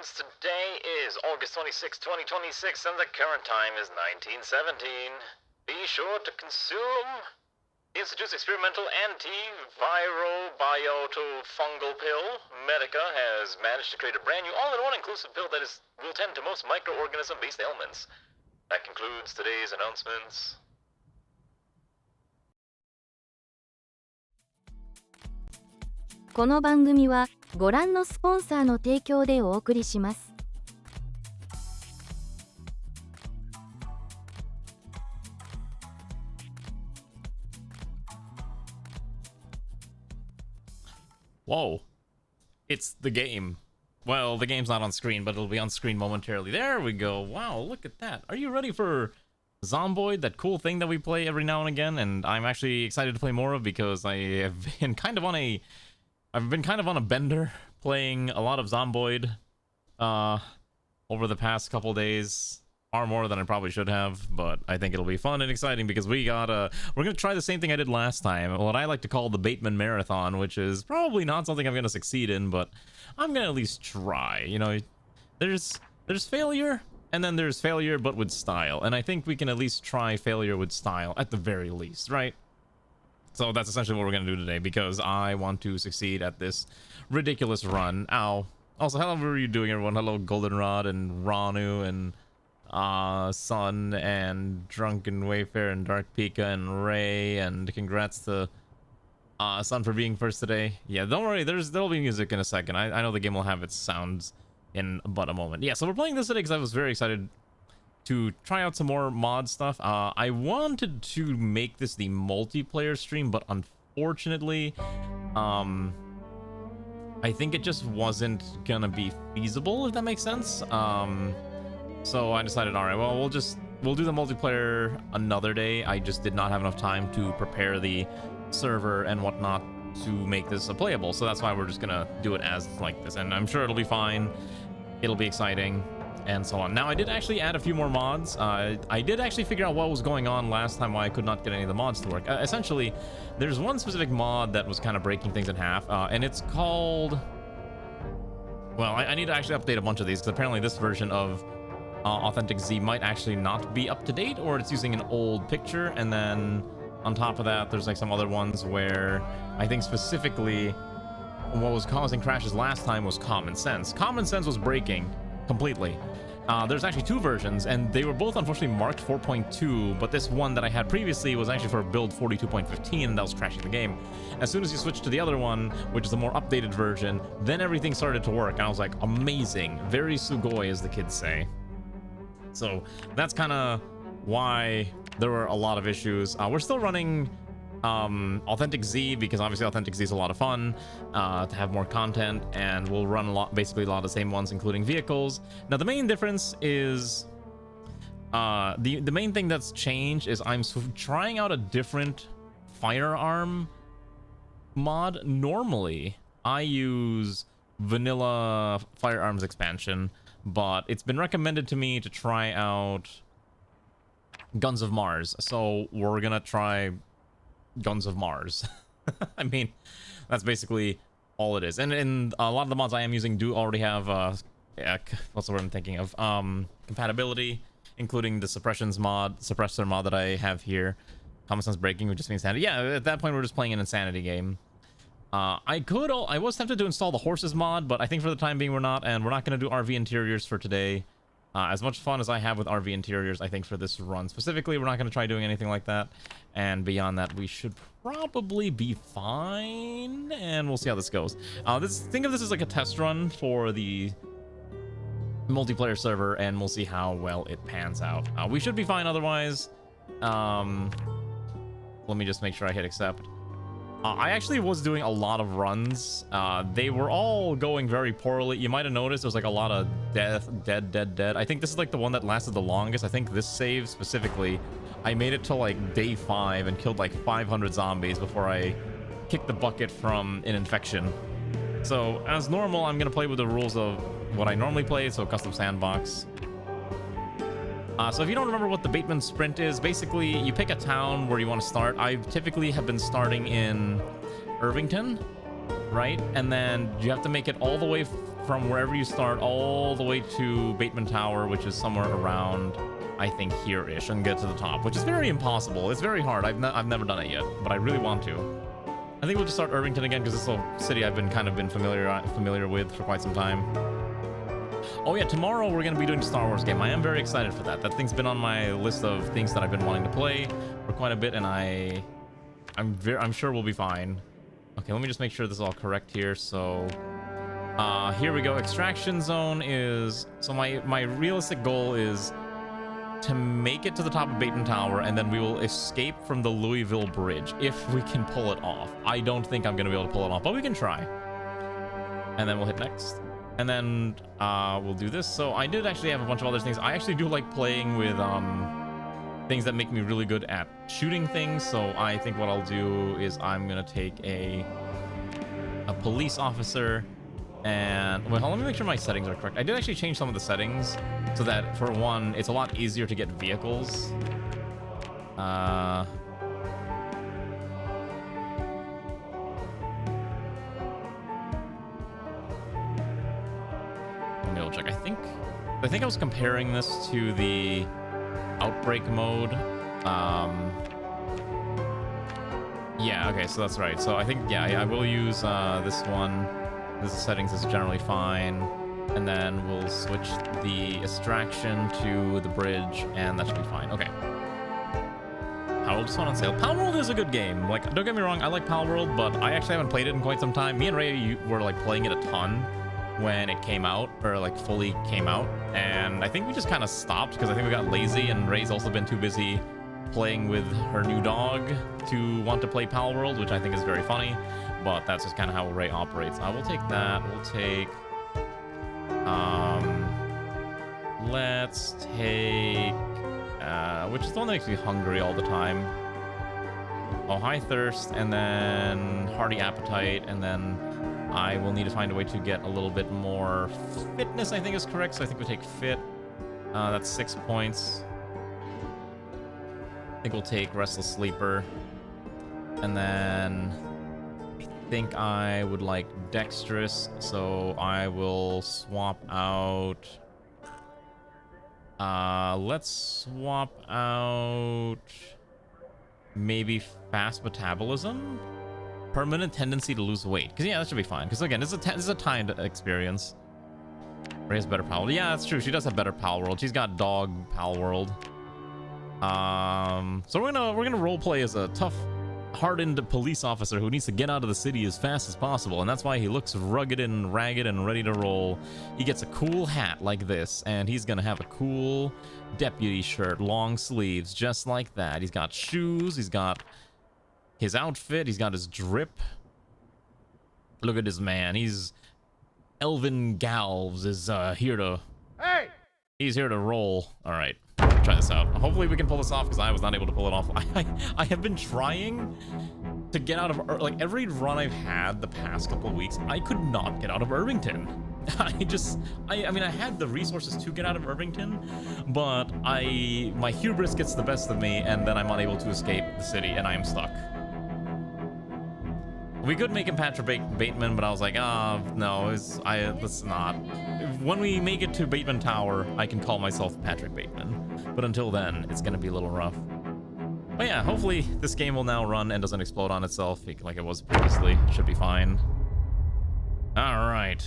students, today is August 26, 2026, and the current time is 1917. Be sure to consume the Institute's experimental antiviral biotofungal pill. Medica has managed to create a brand new all-in-one inclusive pill that will tend to most microorganism-based ailments. That concludes today's announcements. この番組はご覧のスポンサーの提供でお送りします。Whoa, it's the game. Well, the game's not on screen, but it'll be on screen momentarily. There we go. Wow, look at that. Are you ready for Zomboid, that cool thing that we play every now and again? And I'm actually excited to play more of because I have been kind of on a bender playing a lot of Zomboid over the past couple days. Far more than I probably should have, but I think it'll be fun and exciting because we're gonna try the same thing I did last time, what I like to call the BATEMAN marathon, which is probably not something I'm gonna succeed in, but I'm gonna at least try. You know, there's failure, and then there's failure but with style, and I think we can at least try failure with style at the very least, right? So that's essentially what we're gonna do today because I want to succeed at this ridiculous run. Ow. Also, how are you doing, everyone? Hello, Goldenrod and Ranu and Sun and Drunken Wayfair and Dark Pika and Ray, and congrats to Sun for being first today. Yeah, don't worry, there'll be music in a second. I know the game will have its sounds in but a moment. Yeah, so we're playing this today because I was very excited to try out some more mod stuff. I wanted to make this the multiplayer stream, but unfortunately I think it just wasn't gonna be feasible, if that makes sense. So I decided, all right, well, we'll do the multiplayer another day. I just did not have enough time to prepare the server and whatnot to make this playable. So that's why we're just gonna do it as like this. And I'm sure it'll be fine. It'll be exciting and so on. Now, I did actually add a few more mods. I did actually figure out what was going on last time, why I could not get any of the mods to work. Essentially, there's one specific mod that was kind of breaking things in half, and it's called... Well, I need to actually update a bunch of these because apparently this version of Authentic Z might actually not be up to date, or it's using an old picture. And then on top of that, there's like some other ones where I think specifically what was causing crashes last time was Common Sense. Common Sense was breaking completely. There's actually two versions, and they were both unfortunately marked 4.2, but this one that I had previously was actually for build 42.15, and that was crashing the game. As soon as you switch to the other one, which is a more updated version, then everything started to work, and I was like, amazing, very sugoi, as the kids say. So that's kind of why there were a lot of issues. We're still running Authentic Z because obviously Authentic Z is a lot of fun to have more content, and we'll run basically a lot of the same ones, including vehicles. Now, the main difference is the main thing that's changed is I'm trying out a different firearm mod. Normally, I use vanilla firearms expansion, but it's been recommended to me to try out Guns of Mars, so we're gonna try Guns of Mars. I mean, that's basically all it is. And a lot of the mods I am using do already have what's the word I'm thinking of, compatibility, including the suppressor mod that I have here. Common Sense breaking, which just means insanity. Yeah, at that point we're just playing an insanity game. I was tempted to install the horses mod, but I think for the time being we're not, and we're not going to do RV interiors for today. As much fun as I have with RV interiors, I think for this run specifically, we're not going to try doing anything like that. And beyond that, we should probably be fine, and we'll see how this goes. Think of this as like a test run for the multiplayer server, and we'll see how well it pans out. We should be fine otherwise. Let me just make sure I hit accept. I actually was doing a lot of runs. They were all going very poorly. You might have noticed there's like a lot of dead. I think this is like the one that lasted the longest. I think this save specifically, I made it to like day 5 and killed like 500 zombies before I kicked the bucket from an infection. So as normal, I'm gonna play with the rules of what I normally play, so custom sandbox. So if you don't remember what the Bateman sprint is, basically you pick a town where you want to start. I typically have been starting in Irvington, right? And then you have to make it all the way from wherever you start all the way to Bateman Tower, which is somewhere around, I think, here-ish, and get to the top, which is very impossible. It's very hard. I've never done it yet, but I really want to. I think we'll just start Irvington again, because this is a city I've been familiar with for quite some time. Oh yeah, tomorrow we're going to be doing a Star Wars game. I am very excited for that. That thing's been on my list of things that I've been wanting to play for quite a bit, and I'm sure we'll be fine. Okay, let me just make sure this is all correct here. So here we go. Extraction zone is, so my realistic goal is to make it to the top of Bateman Tower, and then we will escape from the Louisville Bridge if we can pull it off. I don't think I'm going to be able to pull it off, but we can try. And then we'll hit next. And then we'll do this. So I did actually have a bunch of other things. I actually do like playing with things that make me really good at shooting things. So I think what I'll do is I'm going to take a police officer. And wait, let me make sure my settings are correct. I did actually change some of the settings so that, for one, it's a lot easier to get vehicles. Let me double check. I think I was comparing this to the outbreak mode. Yeah, okay, so that's right. So I think, yeah, I will use this one. This settings is generally fine, and then we'll switch the extraction to the bridge, and that should be fine. Okay. Palworld is on sale. Palworld is a good game. Like, don't get me wrong, I like Palworld, but I actually haven't played it in quite some time. Me and Ray were like playing it a ton when it came out, or like fully came out, and I think we just kind of stopped because I think we got lazy, and Ray's also been too busy playing with her new dog to want to play Palworld, which I think is very funny. But that's just kind of how Ray operates. I will take that. We'll take... let's take... which is the one that makes me hungry all the time. Oh, high thirst, and then hearty appetite, and then I will need to find a way to get a little bit more fitness, I think is correct. So I think we take fit. That's 6 points. I think we'll take restless sleeper. And then... I think I would like dexterous, so I will swap out let's swap out maybe fast metabolism, permanent tendency to lose weight, because yeah, that should be fine, because again, this is a timed experience. Ray has better Palworld. Yeah, that's true, she does have better Palworld. She's got dog Palworld. So we're gonna role play as a tough, hardened police officer who needs to get out of the city as fast as possible, and that's why he looks rugged and ragged and ready to roll. He gets a cool hat like this, and he's gonna have a cool deputy shirt, long sleeves, just like that. He's got shoes, he's got his outfit, he's got his drip. Look at this man. He's Elvin Galves is here to... Hey! He's here to roll. All right. Try this out. Hopefully we can pull this off, because I was not able to pull it off. I have been trying to get out of, like, every run I've had the past couple of weeks, I could not get out of Irvington. I mean, I had the resources to get out of Irvington, but my hubris gets the best of me, and then I'm unable to escape the city, and I am stuck. We could make him Patrick Bateman, but I was like, no, let's not. When we make it to Bateman Tower, I can call myself Patrick Bateman. But until then, it's going to be a little rough. But yeah, hopefully this game will now run and doesn't explode on itself like it was previously. It should be fine. All right.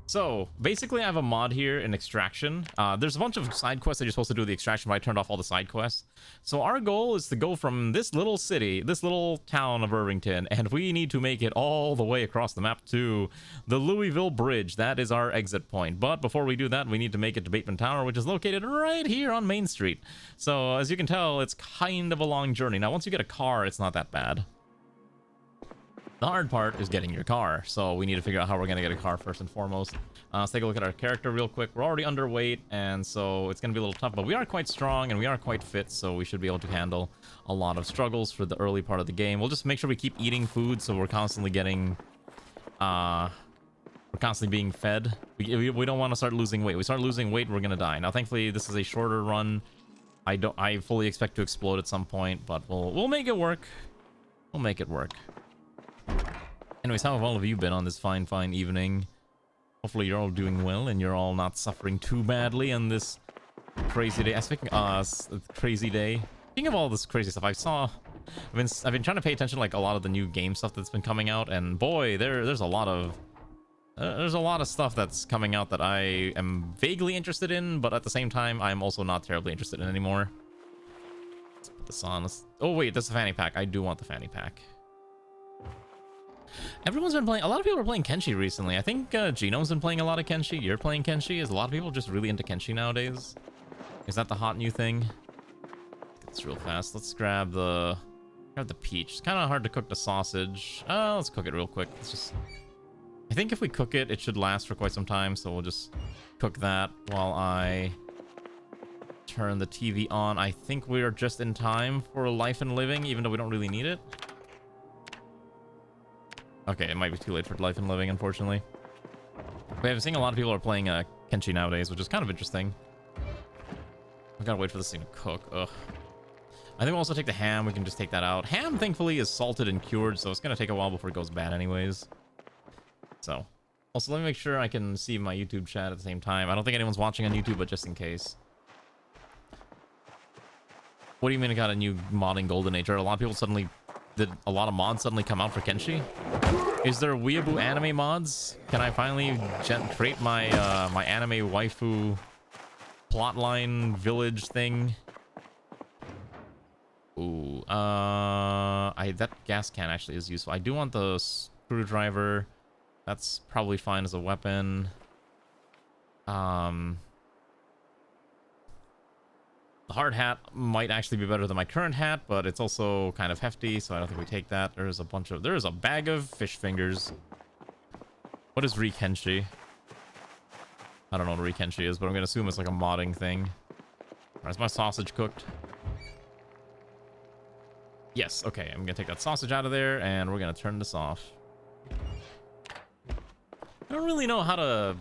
So basically I have a mod here in extraction. There's a bunch of side quests that you're supposed to do with the extraction, but I turned off all the side quests. So our goal is to go from this little city, this little town of Irvington, and we need to make it all the way across the map to the Louisville Bridge. That is our exit point. But before we do that, we need to make it to Bateman Tower, which is located right here on Main Street. So as you can tell, it's kind of a long journey. Now once you get a car, it's not that bad. The hard part is getting your car, so we need to figure out how we're going to get a car first and foremost. Let's take a look at our character real quick. We're already underweight, and so it's going to be a little tough, but we are quite strong and we are quite fit, so we should be able to handle a lot of struggles for the early part of the game. We'll just make sure we keep eating food, so we're constantly getting... we're constantly being fed. We don't want to start losing weight. We start losing weight, we're going to die. Now, thankfully, this is a shorter run. I fully expect to explode at some point, but we'll make it work. We'll make it work. Anyways, how have all of you been on this fine evening? Hopefully you're all doing well and you're all not suffering too badly on this crazy day. Speaking crazy day. Speaking of all this crazy stuff, I've been trying to pay attention to like a lot of the new game stuff that's been coming out, and boy, there's a lot of stuff that's coming out that I am vaguely interested in, but at the same time, I'm also not terribly interested in anymore. Let's put this on. Oh wait, that's the fanny pack. I do want the fanny pack. Everyone's been playing. A lot of people are playing Kenshi recently. I think Genome's been playing a lot of Kenshi. You're playing Kenshi. Is a lot of people just really into Kenshi nowadays? Is that the hot new thing? It's real fast. Let's grab the peach. It's kind of hard to cook the sausage. Let's cook it real quick. I think if we cook it, it should last for quite some time. So we'll just cook that while I turn the TV on. I think we are just in time for Life and Living, even though we don't really need it. Okay, it might be too late for Life and Living, unfortunately. But I've seen a lot of people are playing Kenshi nowadays, which is kind of interesting. I gotta wait for this thing to cook. Ugh. I think we'll also take the ham. We can just take that out. Ham, thankfully, is salted and cured, so it's gonna take a while before it goes bad anyways. So, also, let me make sure I can see my YouTube chat at the same time. I don't think anyone's watching on YouTube, but just in case. What do you mean it got a new mod in Golden Age? Are a lot of people suddenly... Did a lot of mods suddenly come out for Kenshi? Is there weeaboo anime mods? Can I finally create my my anime waifu plotline village thing? Ooh, that gas can actually is useful. I do want the screwdriver. That's probably fine as a weapon. The hard hat might actually be better than my current hat, but it's also kind of hefty, so I don't think we take that. There's a bag of fish fingers. What is Rikenshi? I don't know what Rikenshi is, but I'm gonna assume it's like a modding thing. Alright, is my sausage cooked? Yes, okay, I'm gonna take that sausage out of there, and we're gonna turn this off. I don't really know how to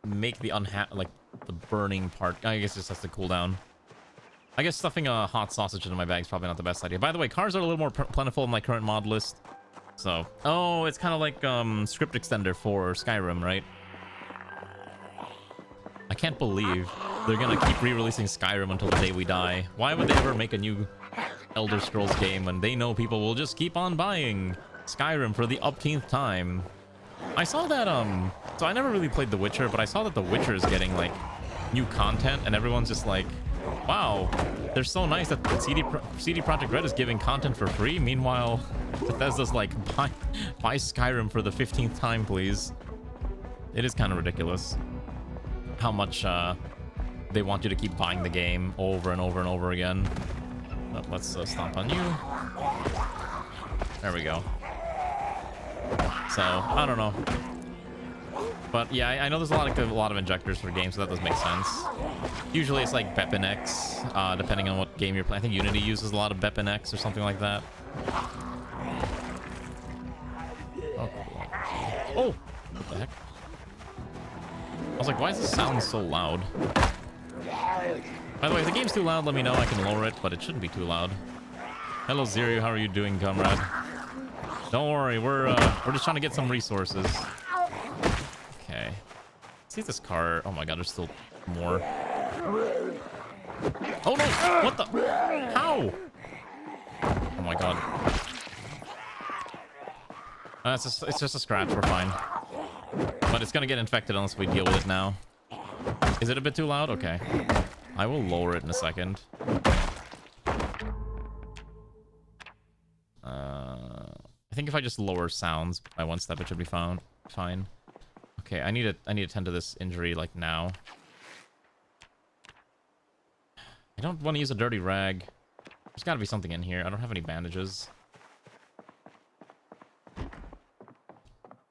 make the the burning part. I guess it just has to cool down. I guess stuffing a hot sausage into my bag is probably not the best idea. By the way, cars are a little more plentiful in my current mod list. So, oh, it's kind of like script extender for Skyrim, right? I can't believe they're gonna keep re-releasing Skyrim until the day we die. Why would they ever make a new Elder Scrolls game when they know people will just keep on buying Skyrim for the upteenth time? I saw that, so I never really played The Witcher, but I saw that The Witcher is getting, like, new content, and everyone's just like, wow, they're so nice that CD Projekt Red is giving content for free. Meanwhile, Bethesda's like, buy Skyrim for the 15th time, please. It is kind of ridiculous how much they want you to keep buying the game over and over and over again. But let's stomp on you. There we go. So, I don't know. But yeah, I know there's a lot of injectors for games, so that does make sense. Usually it's like BepInEx, depending on what game you're playing. I think Unity uses a lot of BepInEx or something like that. Oh, what the heck? I was like, why does this sound so loud? By the way, if the game's too loud, let me know. I can lower it, but it shouldn't be too loud. Hello, Zero. How are you doing, comrade? Don't worry, we're just trying to get some resources. Okay. Let's see if this car... Oh my god, there's still more. Oh no! What the... How? Oh my god. It's just a scratch, we're fine. But it's gonna get infected unless we deal with it now. Is it a bit too loud? Okay. I will lower it in a second. I think if I just lower sounds by one step, it should be fine. Okay, I need to tend to this injury like now. I don't want to use a dirty rag. There's got to be something in here. I don't have any bandages.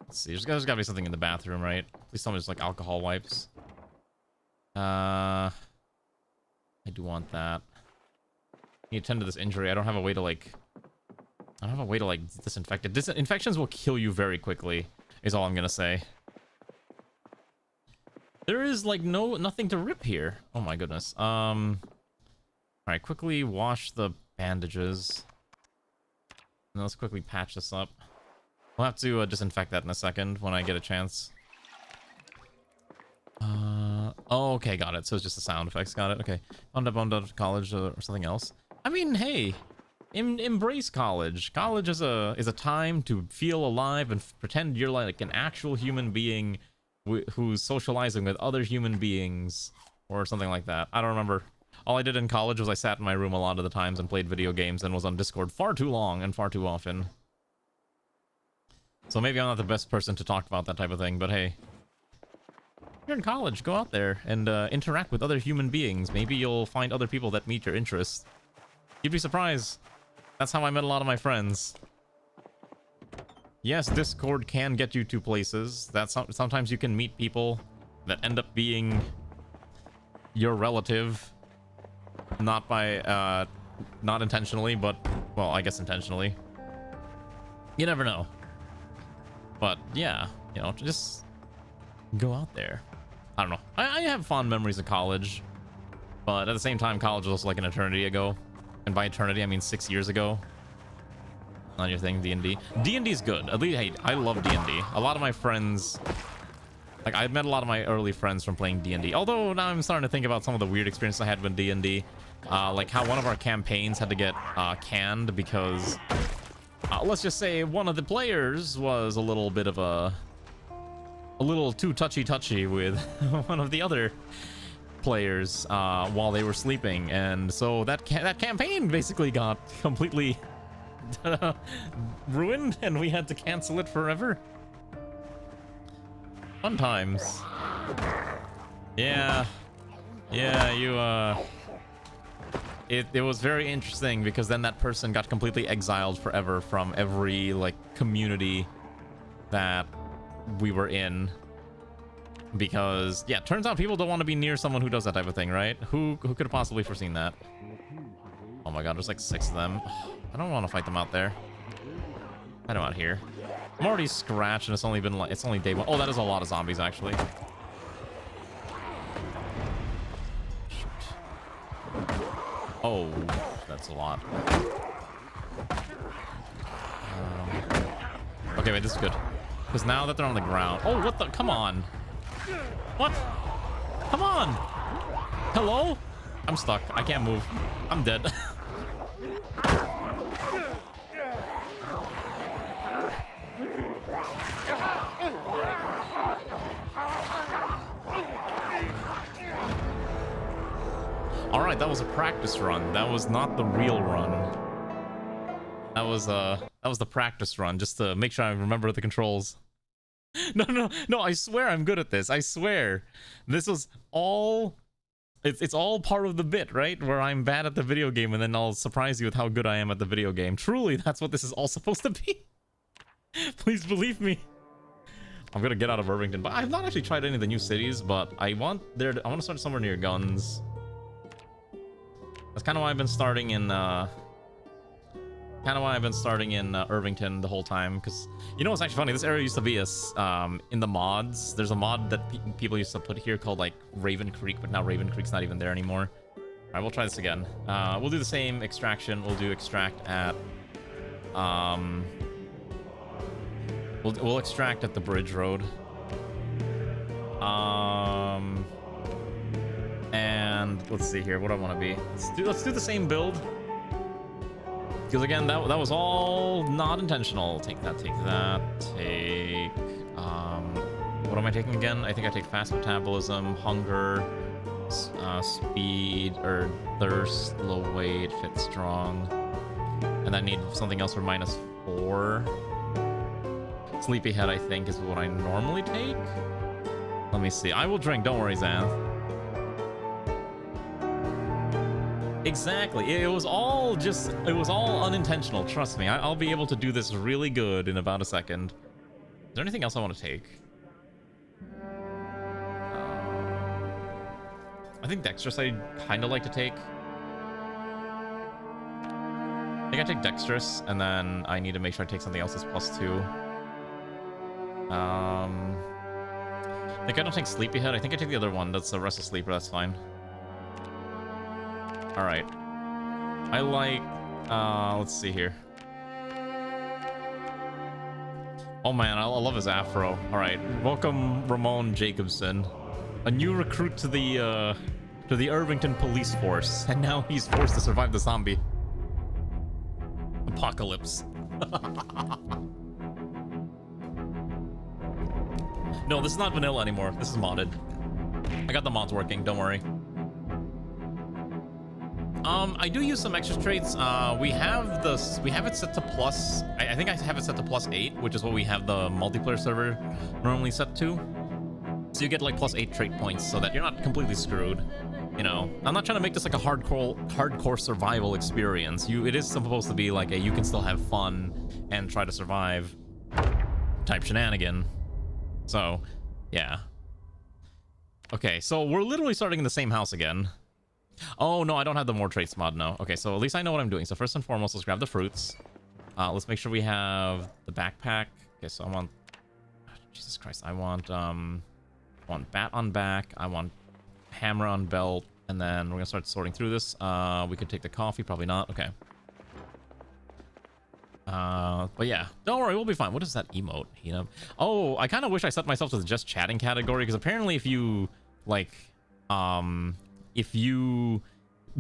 Let's see. There's got to be something in the bathroom, right? Please tell me there's like alcohol wipes. I do want that. I need to tend to this injury. I don't have a way to like disinfect it. Infections will kill you very quickly, is all I'm gonna say. There is like nothing to rip here. Oh my goodness. Alright, quickly wash the bandages. And let's quickly patch this up. We'll have to disinfect that in a second when I get a chance. Oh, okay, got it. So it's just the sound effects. Got it. Okay. Wound up college or something else. I mean, hey, embrace college. College is a time to feel alive and pretend you're like an actual human being who's socializing with other human beings or something like that. I don't remember. All I did in college was I sat in my room a lot of the times and played video games and was on Discord far too long and far too often. So maybe I'm not the best person to talk about that type of thing, but hey. You're in college, go out there and interact with other human beings. Maybe you'll find other people that meet your interests. You'd be surprised. That's how I met a lot of my friends. Yes, Discord can get you to places. Sometimes you can meet people that end up being your relative. Not by, not intentionally, but, well, I guess intentionally. You never know. But, yeah, you know, just go out there. I don't know. I have fond memories of college, but at the same time, college was also like an eternity ago. And by eternity, I mean 6 years ago. On your thing, D&D. D&D is good. At least, hey, I love D&D. A lot of my friends... Like, I've met a lot of my early friends from playing D&D. Although, now I'm starting to think about some of the weird experiences I had with D&D. Like how one of our campaigns had to get canned because... let's just say one of the players was a little bit of a little too touchy with one of the other players while they were sleeping, and so that campaign basically got completely ruined, and we had to cancel it forever. Fun times. Yeah, you it was very interesting because then that person got completely exiled forever from every like community that we were in, because yeah, turns out people don't want to be near someone who does that type of thing, right? Who could have possibly foreseen that? Oh my god, there's like 6 of them. I don't want to fight them out there. Fight them out here. I'm already scratched and it's only been like, it's only day 1. Oh, that is a lot of zombies actually. Shoot. Oh, that's a lot. Okay, wait, this is good. Because now that they're on the ground... Oh, what the... Come on. What? Come on. Hello? I'm stuck. I can't move. I'm dead. Alright, that was a practice run. That was not the real run. That was the practice run, just to make sure I remember the controls. No, I swear I'm good at this. I swear. This was all... It's all part of the bit, right? Where I'm bad at the video game and then I'll surprise you with how good I am at the video game. Truly, that's what this is all supposed to be. Please believe me. I'm gonna get out of Irvington, but I've not actually tried any of the new cities, but I want to start somewhere near guns. That's kind of why I've been starting in Irvington the whole time, because you know what's actually funny? This area used to be in the mods. There's a mod that people used to put here called like Raven Creek, but now Raven Creek's not even there anymore. All right, we'll try this again. We'll do the same extraction. We'll do extract at we'll extract at the Bridge Road. And let's see here. What do I want to be? Let's do the same build. Because again, that was all not intentional. Take that. Take. What am I taking again? I think I take fast metabolism, hunger, speed or thirst, low weight, fit strong, and I need something else for -4. Sleepyhead, I think, is what I normally take. Let me see. I will drink. Don't worry, Xanth. Exactly. It was all unintentional. Trust me. I'll be able to do this really good in about a second. Is there anything else I want to take? I think Dexterous I'd kind of like to take. I think I take Dexterous, and then I need to make sure I take something else that's +2. I think I don't take Sleepyhead. I think I take the other one. That's a Restless Sleeper. That's fine. All right. I like... let's see here. Oh man, I love his afro. All right. Welcome, Ramon Jacobson. A new recruit to the Irvington police force, and now he's forced to survive the zombie apocalypse. No, this is not vanilla anymore. This is modded. I got the mods working, don't worry. I do use some extra traits. We have it set to plus. I think I have it set to +8, which is what we have the multiplayer server normally set to. So you get like +8 trait points, so that you're not completely screwed. You know, I'm not trying to make this like a hardcore survival experience. It is supposed to be like a you can still have fun and try to survive type shenanigan. So, yeah. Okay, so we're literally starting in the same house again. Oh, no, I don't have the more traits mod, no. Okay, so at least I know what I'm doing. So first and foremost, let's grab the fruits. Let's make sure we have the backpack. Okay, so I want... Jesus Christ, I want bat on back. I want hammer on belt. And then we're going to start sorting through this. We could take the coffee. Probably not. Okay. But yeah, don't worry, we'll be fine. What is that emote? You know? Oh, I kind of wish I set myself to the just chatting category, because apparently if you, like, if you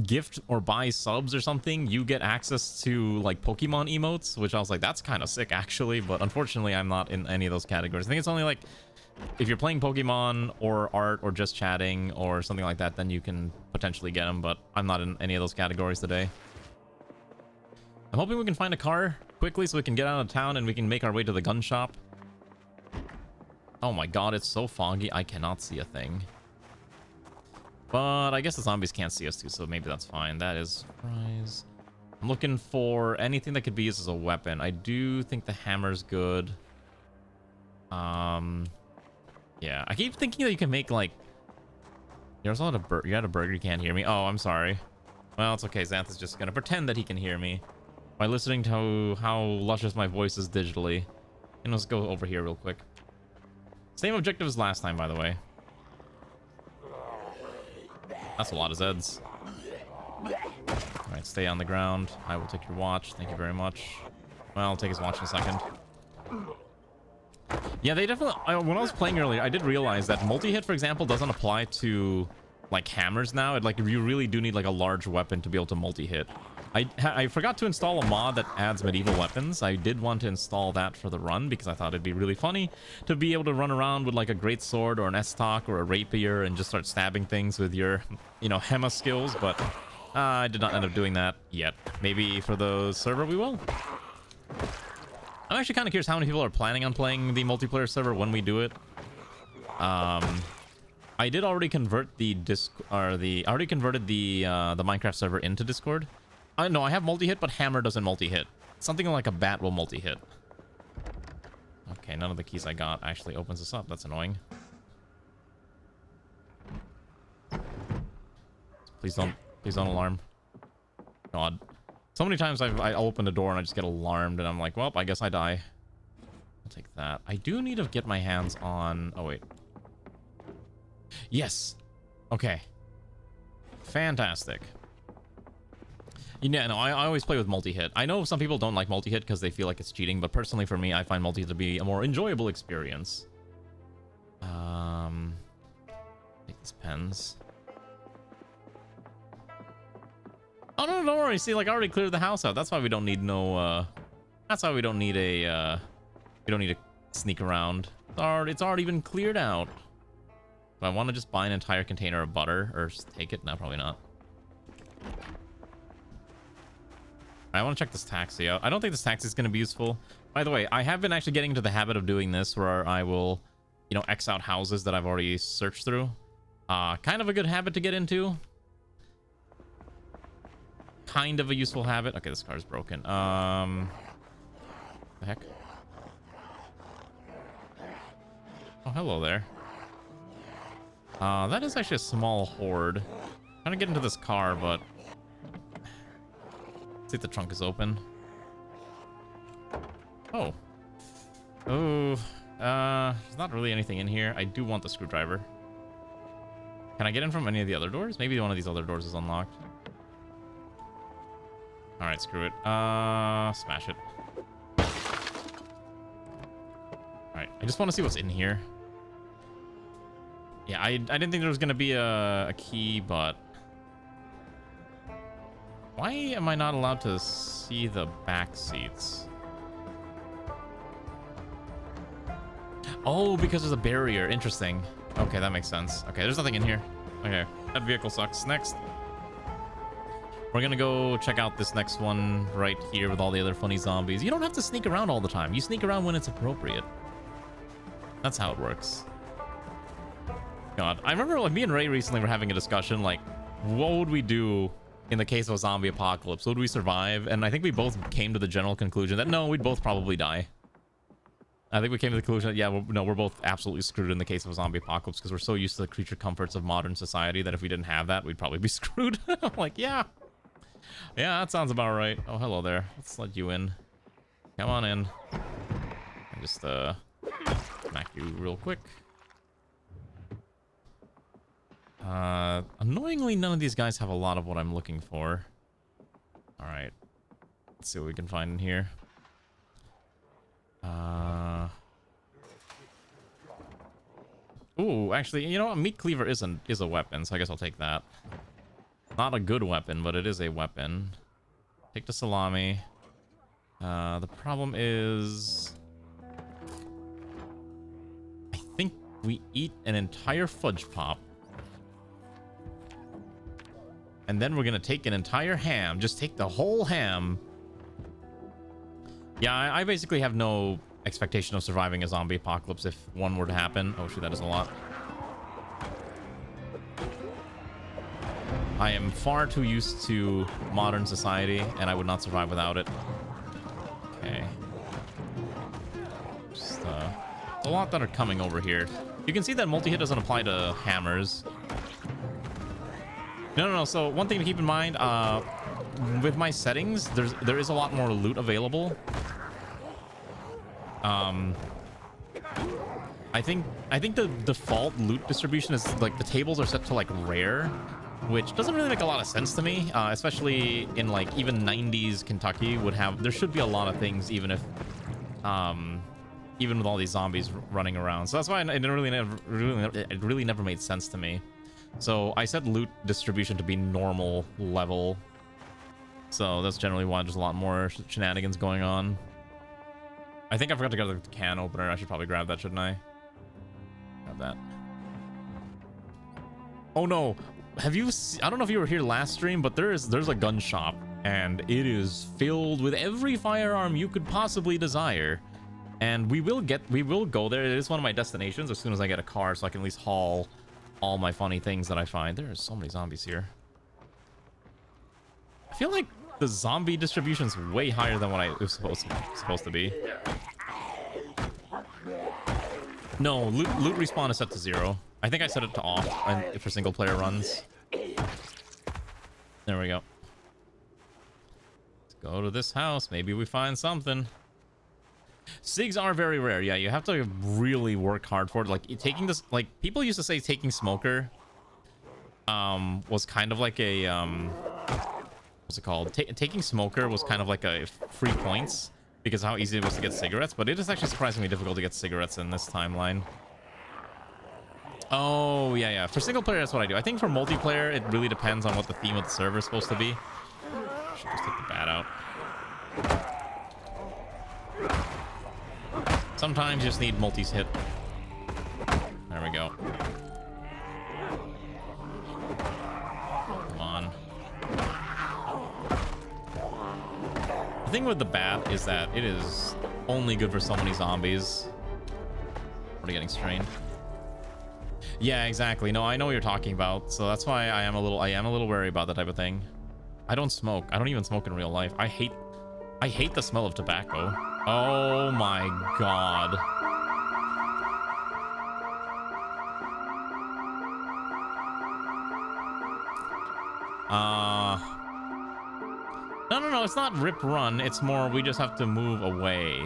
gift or buy subs or something, you get access to like Pokemon emotes, which I was like, that's kind of sick actually, but unfortunately I'm not in any of those categories. I think it's only like if you're playing Pokemon or art or just chatting or something like that, then you can potentially get them, but I'm not in any of those categories today. I'm hoping we can find a car quickly so we can get out of town and we can make our way to the gun shop. Oh my god, it's so foggy, I cannot see a thing. But I guess the zombies can't see us too, so maybe that's fine. That is surprise. I'm looking for anything that could be used as a weapon. I do think the hammer's good. Yeah, I keep thinking that you can make like... There's a lot of you had a burger, you can't hear me. Oh, I'm sorry. Well, it's okay. Xanth is just gonna pretend that he can hear me by listening to how luscious my voice is digitally. And let's go over here real quick. Same objective as last time, by the way. That's a lot of Zeds. Alright, stay on the ground. I will take your watch. Thank you very much. Well, I'll take his watch in a second. Yeah, they definitely... when I was playing earlier, I did realize that multi-hit, for example, doesn't apply to, like, hammers now. Like, you really do need, like, a large weapon to be able to multi-hit. I forgot to install a mod that adds medieval weapons. I did want to install that for the run because I thought it'd be really funny to be able to run around with like a great sword or an estoc or a rapier and just start stabbing things with your, you know, Hema skills, but I did not end up doing that yet. Maybe for the server we will. I'm actually kind of curious how many people are planning on playing the multiplayer server when we do it. I did already convert the I already converted the Minecraft server into Discord. No, I have multi-hit, but hammer doesn't multi-hit. Something like a bat will multi-hit. Okay, none of the keys I got actually opens this up. That's annoying. Please don't alarm. God. So many times I open the door and I just get alarmed and I'm like, well, I guess I die. I'll take that. I do need to get my hands on... Oh, wait. Yes. Okay. Fantastic. Yeah, no, I always play with multi-hit. I know some people don't like multi-hit because they feel like it's cheating, but personally for me, I find multi-hit to be a more enjoyable experience. Take these pens. Oh, no, don't worry. See, like, I already cleared the house out. That's why we don't need no, that's why we don't need a, we don't need to sneak around. It's already been cleared out. Do I want to just buy an entire container of butter or just take it? No, probably not. I want to check this taxi out. I don't think this taxi is going to be useful. By the way, I have been actually getting into the habit of doing this where I will, you know, X out houses that I've already searched through. Kind of a good habit to get into. Kind of a useful habit. Okay, this car is broken. The heck? Oh, hello there. That is actually a small horde. I'm trying to get into this car, but... See if the trunk is open. Oh. Oh. There's not really anything in here. I do want the screwdriver. Can I get in from any of the other doors? Maybe one of these other doors is unlocked. Alright, screw it. Smash it. Alright, I just want to see what's in here. Yeah, I didn't think there was gonna be a key, but why am I not allowed to see the back seats? Oh, because there's a barrier. Interesting. Okay, that makes sense. Okay, there's nothing in here. Okay, that vehicle sucks. Next. We're gonna go check out this next one right here with all the other funny zombies. You don't have to sneak around all the time. You sneak around when it's appropriate. That's how it works. God, I remember like me and Ray recently were having a discussion like, what would we do in the case of a zombie apocalypse? Would we survive? And I think we both came to the general conclusion that no, we'd both probably die. I think we came to the conclusion that, yeah, we're both absolutely screwed in the case of a zombie apocalypse because we're so used to the creature comforts of modern society that if we didn't have that, we'd probably be screwed. I'm like, yeah. Yeah, that sounds about right. Oh, hello there. Let's let you in. Come on in. I just, smack you real quick. Annoyingly, none of these guys have a lot of what I'm looking for. Alright. Let's see what we can find in here. Ooh, actually, you know what? Meat cleaver is a weapon, so I guess I'll take that. Not a good weapon, but it is a weapon. Take the salami. The problem is, I think we eat an entire fudge pop. And then we're gonna take an entire ham. Just take the whole ham. Yeah, I basically have no expectation of surviving a zombie apocalypse if one were to happen. Oh, shoot, that is a lot. I am far too used to modern society, and I would not survive without it. Okay. Just, a lot that are coming over here. You can see that multi-hit doesn't apply to hammers. No. So one thing to keep in mind, with my settings, there is a lot more loot available. I think the default loot distribution is like the tables are set to like rare, which doesn't really make a lot of sense to me, especially in like even 90s Kentucky would have, there should be a lot of things even if even with all these zombies running around. So that's why it really never made sense to me. So I set loot distribution to be normal level. So that's generally why there's a lot more shenanigans going on. I think I forgot to grab the can opener. I should probably grab that, shouldn't I? Grab that. Oh no. Have you I don't know if you were here last stream, but there's a gun shop and it is filled with every firearm you could possibly desire. And we will go there. It is one of my destinations as soon as I get a car so I can at least haul all my funny things that I find. There are so many zombies here. I feel like the zombie distribution is way higher than what it was supposed to be. No, loot respawn is set to 0. I think I set it to off for single player runs. There we go. Let's go to this house. Maybe we find something. SIGs are very rare. Yeah, you have to really work hard for it. Like taking this, like people used to say taking smoker was kind of like a what's it called? Taking smoker was kind of like a free points because of how easy it was to get cigarettes, but it is actually surprisingly difficult to get cigarettes in this timeline. Oh, yeah. For single player, that's what I do. I think for multiplayer, it really depends on what the theme of the server is supposed to be. Should just take the bat out. Sometimes you just need multis hit. There we go. Come on. The thing with the bat is that it is only good for so many zombies. What are you getting strained? Yeah, exactly. No, I know what you're talking about. So that's why I am a little wary about that type of thing. I don't smoke. I don't even smoke in real life. I hate the smell of tobacco. Oh my god. No, it's not rip run. It's more we just have to move away,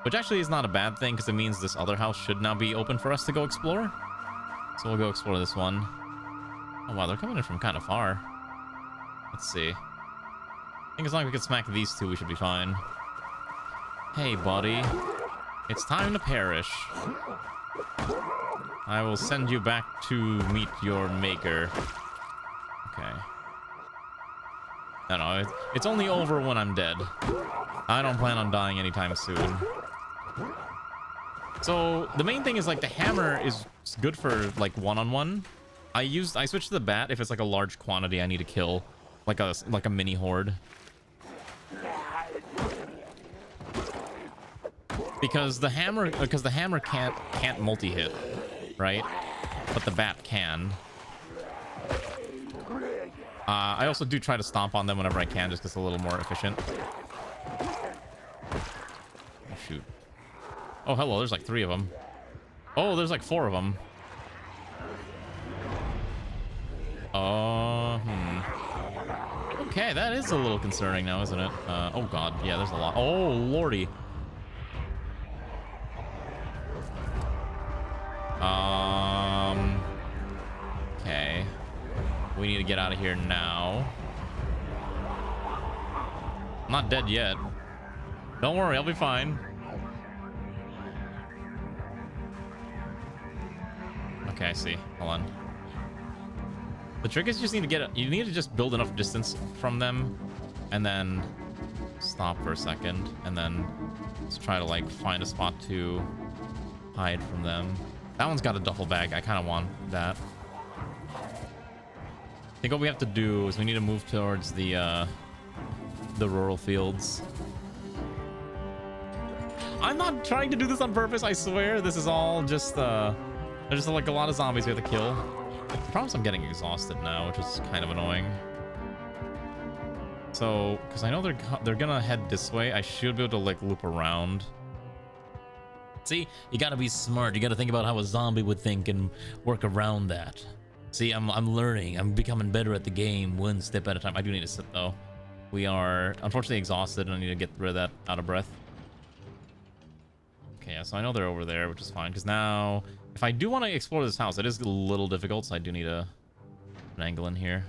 which actually is not a bad thing because it means this other house should now be open for us to go explore. So we'll go explore this one. Oh wow, they're coming in from kind of far. Let's see. I think as long as we can smack these two, we should be fine. Hey, buddy. It's time to perish. I will send you back to meet your maker. Okay. No, it's only over when I'm dead. I don't plan on dying anytime soon. So the main thing is like the hammer is good for like one-on-one. I switched to the bat if it's like a large quantity I need to kill, like a mini horde. Because the hammer can't multi-hit, right? But the bat can. I also do try to stomp on them whenever I can, just because it's a little more efficient. Oh, shoot. Oh, hello, there's like 3 of them. Oh, there's like 4 of them. Okay, that is a little concerning now, isn't it? Oh god, yeah, there's a lot. Oh, lordy. Okay. We need to get out of here now. I'm not dead yet. Don't worry, I'll be fine. Okay, I see. Hold on. The trick is you need to just build enough distance from them and then stop for a second and then just try to like find a spot to hide from them. That one's got a duffel bag. I kind of want that. I think what we have to do is we need to move towards the rural fields. I'm not trying to do this on purpose, I swear. This is all just there's just like a lot of zombies we have to kill. The problem is I'm getting exhausted now, which is kind of annoying. So, because I know they're gonna head this way, I should be able to like loop around. See, you gotta be smart. You gotta think about how a zombie would think and work around that. See, I'm learning. I'm becoming better at the game, one step at a time. I do need to sit though. We are unfortunately exhausted, and I need to get rid of that out of breath. Okay, yeah, so I know they're over there, which is fine. Because now, if I do want to explore this house, it is a little difficult, so I do need an angle in here.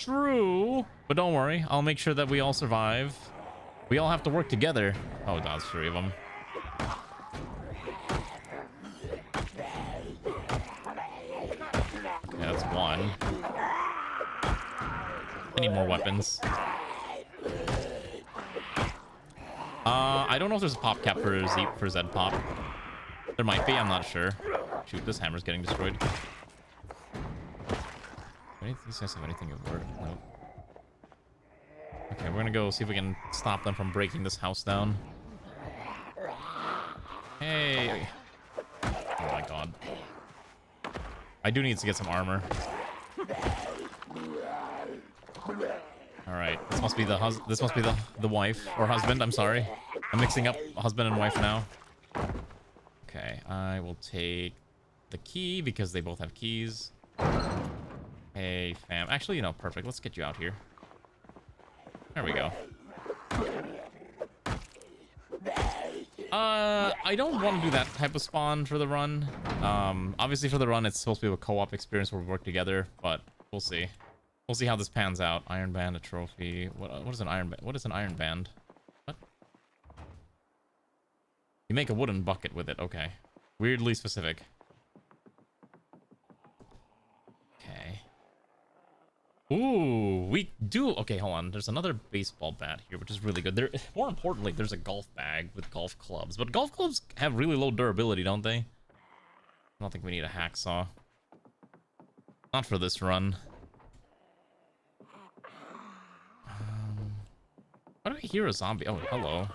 True, but don't worry. I'll make sure that we all survive. We all have to work together. Oh, that's 3 of them. Okay, that's 1. I need more weapons. I don't know if there's a pop cap for Zed Pop. There might be, I'm not sure. Shoot, this hammer's getting destroyed. These guys have anything of worth? Nope. Okay, we're gonna go see if we can stop them from breaking this house down. Hey! Oh my god. I do need to get some armor. Alright, this must be the wife, or husband, I'm sorry. I'm mixing up husband and wife now. Okay, I will take the key because they both have keys. Hey, fam. Actually, you know, perfect. Let's get you out here. There we go. I don't want to do that type of spawn for the run. Obviously for the run, it's supposed to be a co-op experience where we work together, but we'll see. We'll see how this pans out. Iron band, a trophy. What is an iron band? What is an iron band? What? You make a wooden bucket with it. Okay. Weirdly specific. Okay. Ooh, we do. Okay, hold on. There's another baseball bat here, which is really good. More importantly, there's a golf bag with golf clubs. But golf clubs have really low durability, don't they? I don't think we need a hacksaw. Not for this run. Why do I hear a zombie? Oh, hello.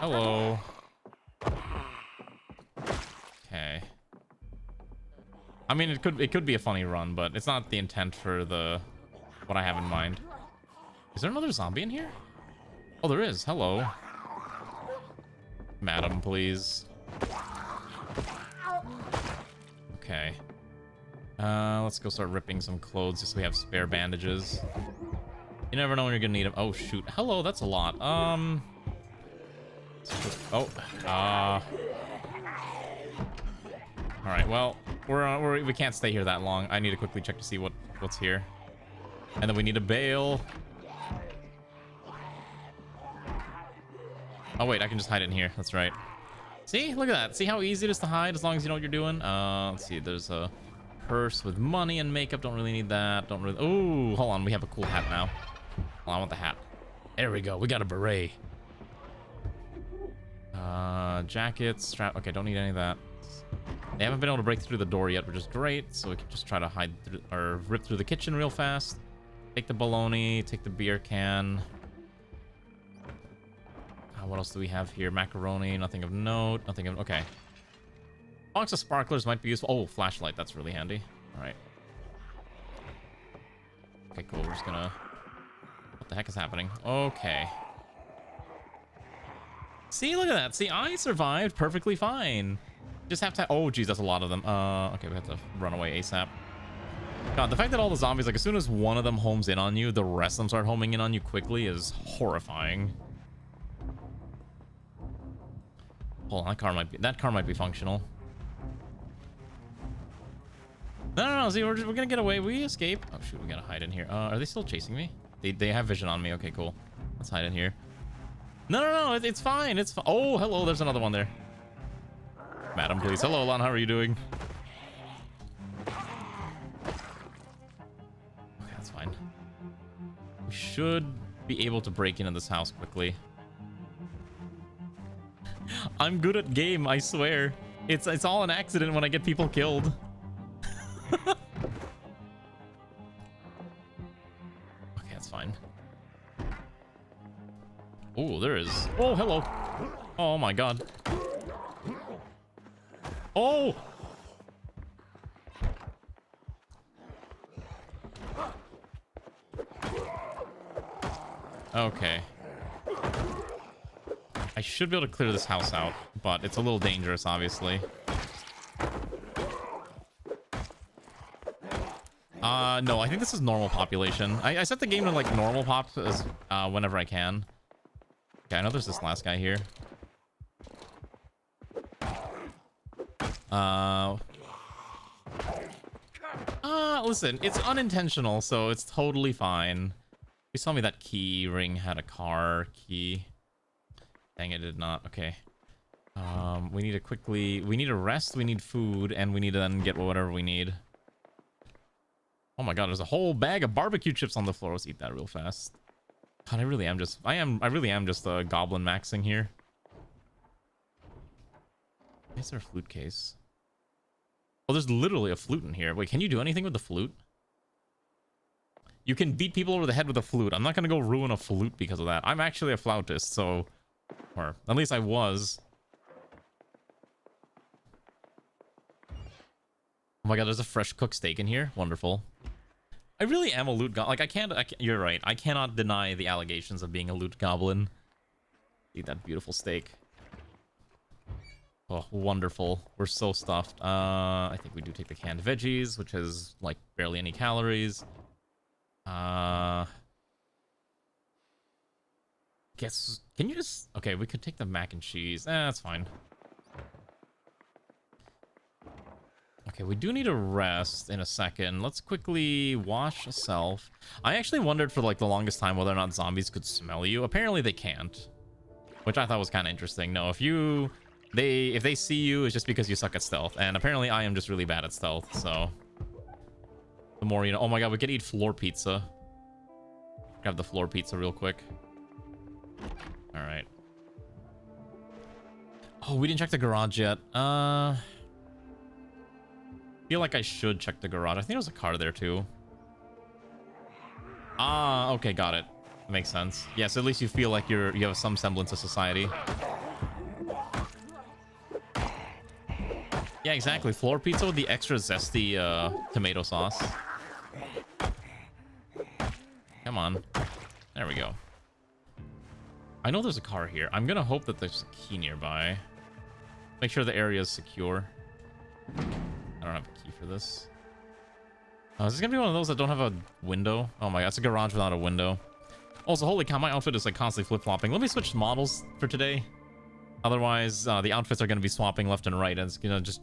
Hello. Okay. I mean, it could be a funny run, but it's not the intent for what I have in mind. Is there another zombie in here? Oh, there is. Hello. Madam, please. Okay. Let's go start ripping some clothes just so we have spare bandages. You never know when you're gonna need them. Oh shoot. Hello, that's a lot. Alright, well, we can't stay here that long. I need to quickly check to see what's here. And then we need a bail. Oh wait, I can just hide it in here. That's right. See, look at that. See how easy it is to hide as long as you know what you're doing. Let's see. There's a purse with money and makeup. Don't really need that. Don't really. Oh, hold on. We have a cool hat now. Oh, I want the hat. There we go. We got a beret. Jackets, strap. Okay, don't need any of that. They haven't been able to break through the door yet, which is great. So we can just try to hide through, or rip through the kitchen real fast. Take the bologna. Take the beer can. What else do we have here? Macaroni. Nothing of note. Nothing of. Okay. Box of sparklers might be useful. Oh, flashlight. That's really handy. All right. Okay, cool. We're just gonna. What the heck is happening? Okay. See, look at that. See, I survived perfectly fine. Just have to. Oh, geez, that's a lot of them. Okay, we have to run away ASAP. God, the fact that all the zombies, like, as soon as one of them homes in on you, the rest of them start homing in on you quickly is horrifying. Hold on, that car might be functional. No, see, we're gonna get away. We escape. Oh shoot, we gotta hide in here. Are they still chasing me? They have vision on me. Okay, cool. Let's hide in here. No, it's fine. It's fine. Oh, hello, there's another one there. Madam, please. Hello, Lon. How are you doing? Okay, that's fine. We should be able to break into this house quickly. I'm good at game, I swear. It's all an accident when I get people killed. Okay, that's fine. Oh, there is. Oh, hello. Oh my god. Oh! Okay. I should be able to clear this house out, but it's a little dangerous, obviously. No, I think this is normal population. I set the game to, like, normal pop as, whenever I can. Okay, I know there's this last guy here. Listen, it's unintentional, so it's totally fine. You saw me that key ring had a car key. Dang, it did not. Okay. We need to rest, we need food, and we need to then get whatever we need. Oh my god, there's a whole bag of barbecue chips on the floor. Let's eat that real fast. God, I really am just a goblin maxing here. Is there a flute case? Oh, there's literally a flute in here. Wait, can you do anything with the flute? You can beat people over the head with a flute. I'm not gonna go ruin a flute because of that. I'm actually a flautist, so... Or, at least I was. Oh my god, there's a fresh cooked steak in here. Wonderful. I really am a loot goblin. Like, you're right. I cannot deny the allegations of being a loot goblin. Eat that beautiful steak. Oh, wonderful. We're so stuffed. I think we do take the canned veggies, which has, like, barely any calories. Guess... Can you just... Okay, we could take the mac and cheese. That's fine. Okay, we do need a rest in a second. Let's quickly wash self. I actually wondered for, like, the longest time whether or not zombies could smell you. Apparently they can't. Which I thought was kind of interesting. No, if they see you, it's just because you suck at stealth. And apparently I am just really bad at stealth, so... The more you know... Oh my god, we could eat floor pizza. Grab the floor pizza real quick. Alright. Oh, we didn't check the garage yet. Feel like I should check the garage. I think there was a car there too. Ah, okay, got it. Makes sense. Yes, at least you feel like you have some semblance of society. Yeah, exactly. Floor pizza with the extra zesty tomato sauce. Come on. There we go. I know there's a car here. I'm gonna hope that there's a key nearby. Make sure the area is secure. I don't have a key for this. Is this gonna be one of those that don't have a window? Oh my god, it's a garage without a window. Also, holy cow, my outfit is like constantly flip-flopping. Let me switch models for today. Otherwise, the outfits are gonna be swapping left and right, and it's gonna just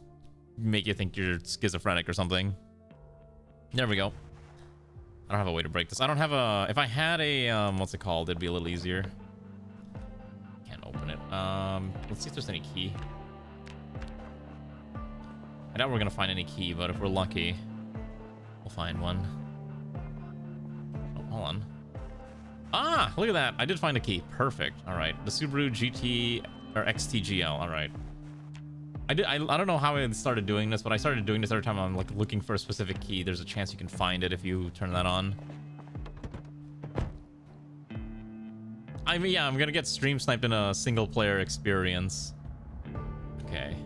make you think you're schizophrenic or something. There we go. I don't have a way to break this. I don't have a... If I had a, what's it called? It'd be a little easier. Can't open it. Let's see if there's any key. I doubt we're gonna find any key, but if we're lucky, we'll find one. Oh, hold on. Ah, look at that. I did find a key. Perfect. All right. The Subaru GT or XTGL. All right. I don't know how I started doing this, but I started doing this every time I'm like looking for a specific key. There's a chance you can find it if you turn that on. I mean, yeah, I'm gonna get stream sniped in a single player experience. Okay.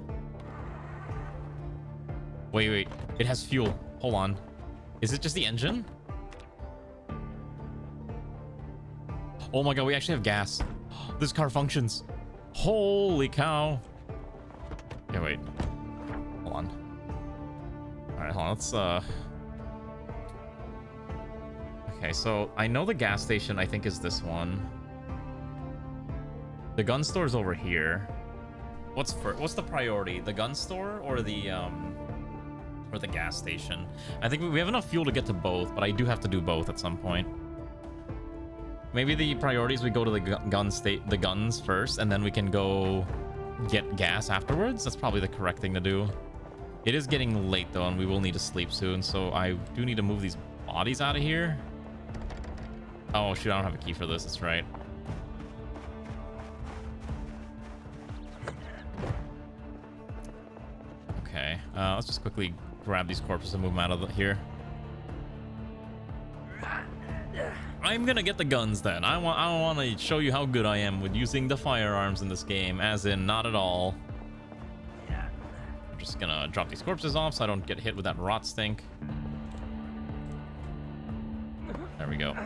Wait. It has fuel. Hold on. Is it just the engine? Oh my god, we actually have gas. This car functions. Holy cow. Okay, wait. Hold on. Alright, hold on. Let's, Okay, so I know the gas station, I think, is this one. The gun store is over here. What's the priority? The gun store or the gas station? I think we have enough fuel to get to both, but I do have to do both at some point. Maybe the priorities, we go to the guns first, and then we can go get gas afterwards. That's probably the correct thing to do. It is getting late though, and we will need to sleep soon, so I do need to move these bodies out of here. Oh shoot, I don't have a key for this. That's right. Okay, let's just quickly grab these corpses and move them out of here. I'm gonna get the guns then. I want to show you how good I am with using the firearms in this game, as in not at all. I'm just gonna drop these corpses off so I don't get hit with that rot stink. There we go.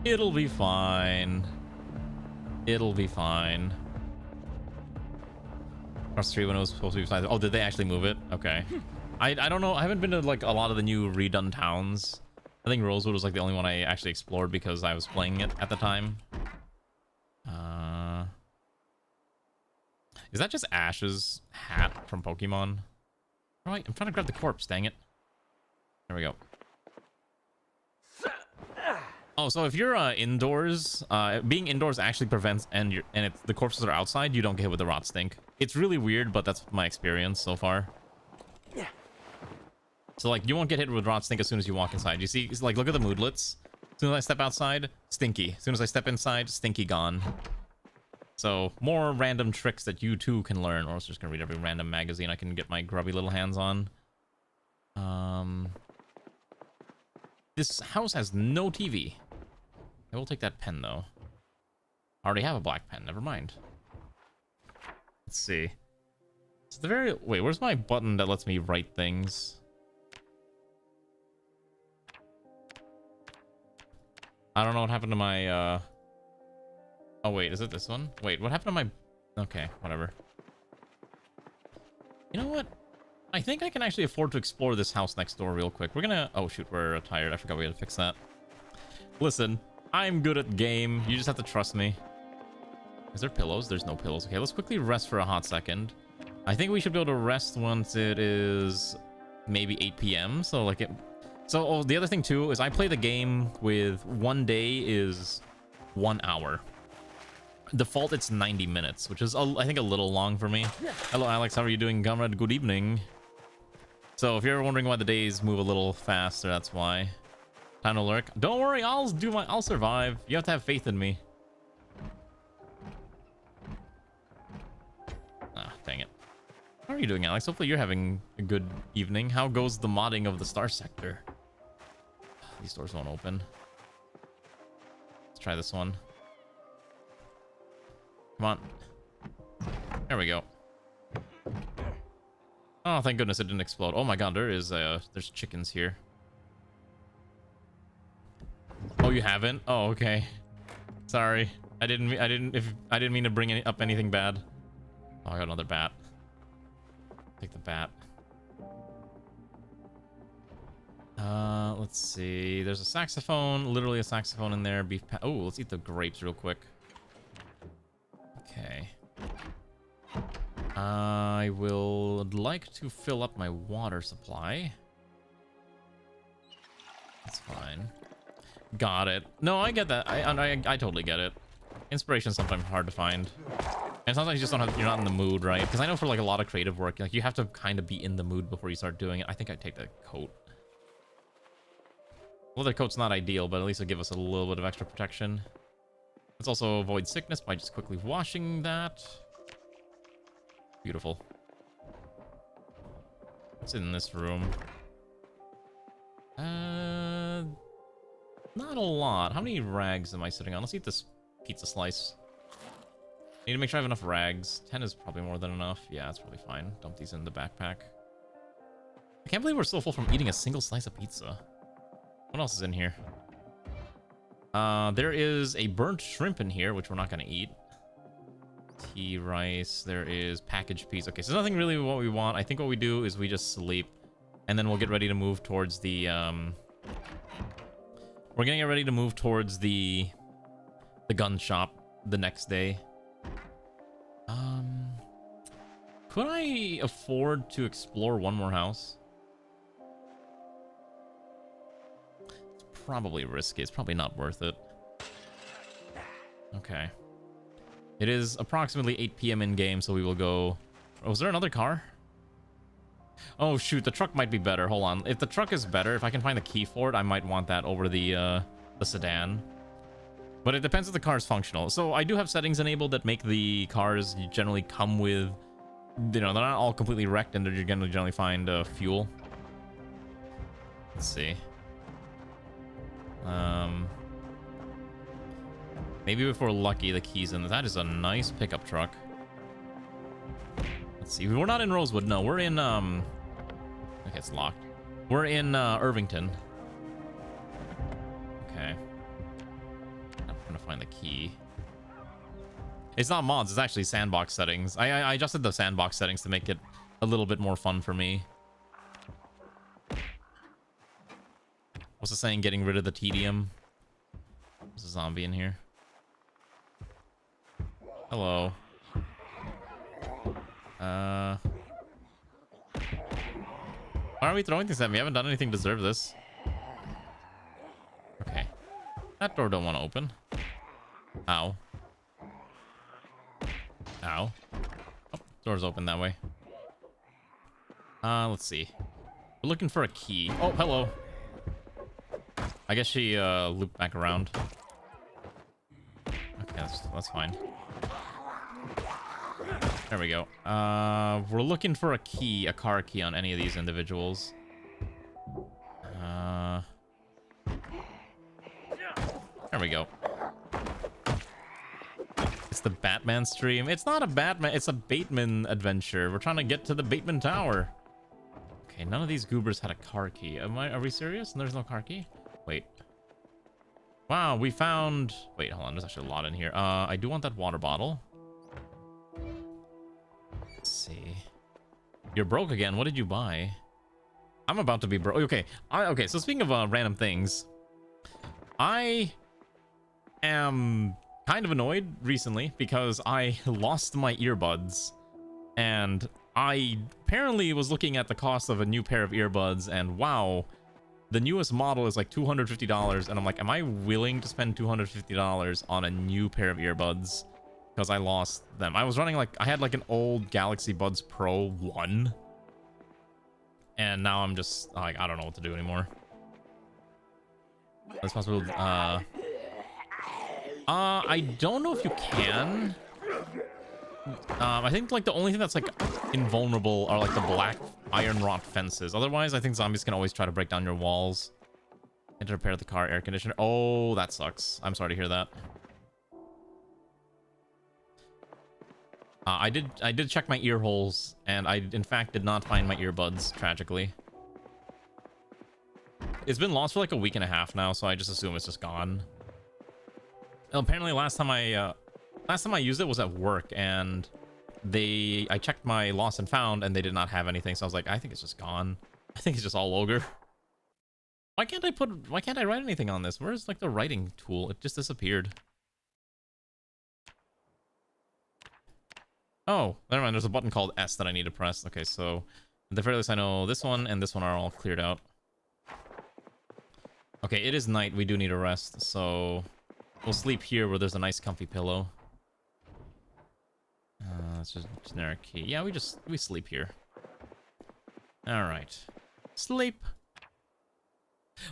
It'll be fine. It'll be fine. Cross the street when it was supposed to be fine. Oh, did they actually move it? Okay. I don't know. I haven't been to like a lot of the new redone towns. I think Rosewood was like the only one I actually explored because I was playing it at the time. Is that just Ash's hat from Pokemon? Right, I'm trying to grab the corpse, dang it. There we go. Oh, so if you're indoors, being indoors actually prevents, and the corpses are outside, you don't get hit with the rot stink. It's really weird, but that's my experience so far. So, like, you won't get hit with rot stink as soon as you walk inside. You see, it's like, look at the moodlets. As soon as I step outside, stinky. As soon as I step inside, stinky gone. So, more random tricks that you too can learn. Or else just gonna read every random magazine I can get my grubby little hands on. This house has no TV. I will take that pen, though. I already have a black pen. Never mind. Let's see. It's the very... Wait, where's my button that lets me write things? I don't know what happened to my, Oh, wait, is it this one? Wait, what happened to my... Okay, whatever. You know what? I think I can actually afford to explore this house next door real quick. We're gonna... Oh, shoot, we're tired. I forgot we had to fix that. Listen, I'm good at game. You just have to trust me. Is there pillows? There's no pillows. Okay, let's quickly rest for a hot second. I think we should be able to rest once it is maybe 8 p.m. So, like, it... So, the other thing, too, is I play the game with 1 day is 1 hour. Default, it's 90 minutes, which is, I think, a little long for me. Hello, Alex. How are you doing, comrade? Good evening. So, if you're wondering why the days move a little faster, that's why. Time to lurk. Don't worry, I'll survive. You have to have faith in me. Ah, dang it. How are you doing, Alex? Hopefully you're having a good evening. How goes the modding of the Star Sector? These doors won't open. Let's try this one. Come on. There we go. Oh, thank goodness it didn't explode. Oh my god, there's chickens here. Oh, you haven't? Oh, okay. Sorry. I didn't mean to bring up anything bad. Oh, I got another bat. Take the bat. Let's see. There's a saxophone, literally a saxophone in there. Beef pat. Oh, let's eat the grapes real quick. Okay. I would like to fill up my water supply. That's fine. Got it. No, I get that. I totally get it. Inspiration's sometimes hard to find. And sometimes you just don't have, you're not in the mood, right? Because I know for like a lot of creative work, like you have to kind of be in the mood before you start doing it. I think I'd take the coat. Leather coat's not ideal, but at least it'll give us a little bit of extra protection. Let's also avoid sickness by just quickly washing that. Beautiful. What's in this room? Not a lot. How many rags am I sitting on? Let's eat this pizza slice. Need to make sure I have enough rags. 10 is probably more than enough. Yeah, that's probably fine. Dump these in the backpack. I can't believe we're still full from eating a single slice of pizza. What else is in here? There is a burnt shrimp in here, which we're not going to eat. Tea, rice. There is packaged pizza. Okay, so nothing really what we want. I think what we do is we just sleep. And then we'll get ready to move towards the, we're gonna get ready to move towards the gun shop the next day. Could I afford to explore one more house? It's probably risky. It's probably not worth it. Okay. It is approximately 8 p.m. in game, so we will go. Oh, is there another car? Oh shoot, the truck might be better. Hold on. If the truck is better, if I can find the key for it, I might want that over the sedan. But it depends if the car is functional. So I do have settings enabled that make the cars generally come with, you know, they're not all completely wrecked, and they're gonna generally find fuel. Let's see. Maybe if we're lucky, the key's in. That is a nice pickup truck. Let's see. We're not in Rosewood. No, we're in okay, it's locked. We're in Irvington. Okay. I'm gonna find the key. It's not mods, it's actually sandbox settings. I adjusted the sandbox settings to make it a little bit more fun for me. What's the saying? Getting rid of the tedium. There's a zombie in here. Hello. Why are we throwing things at me? I haven't done anything to deserve this. Okay. That door don't want to open. Ow. Ow. Oh, door's open that way. Let's see. We're looking for a key. Oh, hello. I guess she looped back around. Okay, that's fine. There we go. We're looking for a key, a car key on any of these individuals. There we go. It's the Batman stream. It's not a Batman, it's a Bateman adventure. We're trying to get to the Bateman Tower. Okay, none of these goobers had a car key. Are we serious? And there's no car key? Wait. Wow, we found... Wait, hold on. There's actually a lot in here. I do want that water bottle. Let's see. You're broke again. What did you buy? I'm about to be broke. Okay. Okay, so speaking of random things, I am kind of annoyed recently because I lost my earbuds. And I apparently was looking at the cost of a new pair of earbuds, and wow, the newest model is like $250. And I'm like, am I willing to spend $250 on a new pair of earbuds? Because I lost them. I was running like, I had like an old Galaxy Buds Pro 1. And now I'm just like, I don't know what to do anymore. That's possible. I don't know if you can. I think like the only thing that's like invulnerable are like the black iron wrought fences. Otherwise, I think zombies can always try to break down your walls. And to repair the car air conditioner. Oh, that sucks. I'm sorry to hear that. I did check my ear holes, and I in fact did not find my earbuds, tragically. It's been lost for like a week and a half now, so I just assume it's just gone. And apparently last time I used it was at work, and I checked my lost and found, and they did not have anything, so I was like, I think it's just gone. I think it's just all ogre. Why can't I write anything on this? Where's like the writing tool? It just disappeared. Oh, never mind. There's a button called S that I need to press. Okay, so at the very least I know this one and this one are all cleared out. Okay, it is night. We do need a rest, so we'll sleep here where there's a nice comfy pillow. That's just a generic key. Yeah, we sleep here. All right, sleep.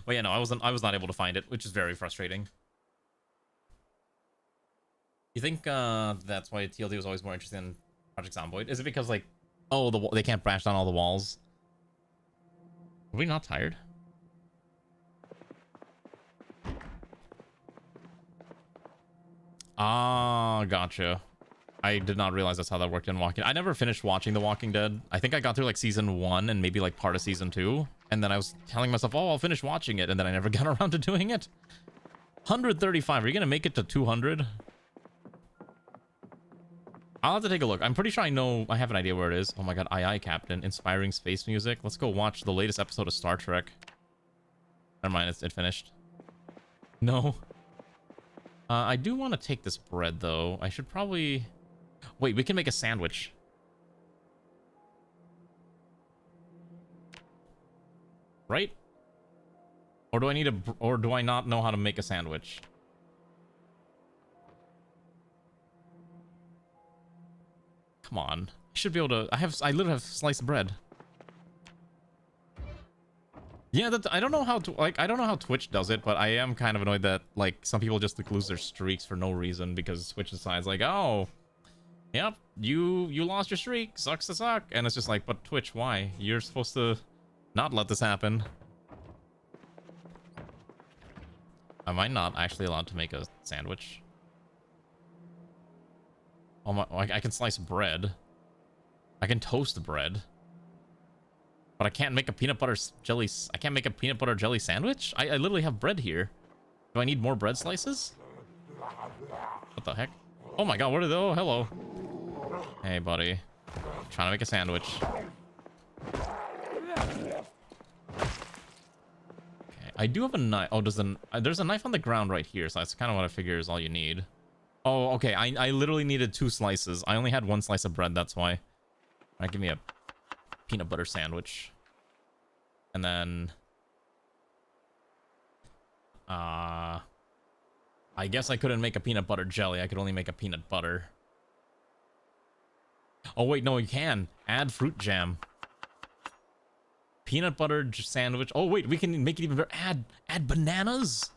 Well, yeah, no, I was not able to find it, which is very frustrating. You think that's why TLD was always more interested in Project Zomboid? Is it because like, oh, they can't bash down all the walls? Are we not tired? Ah, gotcha. I did not realize that's how that worked in Walking. I never finished watching The Walking Dead. I think I got through like season 1 and maybe like part of season 2. And then I was telling myself, oh, I'll finish watching it. And then I never got around to doing it. 135. Are you going to make it to 200? I'll have to take a look. I'm pretty sure I have an idea where it is. Oh my god, Aye Aye Captain. Inspiring space music. Let's go watch the latest episode of Star Trek. Never mind, it finished. No. I do want to take this bread, though. I should probably... Wait, we can make a sandwich. Right? Or do I need or do I not know how to make a sandwich? Come on. I should be able to... I literally have sliced bread. Yeah, I don't know how to... Like, I don't know how Twitch does it, but I am kind of annoyed that, like, some people just like, lose their streaks for no reason because Twitch decides, like, oh... Yep, you lost your streak. Sucks to suck. And it's just like, but Twitch, why? You're supposed to not let this happen. Am I not actually allowed to make a sandwich? Oh my, I can slice bread. I can toast bread. But I can't make a peanut butter jelly... I can't make a peanut butter jelly sandwich? I literally have bread here. Do I need more bread slices? What the heck? Oh my god, what are they? Oh, hello. Hey, buddy. Trying to make a sandwich. Okay, I do have a knife. Oh, there's a knife on the ground right here, so that's kind of what I figure is all you need. Oh, okay. I literally needed 2 slices. I only had 1 slice of bread, that's why. All right, give me a peanut butter sandwich. And then... I guess I couldn't make a peanut butter jelly. I could only make a peanut butter. Oh, wait, no, you can. Add fruit jam. Peanut butter sandwich. Oh, wait, we can make it even better. Add bananas.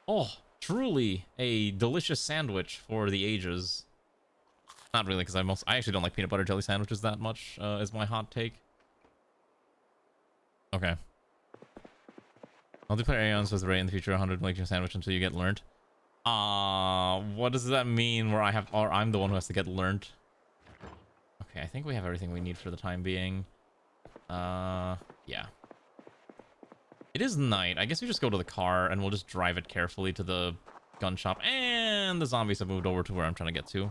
Oh, truly a delicious sandwich for the ages. Not really, because I actually don't like peanut butter jelly sandwiches that much, is my hot take. Okay. Multiplayer Aeons with Ray in the future, 100 make your sandwich until you get learned. What does that mean where I'm the one who has to get learned? Okay, I think we have everything we need for the time being. Yeah. It is night. I guess we just go to the car and we'll just drive it carefully to the gun shop. And the zombies have moved over to where I'm trying to get to.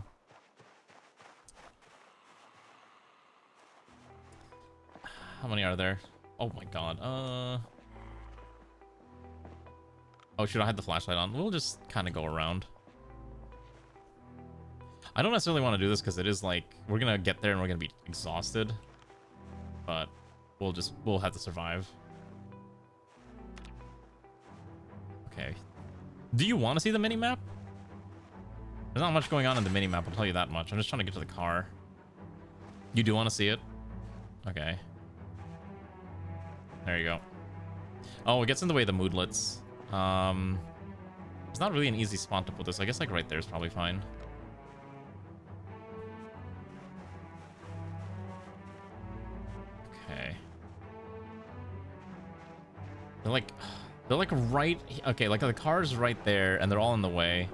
How many are there? Oh my god. Oh, should I have the flashlight on? We'll just kind of go around. I don't necessarily want to do this because it is like we're gonna get there and we're gonna be exhausted, but we'll have to survive. Okay. Do you want to see the mini map? There's not much going on in the mini map. I'll tell you that much. I'm just trying to get to the car. You do want to see it? Okay. There you go. Oh, it gets in the way of the moodlets. It's not really an easy spot to put this. I guess like right there is probably fine. Okay. They're like right. Okay, like the car's right there, and they're all in the way.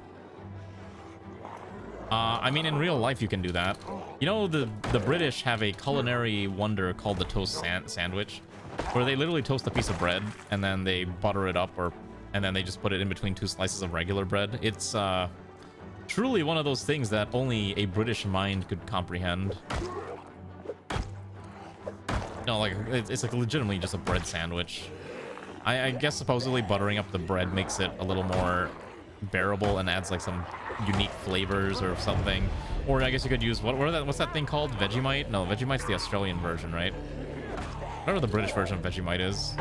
I mean, in real life, you can do that. You know, the British have a culinary wonder called the toast sandwich, where they literally toast a piece of bread and then they butter it up, and then they just put it in between 2 slices of regular bread. It's truly one of those things that only a British mind could comprehend. No, like it's like legitimately just a bread sandwich. I guess supposedly buttering up the bread makes it a little more bearable and adds like some unique flavors or something. Or I guess you could use what's that thing called? Vegemite? No, Vegemite's the Australian version, right? Whatever the British version of Vegemite is.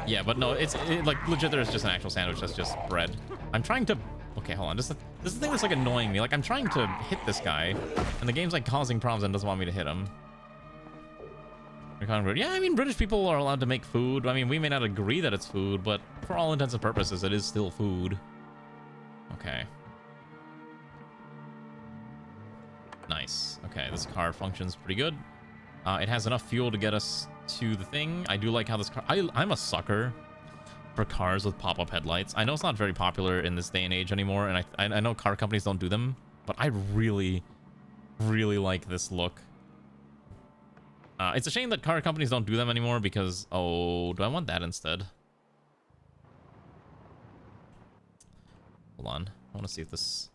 Yeah, but no, it's like legit. There's just an actual sandwich that's just bread. I'm trying to. Okay, hold on. This is the thing that's like annoying me. Like I'm trying to hit this guy, and the game's like causing problems and doesn't want me to hit him. Yeah, I mean British people are allowed to make food. I mean we may not agree that it's food, but for all intents and purposes, it is still food. Okay. Nice. Okay, this car functions pretty good. It has enough fuel to get us to the thing. I do like how this car... I'm a sucker for cars with pop-up headlights. I know it's not very popular in this day and age anymore, and I know car companies don't do them, but I really, really like this look. It's a shame that car companies don't do them anymore because... Oh, do I want that instead? Hold on. I want to see if this...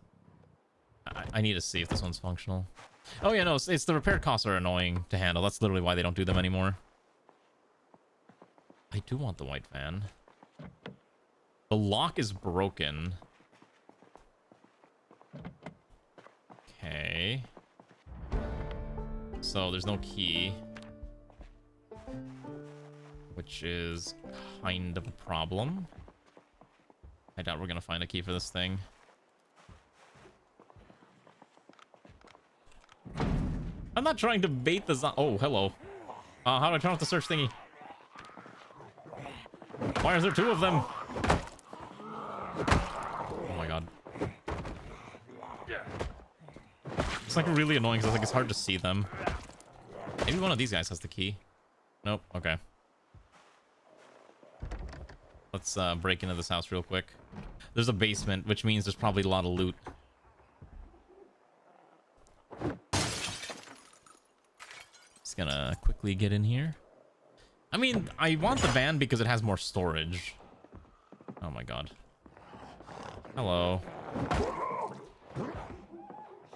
I need to see if this one's functional. Oh yeah, no, it's the repair costs are annoying to handle. That's literally why they don't do them anymore. I do want the white van. The lock is broken. Okay. So there's no key. Which is kind of a problem. I doubt we're gonna find a key for this thing. I'm not trying to bait the oh, hello. How do I turn off the search thingy? Why is there two of them? Oh my god. It's like really annoying because it's hard to see them. Maybe one of these guys has the key. Nope. Okay. Let's break into this house real quick. There's a basement, which means there's probably a lot of loot. Just gonna quickly get in here. I mean, I want the van because it has more storage. Oh my god. Hello.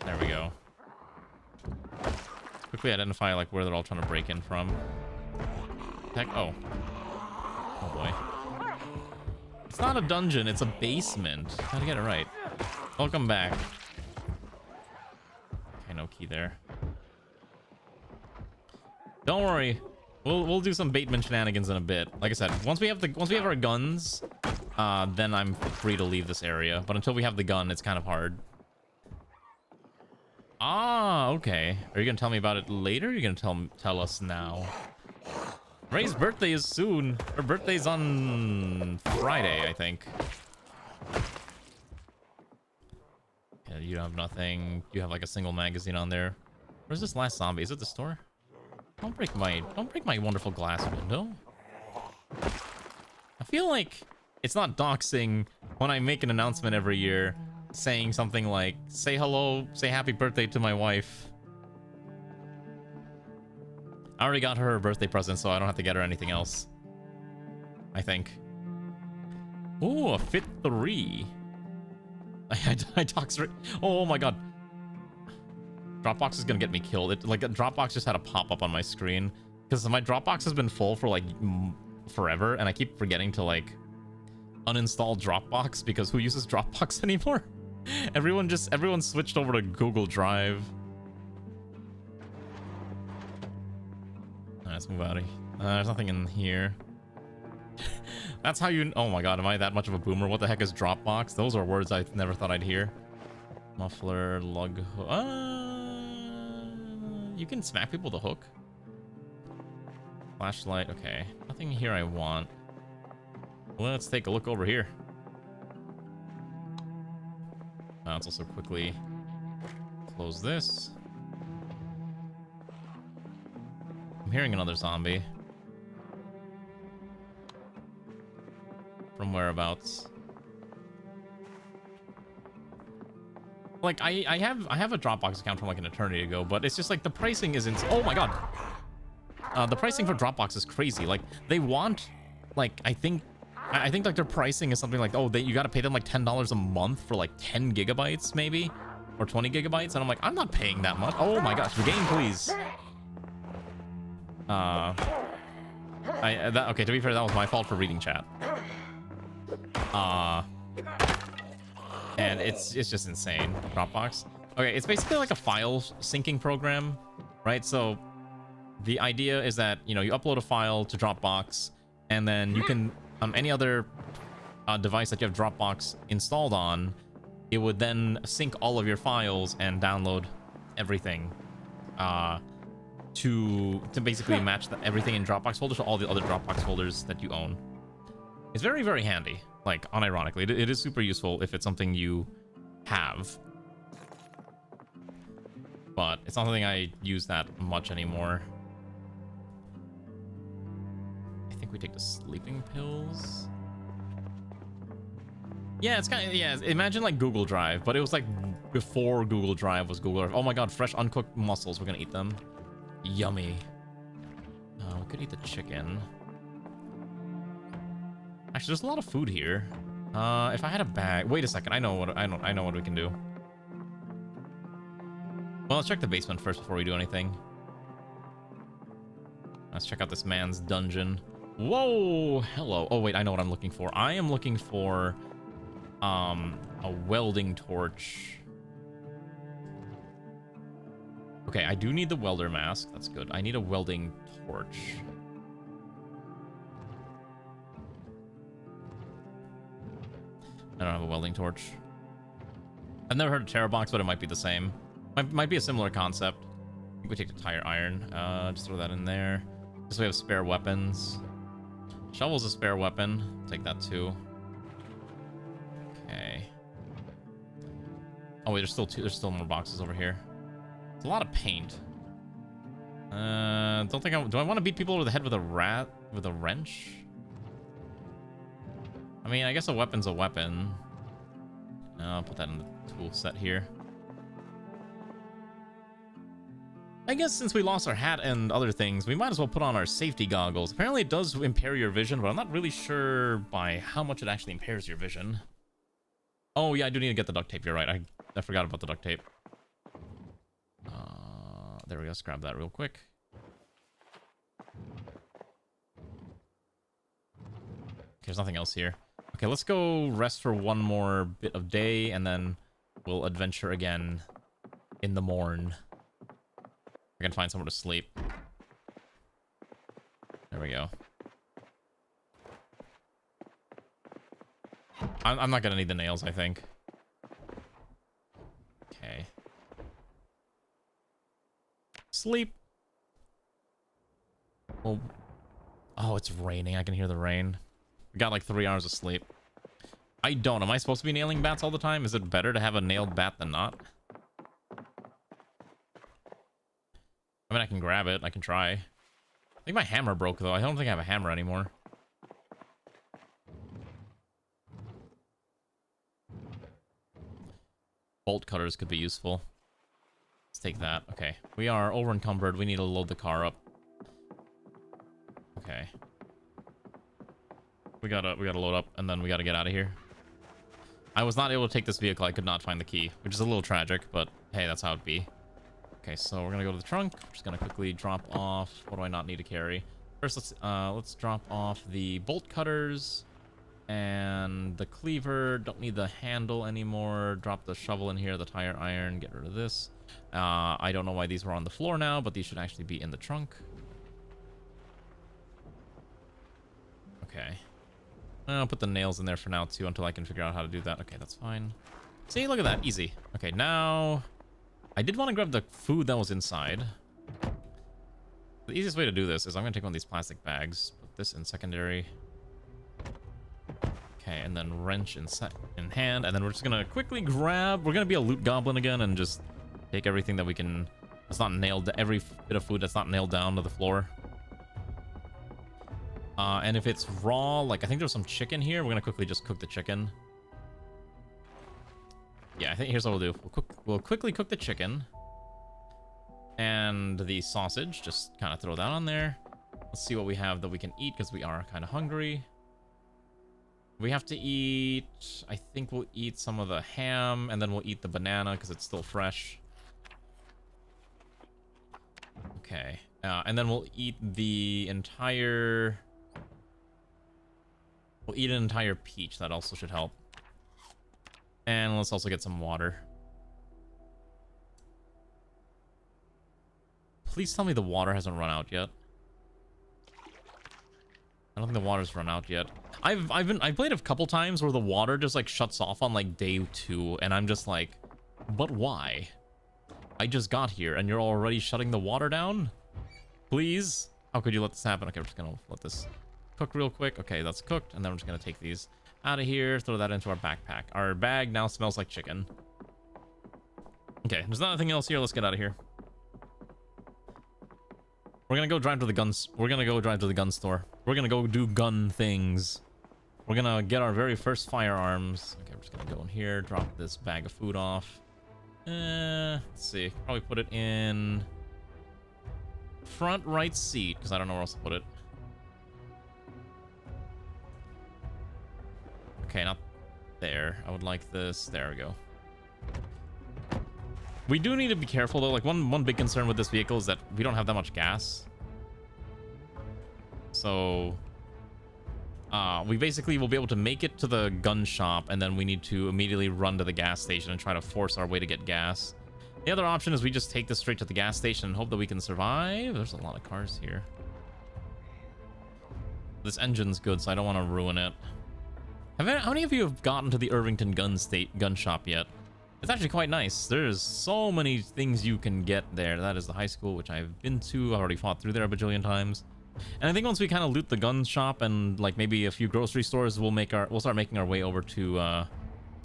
There we go. Quickly identify like where they're all trying to break in from. Heck, oh. Oh boy. It's not a dungeon, it's a basement. Gotta get it right. Welcome back. Okay, no key there. Don't worry. We'll do some Bateman shenanigans in a bit. Like I said, once we have our guns, then I'm free to leave this area. But until we have the gun, it's kind of hard. Ah, okay. Are you gonna tell me about it later? Or are you gonna tell us now? Ray's birthday is soon. Her birthday's on Friday, I think. Yeah, you have nothing. You have like a single magazine on there. Where's this last zombie? Is it the store? Don't break my wonderful glass window. I feel like it's not doxing when I make an announcement every year saying something like, say hello, say happy birthday to my wife. I already got her birthday present, so I don't have to get her anything else. I think. Ooh, a fit 3. I dox. Oh my god. Dropbox is gonna get me killed. Dropbox just had a pop-up on my screen because my Dropbox has been full for like forever, and I keep forgetting to like uninstall Dropbox because who uses Dropbox anymore? Everyone switched over to Google Drive. Alright, let's move out of here. There's nothing in here. That's how you... Oh my god, am I that much of a boomer? What the heck is Dropbox? Those are words I never thought I'd hear. Muffler, lug... you can smack people with a hook. Flashlight, okay. Nothing here I want. Let's take a look over here. Let's also quickly close this. I'm hearing another zombie. From whereabouts? Like I have a Dropbox account from like an eternity ago, but it's just like the pricing isn't. Oh my god. The pricing for Dropbox is crazy. Like they want, like I think like their pricing is something like, oh, you got to pay them like $10 a month for like 10 gigabytes maybe, or 20 gigabytes, and I'm like, I'm not paying that much. Oh my gosh, the game, please. Okay, to be fair, that was my fault for reading chat. And it's just insane. Dropbox. Okay, it's basically like a file syncing program, right? So the idea is that, you know, you upload a file to Dropbox, and then you can any other device that you have Dropbox installed on, it would then sync all of your files and download everything to basically match everything in Dropbox folders to all the other Dropbox folders that you own. It's very, very handy. Like, unironically, it is super useful if it's something you have. But it's not something I use that much anymore. I think we take the sleeping pills. Yeah, it's kind of, yeah, imagine like Google Drive, but it was like before Google Drive was Google Drive. Oh my god, fresh uncooked mussels. We're gonna eat them. Yummy. We could eat the chicken. Actually, there's a lot of food here. If I had a bag, wait a second. I know what we can do. Well, let's check the basement first before we do anything. Let's check out this man's dungeon. Whoa, hello. Oh wait, I know what I'm looking for. I am looking for a welding torch. Okay, I do need the welder mask. That's good. I need a welding torch. I don't have a welding torch. I've never heard of Terror Box, but it might be the same. Might be a similar concept. I think we take the tire iron. Just throw that in there. Just so we have spare weapons. Shovel's a spare weapon. Take that too. Okay. Oh wait, there's still more boxes over here. It's a lot of paint. Don't think do I want to beat people over the head with a wrench? I mean, I guess a weapon's a weapon. I'll put that in the tool set here. I guess since we lost our hat and other things, we might as well put on our safety goggles. Apparently it does impair your vision, but I'm not really sure by how much it actually impairs your vision. Oh yeah, I do need to get the duct tape. You're right. I forgot about the duct tape. There we go. Let's grab that real quick. Okay, there's nothing else here. Okay, let's go rest for one more bit of day, and then we'll adventure again in the morn. We're gonna find somewhere to sleep. There we go. I'm not gonna need the nails, I think. Okay. Sleep. Well, oh, it's raining. I can hear the rain. We got like 3 hours of sleep. I don't. Am I supposed to be nailing bats all the time? Is it better to have a nailed bat than not? I mean, I can grab it. I can try. I think my hammer broke, though. I don't think I have a hammer anymore. Bolt cutters could be useful. Let's take that. Okay. We are over encumbered. We need to load the car up. Okay. We gotta load up, and then we gotta get out of here. I was not able to take this vehicle. I could not find the key, which is a little tragic, but hey, that's how it be. Okay, so we're gonna go to the trunk. We're just gonna quickly drop off. What do I not need to carry? First, let's drop off the bolt cutters and the cleaver. Don't need the handle anymore. Drop the shovel in here, the tire iron. Get rid of this. I don't know why these were on the floor now, but these should actually be in the trunk. Okay. I'll put the nails in there for now too until I can figure out how to do that. Okay, that's fine. See, look at that, easy. Okay, now I did want to grab the food that was inside. The easiest way to do this is I'm gonna take one of these plastic bags, put this in secondary. Okay, and then wrench in hand, and then we're just gonna quickly grab. We're gonna be a loot goblin again and just take everything that we can. That's not nailed. Every bit of food that's not nailed down to the floor. And if it's raw, like I think there's some chicken here, we're gonna quickly just cook the chicken. Yeah, I think here's what we'll do. We'll quickly cook the chicken. And the sausage, just kind of throw that on there. Let's see what we have that we can eat, because we are kind of hungry. We have to eat, I think we'll eat some of the ham, and then we'll eat the banana, because it's still fresh. Okay, and then we'll eat the entire... We'll eat an entire peach. That also should help. And let's also get some water. Please tell me the water hasn't run out yet. I don't think the water's run out yet. I've played a couple times where the water just like shuts off on like day 2, and I'm just like, but why? I just got here and you're already shutting the water down? Please? How could you let this happen? Okay, we're just gonna let this cook real quick. Okay, that's cooked, and then we're just gonna take these out of here, throw that into our backpack. Our bag now smells like chicken. Okay, there's nothing else here. Let's get out of here. We're gonna go drive to the guns. We're gonna go drive to the gun store. We're gonna go do gun things. We're gonna get our very first firearms. Okay, we're just gonna go in here, drop this bag of food off. Let's see. Probably put it in front right seat, because I don't know where else to put it. Okay, not there. I would like this. There we go. We do need to be careful though. Like one big concern with this vehicle is that we don't have that much gas. So we basically will be able to make it to the gun shop, and then we need to immediately run to the gas station and try to force our way to get gas. The other option is we just take this straight to the gas station and hope that we can survive. There's a lot of cars here. This engine's good, so I don't want to ruin it. How many of you have gotten to the Irvington gun shop yet? It's actually quite nice. There's so many things you can get there. That is the high school, which I've been to. I already fought through there a bajillion times. And I think once we kind of loot the gun shop and like maybe a few grocery stores, we'll start making our way over to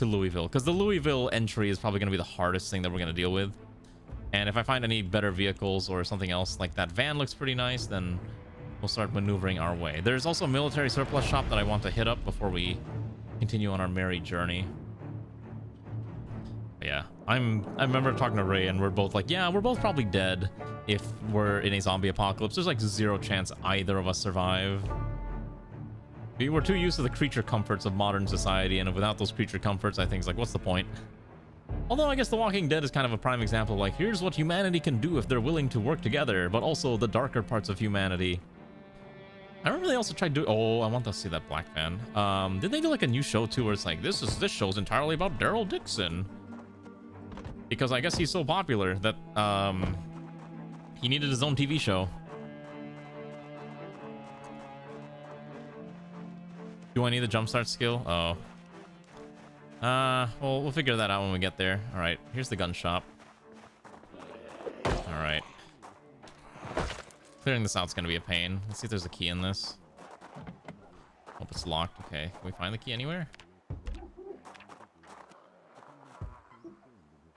Louisville, because the Louisville entry is probably going to be the hardest thing that we're going to deal with. And if I find any better vehicles or something else, like that van looks pretty nice, then we'll start maneuvering our way. There's also a military surplus shop that I want to hit up before we continue on our merry journey. But yeah, I remember talking to Ray, and we're both like, yeah, we're both probably dead if we're in a zombie apocalypse. There's like 0 chance either of us survive. We're too used to the creature comforts of modern society, and without those creature comforts, I think it's like, what's the point? Although I guess The Walking Dead is kind of a prime example of like, here's what humanity can do if they're willing to work together, but also the darker parts of humanity. I remember they also tried to do, oh, I want to see that black van. Did they do like a new show too, where it's like, this show's entirely about Daryl Dixon? Because I guess he's so popular that he needed his own TV show. Do I need the jumpstart skill? Oh. Well, we'll figure that out when we get there. All right, here's the gun shop. All right. Clearing this out's gonna be a pain. Let's see if there's a key in this. Hope it's locked. Okay, can we find the key anywhere?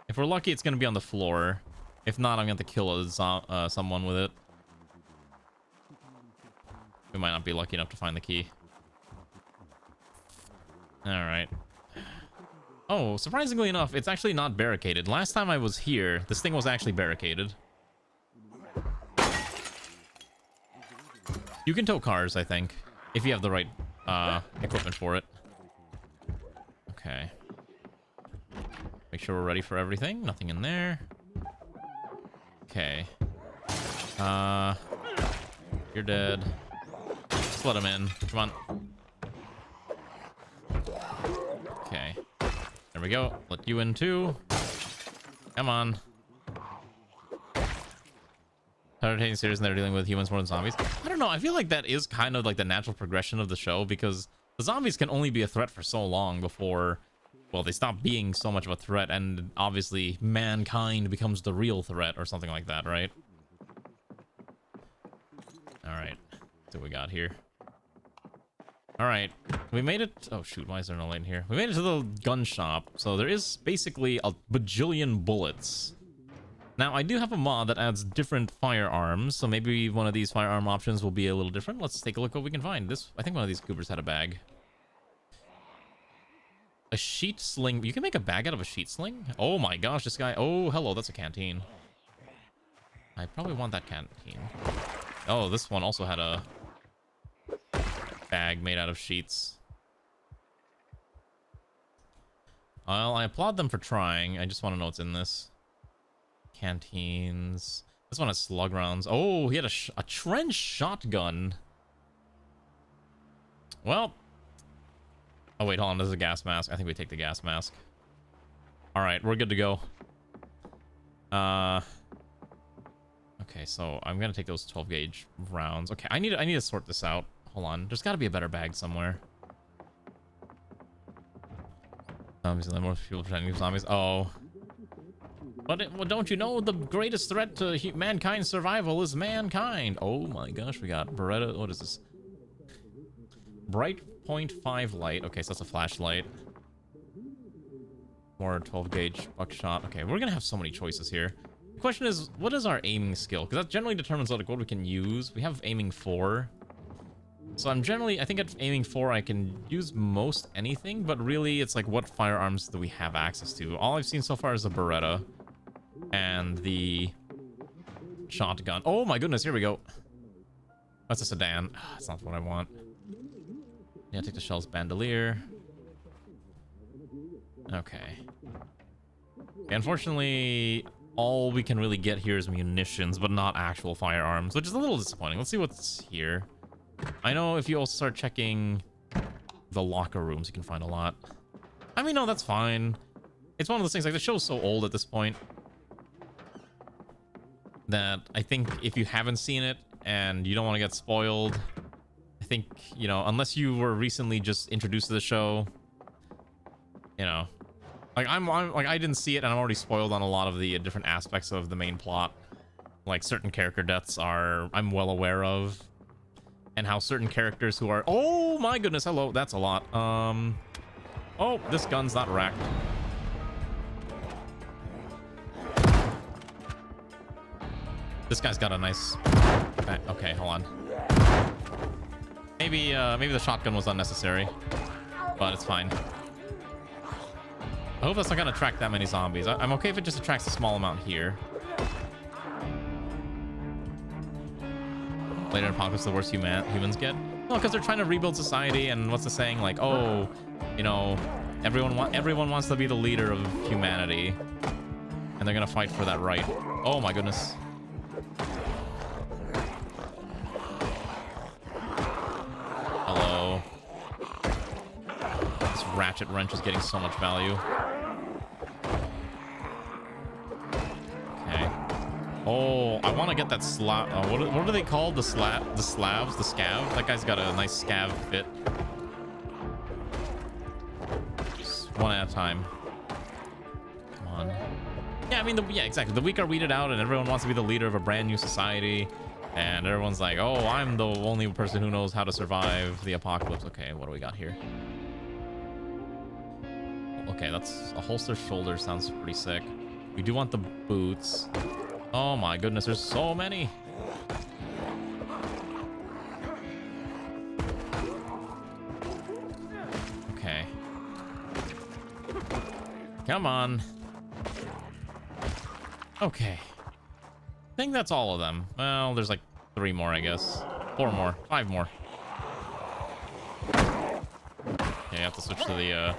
If we're lucky, it's gonna be on the floor. If not, I'm gonna have to kill someone with it. We might not be lucky enough to find the key. All right. Oh, surprisingly enough, it's actually not barricaded. Last time I was here, this thing was actually barricaded. You can tow cars, I think, if you have the right equipment for it. Okay. Make sure we're ready for everything. Nothing in there. Okay. You're dead. Just let him in. Come on. Okay. There we go. Let you in too. Come on. Entertaining series, and they're dealing with humans more than zombies. I don't know. I feel like that is kind of like the natural progression of the show, because the zombies can only be a threat for so long before, well, they stop being so much of a threat, and obviously mankind becomes the real threat or something like that, right? All right. That's what we got here. All right, we made it. Oh shoot, why is there no light in here? We made it to the gun shop, so there is basically a bajillion bullets. Now I do have a mod that adds different firearms, so maybe one of these firearm options will be a little different. Let's take a look what we can find. I think one of these goobers had a bag. A sheet sling. You can make a bag out of a sheet sling? Oh my gosh, this guy. Oh, hello, that's a canteen. I probably want that canteen. Oh, this one also had a bag made out of sheets. Well, I applaud them for trying. I just want to know what's in this. Canteens. This one has slug rounds. Oh, he had a trench shotgun. Well. Oh, wait, hold on. This is a gas mask. I think we take the gas mask. All right, we're good to go. Okay, so I'm going to take those 12 gauge rounds. Okay, I need to sort this out. Hold on. There's got to be a better bag somewhere. Zombies and more people pretending to be zombies. Oh. But well, don't you know the greatest threat to mankind's survival is mankind? Oh my gosh, we got Beretta. What is this? Bright 0.5 light. Okay, so that's a flashlight. More 12 gauge buckshot. Okay, we're gonna have so many choices here. The question is, what is our aiming skill? Because that generally determines like what we can use. We have aiming 4. So I think at aiming 4 I can use most anything, but really it's like what firearms do we have access to? All I've seen so far is the Beretta and the shotgun. Oh my goodness, here we go. That's a sedan. That's not what I want. Yeah, take the shell's bandolier. Okay. Unfortunately, all we can really get here is munitions, but not actual firearms, which is a little disappointing. Let's see what's here. I know if you also start checking the locker rooms, you can find a lot. I mean, no, that's fine. It's one of those things, like, the show's so old at this point that I think if you haven't seen it and you don't want to get spoiled, I think, you know, unless you were recently just introduced to the show, you know, like I'm like, I didn't see it and I'm already spoiled on a lot of the different aspects of the main plot. Like certain character deaths I'm well aware of, and how certain characters who are, oh my goodness, hello, that's a lot. Oh, this gun's not racked. This guy's got a nice, okay, hold on. Maybe the shotgun was unnecessary, but it's fine. I hope that's not gonna attract that many zombies. I'm okay if it just attracts a small amount here. Later in Apocalypse, the worst humans get? No, because they're trying to rebuild society, and what's the saying? Like, oh, you know, everyone wants to be the leader of humanity, and they're gonna fight for that right. Oh my goodness. Hello. This ratchet wrench is getting so much value. Okay. Oh, I want to get that slab. What are they called? The slabs? The scav? That guy's got a nice scav fit. Just one at a time. Come on. Yeah, I mean, yeah, exactly. The weak are weeded out, and everyone wants to be the leader of a brand new society. And everyone's like, oh, I'm the only person who knows how to survive the apocalypse. Okay, what do we got here? Okay, that's a holster shoulder. Sounds pretty sick. We do want the boots. Oh my goodness, there's so many. Okay. Come on. Okay. I think that's all of them. Well, there's like 3 more, I guess. 4 more. 5 more. Okay, I have to switch to the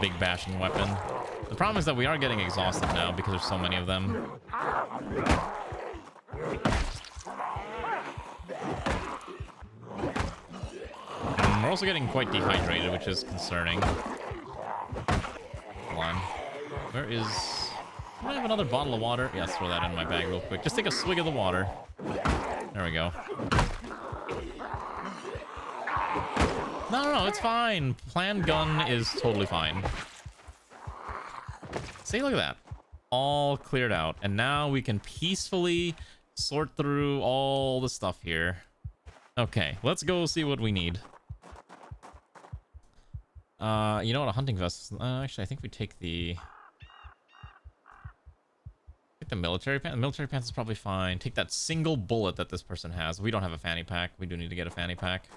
big bashing weapon. The problem is that we are getting exhausted now because there's so many of them. And we're also getting quite dehydrated, which is concerning. Hold on. Where is... Do I have another bottle of water? Yeah, let's throw that in my bag real quick. Just take a swig of the water. There we go. No, it's fine. Planned gun is totally fine. See, look at that. All cleared out. And now we can peacefully sort through all the stuff here. Okay, let's go see what we need. You know what? A hunting vest. Actually, I think we take the... Take the military pants. The military pants is probably fine. Take that single bullet that this person has. We don't have a fanny pack. We do need to get a fanny pack.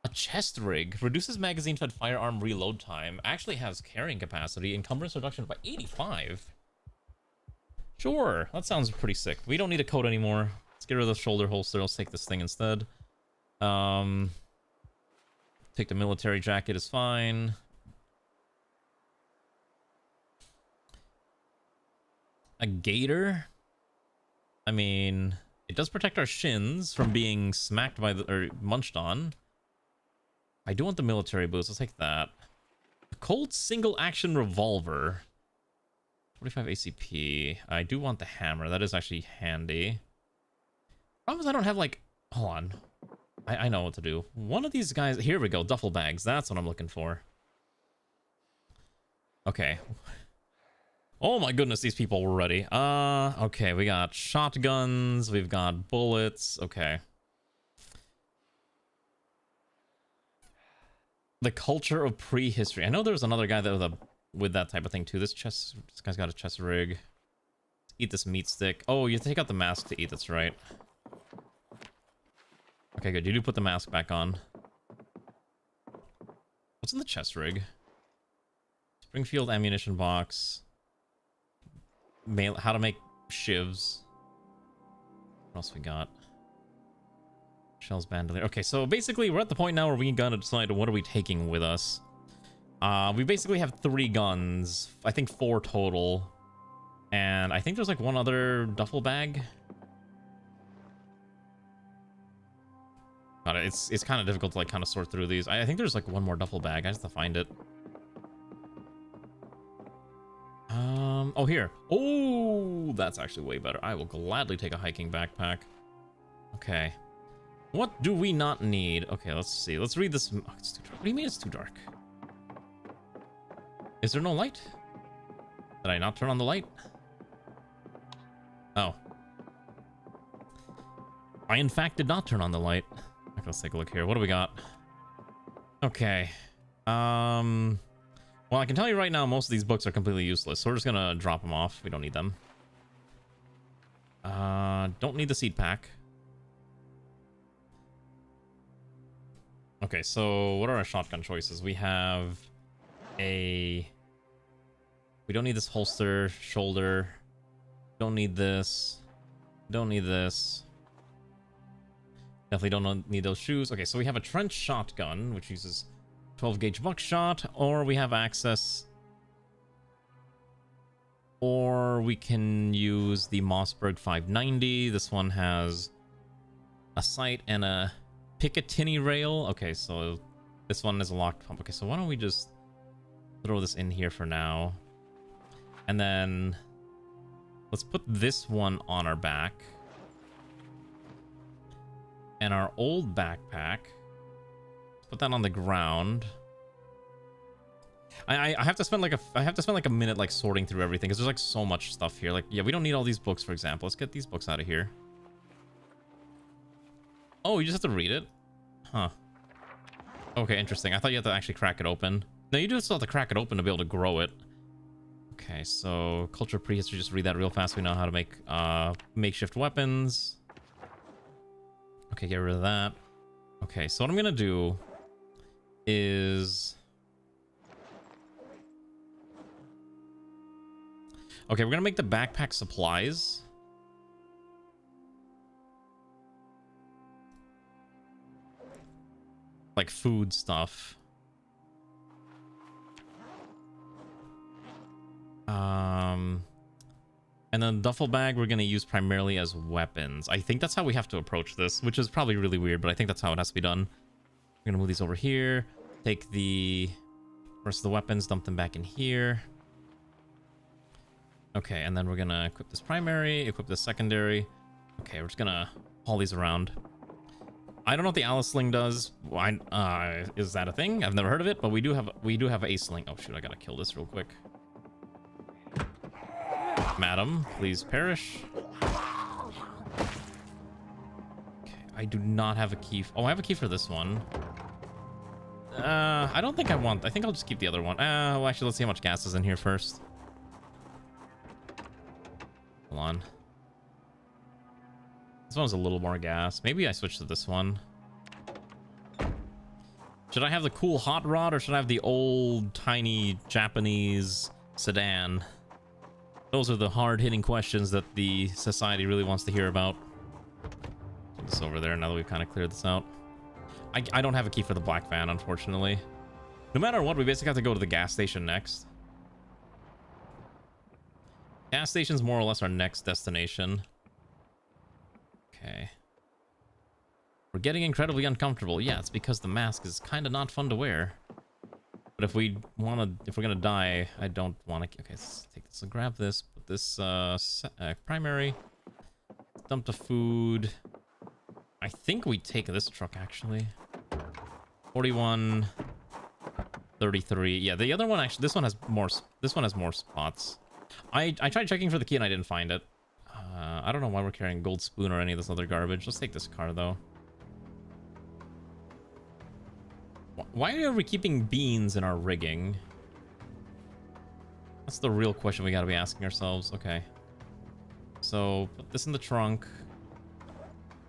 A chest rig reduces magazine-fed firearm reload time. Actually has carrying capacity. Encumbrance reduction by 85. Sure, that sounds pretty sick. We don't need a coat anymore. Let's get rid of the shoulder holster. Let's take this thing instead. Take the military jacket is fine. A gaiter? I mean, it does protect our shins from being smacked by or munched on. I do want the military boots. Let's take that. A Colt single action revolver. 45 ACP. I do want the hammer. That is actually handy. Problem is I don't have like... Hold on. I know what to do. One of these guys... Here we go. Duffel bags. That's what I'm looking for. Okay. Oh my goodness, these people were ready. Okay, we got shotguns, we've got bullets. Okay. The culture of prehistory. I know there was another guy that with that type of thing too. This guy's got a chest rig. Let's eat this meat stick. Oh, you take out the mask to eat. That's right. Okay, good. You do put the mask back on. What's in the chest rig? Springfield ammunition box. How to make shivs. What else we got? Shells bandolier. Okay, so basically we're at the point now where we gotta decide what are we taking with us. We basically have 3 guns. I think 4 total. And I think there's like one other duffel bag. God, it's kind of difficult to like kind of sort through these. I think there's like one more duffel bag. I just have to find it. Oh, here. Oh, that's actually way better. I will gladly take a hiking backpack. Okay. What do we not need? Okay, let's see. Let's read this. Oh, it's too dark. What do you mean it's too dark? Is there no light? Did I not turn on the light? Oh. I, in fact, did not turn on the light. Okay, let's take a look here. What do we got? Okay. Well, I can tell you right now, most of these books are completely useless, so we're just gonna drop them off. We don't need them. Don't need the seed pack. Okay, so what are our shotgun choices? We have a... We don't need this holster, shoulder. Don't need this. Don't need this. Definitely don't need those shoes. Okay, so we have a trench shotgun, which uses 12 gauge buckshot, or we have access, or we can use the Mossberg 590. This one has a sight and a Picatinny rail. Okay, so this one is a locked pump. Okay, so why don't we just throw this in here for now, and then let's put this one on our back, and our old backpack, put that on the ground. I have to spend like a minute like sorting through everything because there's like so much stuff here. Like, yeah, we don't need all these books, for example. Let's get these books out of here. Oh, you just have to read it? Huh. Okay, interesting. I thought you had to actually crack it open. No, you do still have to crack it open to be able to grow it. Okay, so culture prehistory, just read that real fast. We know how to make makeshift weapons. Okay, get rid of that. Okay, so what I'm gonna do is... Okay, we're gonna make the backpack supplies. Like food stuff. And then duffel bag we're gonna use primarily as weapons. I think that's how we have to approach this, which is probably really weird, but I think that's how it has to be done. We're gonna move these over here, take the rest of the weapons, dump them back in here. Okay, and then we're gonna equip this primary, equip this secondary. Okay, we're just gonna haul these around. I don't know what the Alice sling does. Why? Is that a thing? I've never heard of it, but we do have a sling. Oh shoot, I gotta kill this real quick. Madam, please perish. Okay, I do not have a key. Oh, I have a key for this one. I don't think I want... I think I'll just keep the other one. Well, actually, let's see how much gas is in here first. Hold on. This one has a little more gas. Maybe I switch to this one. Should I have the cool hot rod or should I have the old, tiny Japanese sedan? Those are the hard-hitting questions that the society really wants to hear about. Put this over there now that we've kind of cleared this out. I don't have a key for the black van, unfortunately. No matter what, we basically have to go to the gas station next. Gas station's more or less our next destination. Okay. We're getting incredibly uncomfortable. Yeah, it's because the mask is kind of not fun to wear. But if we're gonna die, I don't want to... Okay, let's take this. So grab this, put this primary, dump the food. I think we take this truck, actually. 41. 33. Yeah, the other one actually, this one has more spots. I tried checking for the key and I didn't find it. I don't know why we're carrying gold spoon or any of this other garbage. Let's take this car though. Why are we keeping beans in our rigging? That's the real question we gotta be asking ourselves. Okay. So put this in the trunk.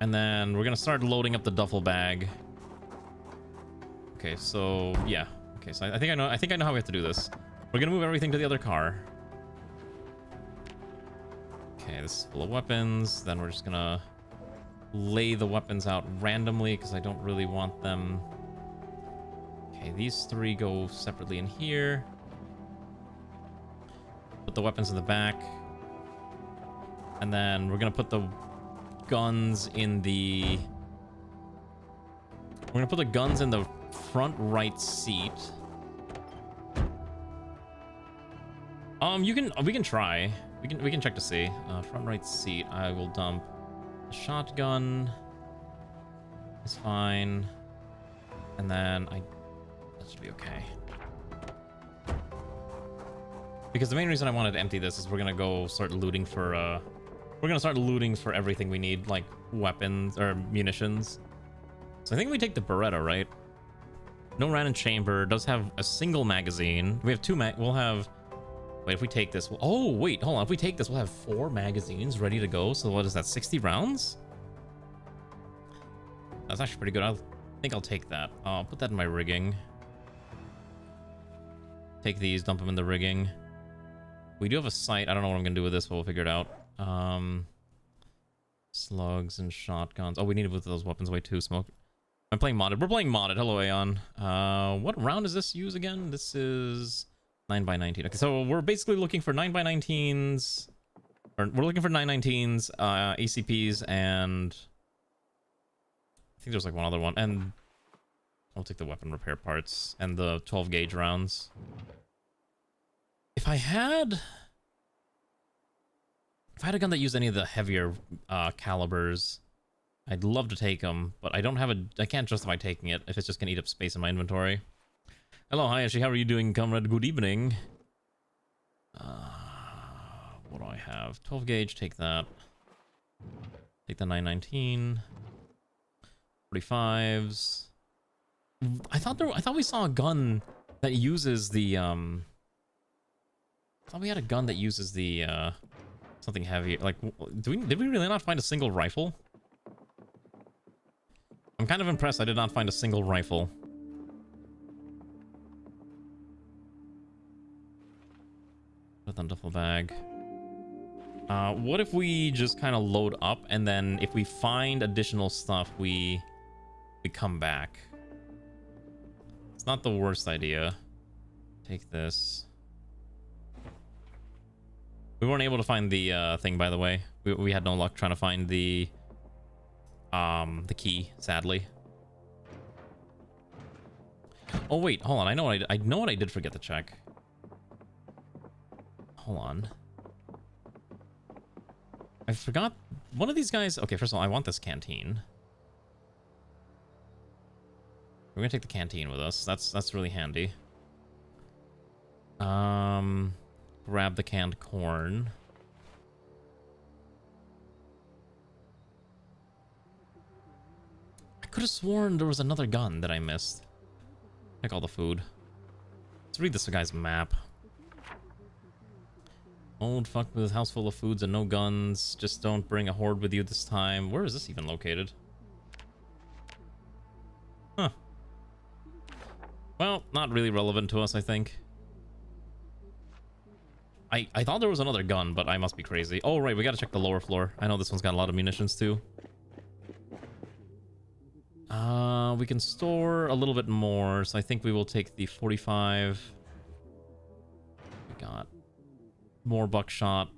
And then we're gonna start loading up the duffel bag. Okay, so yeah. Okay, so I think I know how we have to do this. We're gonna move everything to the other car. Okay, this is full of weapons. Then we're just gonna lay the weapons out randomly because I don't really want them. Okay, these three go separately in here. Put the weapons in the back. And then we're gonna put the guns in the... We're gonna put the guns in the front right seat. We can try. We can check to see. Front right seat. I will dump the shotgun. It's fine. And then that should be okay. Because the main reason I wanted to empty this is we're gonna go start looting for everything we need, like weapons or munitions. So I think we take the Beretta, right? No random chamber. Does have a single magazine. We have two we'll have... Wait, if we take this... Oh, wait, hold on. If we take this, we'll have 4 magazines ready to go. So what is that, 60 rounds? That's actually pretty good. I think I'll take that. I'll put that in my rigging. Take these, dump them in the rigging. We do have a sight. I don't know what I'm going to do with this, but we'll figure it out. Slugs and shotguns. Oh, we need to put those weapons away too. Smoke. I'm playing modded. We're playing modded. Hello, Aeon. What round does this use again? This is 9x19. Okay, so we're basically looking for 9x19s. Or we're looking for 919s, ACPs, and I think there's like one other one. And I'll take the weapon repair parts and the 12 gauge rounds. If I had a gun that used any of the heavier calibers, I'd love to take them, but I can't justify taking it if it's just gonna eat up space in my inventory. Hello, hi, Ashi, how are you doing, comrade? Good evening. What do I have? 12 gauge, take that. Take the 919. 45s. I thought we saw a gun that uses the I thought we had a gun that uses the something heavy. Like, did we really not find a single rifle? I'm kind of impressed I did not find a single rifle. Put on duffel bag. What if we just kind of load up, and then if we find additional stuff, we come back? It's not the worst idea. Take this. We weren't able to find the thing, by the way. We had no luck trying to find the key, sadly. Oh wait, hold on. I know what I did forget to check. Hold on. I forgot one of these guys. Okay, first of all, I want this canteen. We're gonna take the canteen with us. That's really handy. Grab the canned corn. I could have sworn there was another gun that I missed. Take all the food. Let's read this guy's map. Old fuck with a house full of foods and no guns. Just don't bring a horde with you this time. Where is this even located? Huh. Well, not really relevant to us, I think. I thought there was another gun, but I must be crazy. Oh, right, we gotta check the lower floor. I know this one's got a lot of munitions, too. We can store a little bit more, so I think we will take the 45. We got more buckshot.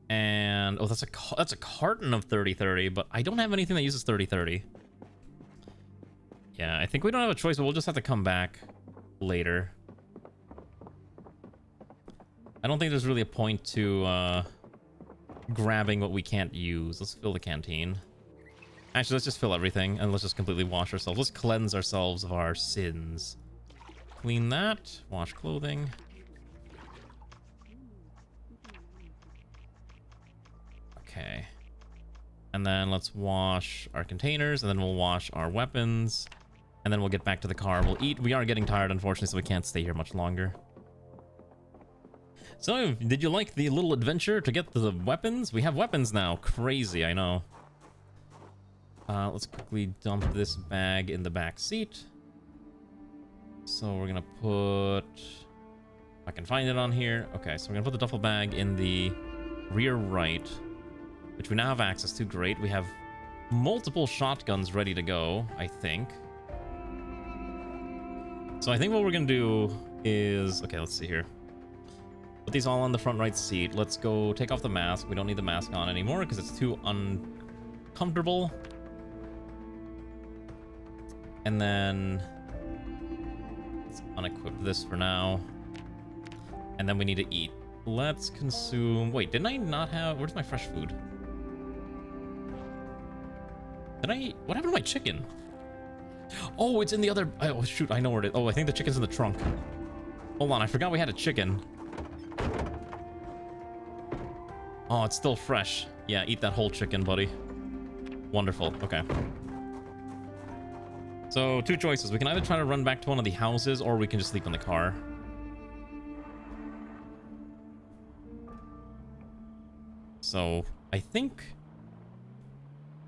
And oh, that's a carton of 30-30, but I don't have anything that uses 30-30. Yeah, I think we don't have a choice, but we'll just have to come back later. I don't think there's really a point to grabbing what we can't use. Let's fill the canteen. Actually, let's just fill everything and let's just completely wash ourselves. Let's cleanse ourselves of our sins. Clean that. Wash clothing. Okay. And then let's wash our containers, and then we'll wash our weapons, and then we'll get back to the car. We'll eat. We are getting tired, unfortunately, so we can't stay here much longer. So, did you like the little adventure to get the weapons? We have weapons now. Crazy, I know. Let's quickly dump this bag in the back seat. So we're gonna put... If I can find it on here. Okay, so we're gonna put the duffel bag in the rear right, which we now have access to. Great. We have multiple shotguns ready to go, I think. So I think what we're gonna do is... Okay, let's see here. Put these all on the front right seat. Let's go take off the mask. We don't need the mask on anymore because it's too uncomfortable. And then let's unequip this for now. And then we need to eat. Let's consume... Wait, didn't I not have... Where's my fresh food? Did I... What happened to my chicken? Oh, it's in the other... Oh, shoot, I know where it is. Oh, I think the chicken's in the trunk. Hold on, I forgot we had a chicken. Oh, it's still fresh. Yeah, eat that whole chicken, buddy. Wonderful. Okay. So, two choices. We can either try to run back to one of the houses, or we can just sleep in the car. So, I think...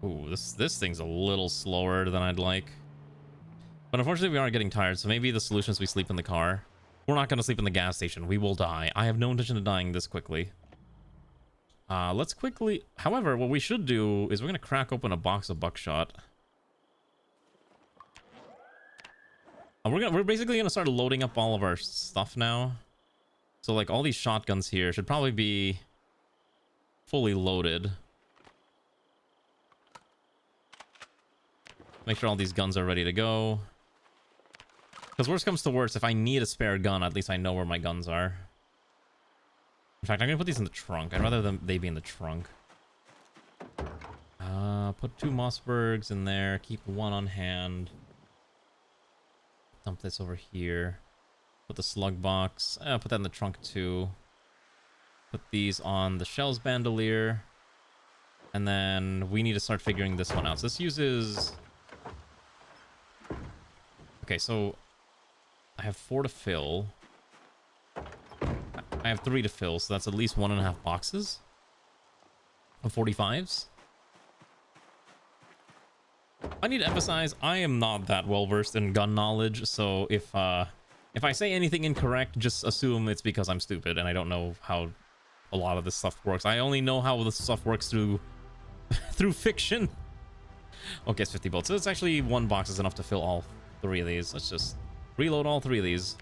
Ooh, this thing's a little slower than I'd like. But unfortunately, we are getting tired, so maybe the solution is we sleep in the car. We're not going to sleep in the gas station. We will die. I have no intention of dying this quickly. Let's quickly... However, what we should do is we're going to crack open a box of buckshot. We're basically going to start loading up all of our stuff now. So, like, all these shotguns here should probably be fully loaded. Make sure all these guns are ready to go. Because worst comes to worst, if I need a spare gun, at least I know where my guns are. In fact, I'm going to put these in the trunk. I'd rather they be in the trunk. Put 2 Mossbergs in there. Keep 1 on hand. Dump this over here. Put the slug box. Put that in the trunk too. Put these on the shells bandolier. And then we need to start figuring this one out. So this uses... Okay, so I have 4 to fill. I have 3 to fill, so that's at least 1.5 boxes of 45s. I need to emphasize, I am not that well versed in gun knowledge, so if I say anything incorrect, just assume it's because I'm stupid and I don't know how a lot of this stuff works. I only know how this stuff works through fiction. Okay, it's 50 bullets, so it's actually 1 box is enough to fill all 3 of these. Let's just reload all 3 of these.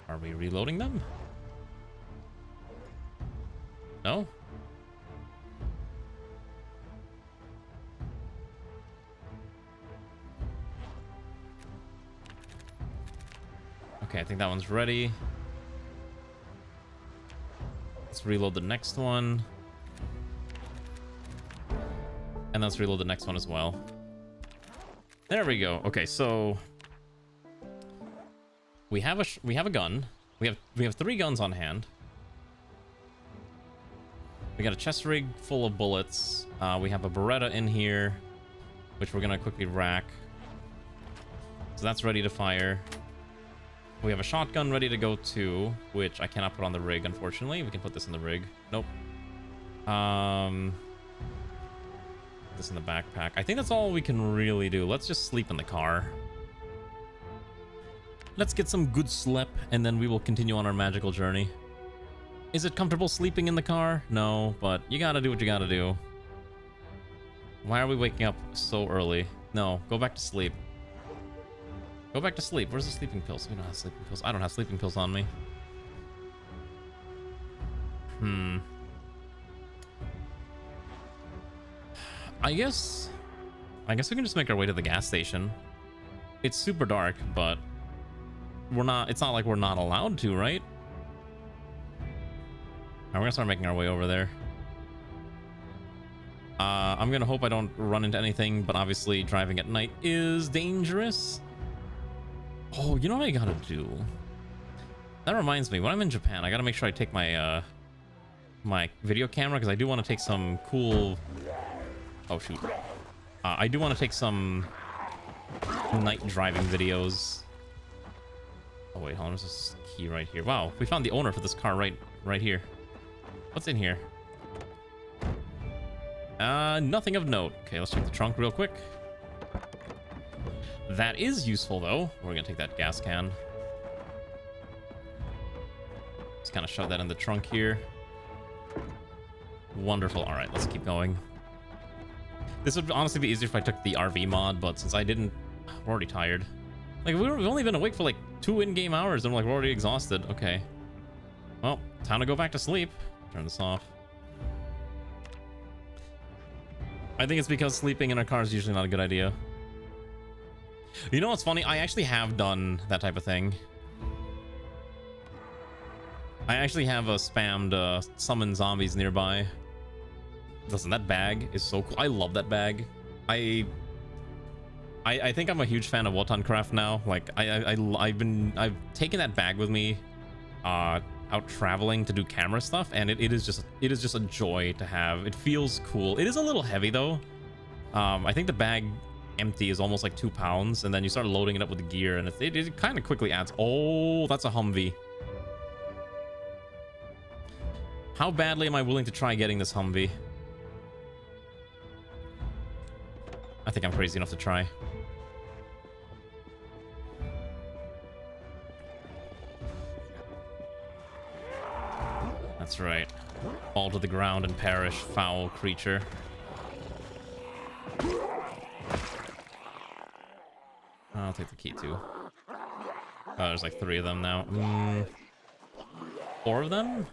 Are we reloading them? No? Okay, I think that one's ready. Let's reload the next one. And let's reload the next one as well. There we go. Okay, so we have a gun. We have 3 guns on hand. We got a chest rig full of bullets. We have a Beretta in here, which we're gonna quickly rack. So that's ready to fire. We have a shotgun ready to go too, which I cannot put on the rig, unfortunately. We can put this in the rig. Nope. This in the backpack. I think that's all we can really do. Let's just sleep in the car. Let's get some good sleep, and then we will continue on our magical journey. Is it comfortable sleeping in the car? No, but you gotta do what you gotta do. Why are we waking up so early? No, go back to sleep. Go back to sleep. Where's the sleeping pills? We don't have sleeping pills. I don't have sleeping pills on me. I guess we can just make our way to the gas station. It's super dark, but it's not like we're not allowed to, right? Alright, we're gonna start making our way over there. I'm gonna hope I don't run into anything, but obviously driving at night is dangerous. Oh, you know what I gotta do? That reminds me, when I'm in Japan, I gotta make sure I take my my video camera, because I do want to take some cool... Oh, shoot. I do want to take some night driving videos. Oh, wait, hold on. There's this key right here. Wow, we found the owner for this car right here. What's in here? Nothing of note. Okay, let's check the trunk real quick. That is useful, though. We're gonna take that gas can. Just kind of shove that in the trunk here. Wonderful. All right, let's keep going. This would honestly be easier if I took the RV mod, but since I didn't, we're already tired. Like, we've only been awake for like 2 in-game hours, and we're already exhausted. Okay. Well, time to go back to sleep. Turn this off. I think it's because sleeping in a car is usually not a good idea. You know what's funny? I actually have done that type of thing. I actually have spammed summon zombies nearby. Listen, that bag is so cool. I love that bag. I think I'm a huge fan of Wotancraft now. Like I've taken that bag with me out traveling to do camera stuff, and it is just a joy to have. It feels cool. It is a little heavy though. I think the bag empty is almost like 2 pounds, and then you start loading it up with the gear, and it kind of quickly adds. Oh, that's a Humvee. How badly am I willing to try getting this Humvee? I think I'm crazy enough to try. That's right. Fall to the ground and perish, foul creature. I'll take the key too. Oh, there's like 3 of them now. 4 of them?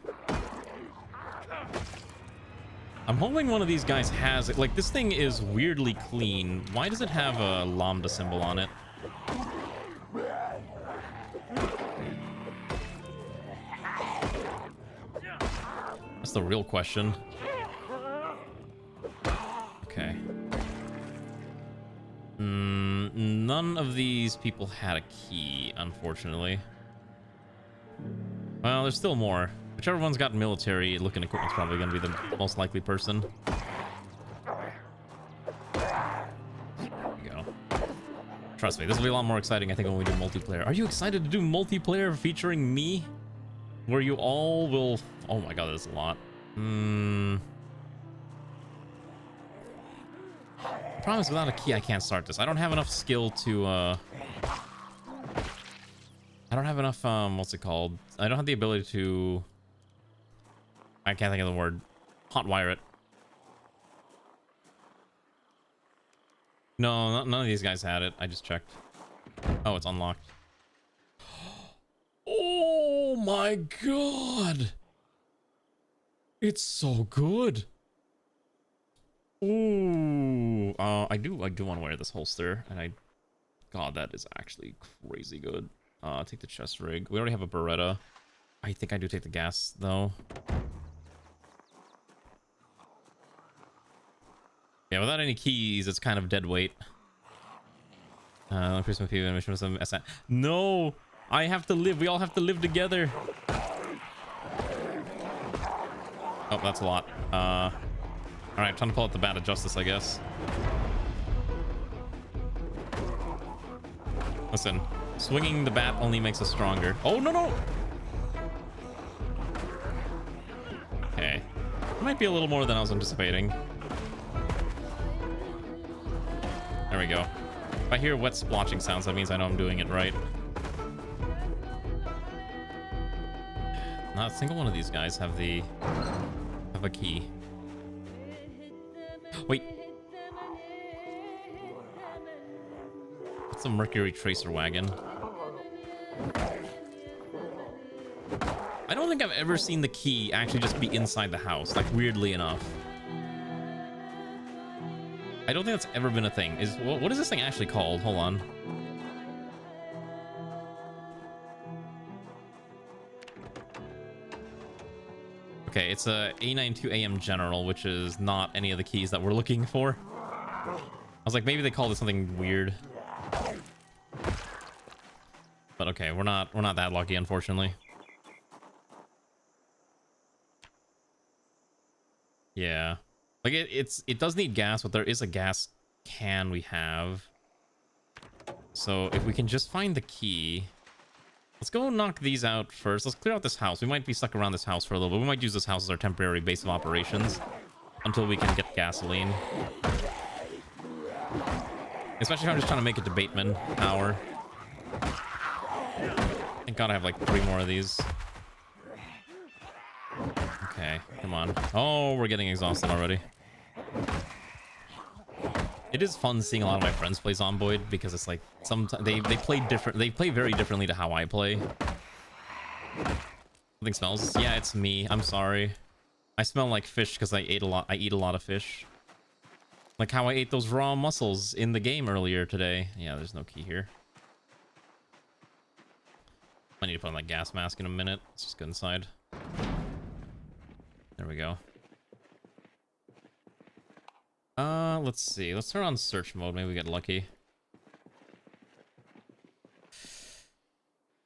I'm hoping one of these guys has it. Like, this thing is weirdly clean. Why does it have a lambda symbol on it? That's the real question. Okay. None of these people had a key, unfortunately. Well, there's still more. Whichever one's got military looking equipment's probably going to be the most likely person. There we go. Trust me, this will be a lot more exciting, I think, when we do multiplayer. Are you excited to do multiplayer featuring me? Where you all will... Oh my god, there's a lot. I promise without a key I can't start this. I don't have enough skill to... I don't have enough, what's it called? I don't have the ability to... I can't think of the word. Hotwire it. No, none of these guys had it. I just checked. Oh, it's unlocked. Oh my god! It's so good. Ooh. I do want to wear this holster, and God, that is actually crazy good. Take the chest rig. We already have a Beretta. I think I do take the gas though. Yeah, without any keys, it's kind of dead weight. No, I have to live. We all have to live together. Oh, that's a lot. All right, time to pull out the Bat of Justice, I guess. Listen, swinging the bat only makes us stronger. Oh, no. Okay. Might be a little more than I was anticipating. There we go. If I hear wet splotching sounds, that means I know I'm doing it right. Not a single one of these guys have a key. Wait. It's a Mercury Tracer wagon. I don't think I've ever seen the key actually just be inside the house, like weirdly enough. I don't think that's ever been a thing. What is this thing actually called? Hold on. Okay, it's a A92AM General, which is not any of the keys that we're looking for. I was like, maybe they called it something weird. But okay, we're not that lucky, unfortunately. Yeah. Like it does need gas, but there is a gas can we have. So if we can just find the key. Let's go knock these out first. Let's clear out this house. We might be stuck around this house for a little bit. We might use this house as our temporary base of operations until we can get gasoline. Especially if I'm just trying to make it to Bateman Tower. Thank God I have like 3 more of these. Okay, come on. Oh, we're getting exhausted already. It is fun seeing a lot of my friends play Zomboid because it's like sometimes they play different. They play very differently to how I play. Something smells. Yeah, it's me. I'm sorry. I smell like fish because I eat a lot of fish. Like how I ate those raw mussels in the game earlier today. Yeah, there's no key here. I need to put on my gas mask in a minute. Let's just go inside. There we go. Let's see. Let's turn on search mode. Maybe we get lucky.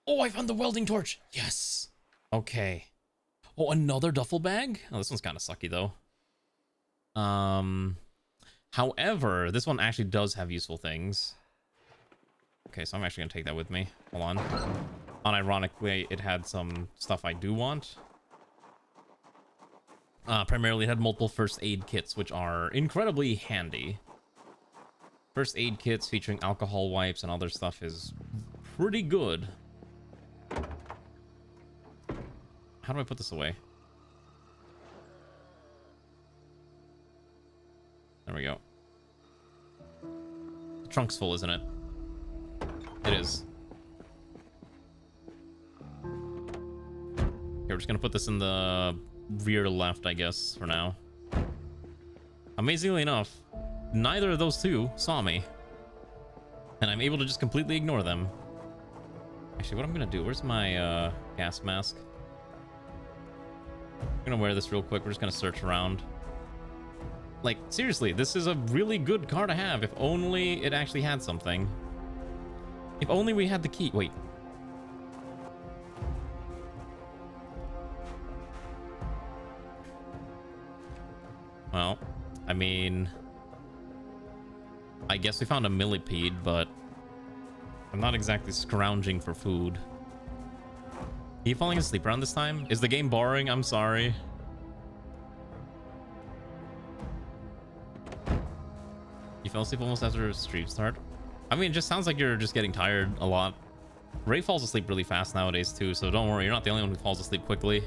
Oh, I found the welding torch. Yes. Okay. Oh, another duffel bag? Oh, this one's kind of sucky, though. However, this one actually does have useful things. Okay, so I'm actually going to take that with me. Hold on. Unironically, it had some stuff I do want. Primarily, it had multiple first aid kits, which are incredibly handy. First aid kits featuring alcohol wipes and other stuff is pretty good. How do I put this away? There we go. The trunk's full, isn't it? It is. Okay, we're just gonna put this in the rear left, I guess, for now. Amazingly enough, neither of those two saw me. And I'm able to just completely ignore them. Actually, what I'm gonna do, where's my gas mask? I'm gonna wear this real quick. We're just gonna search around. Like, seriously, this is a really good car to have. If only it actually had something. If only we had the key. Wait. Well, I mean, I guess we found a millipede, but I'm not exactly scrounging for food. Are you falling asleep around this time? Is the game boring? I'm sorry. You fell asleep almost after a stream start? I mean, it just sounds like you're just getting tired a lot. Ray falls asleep really fast nowadays too, so don't worry, you're not the only one who falls asleep quickly.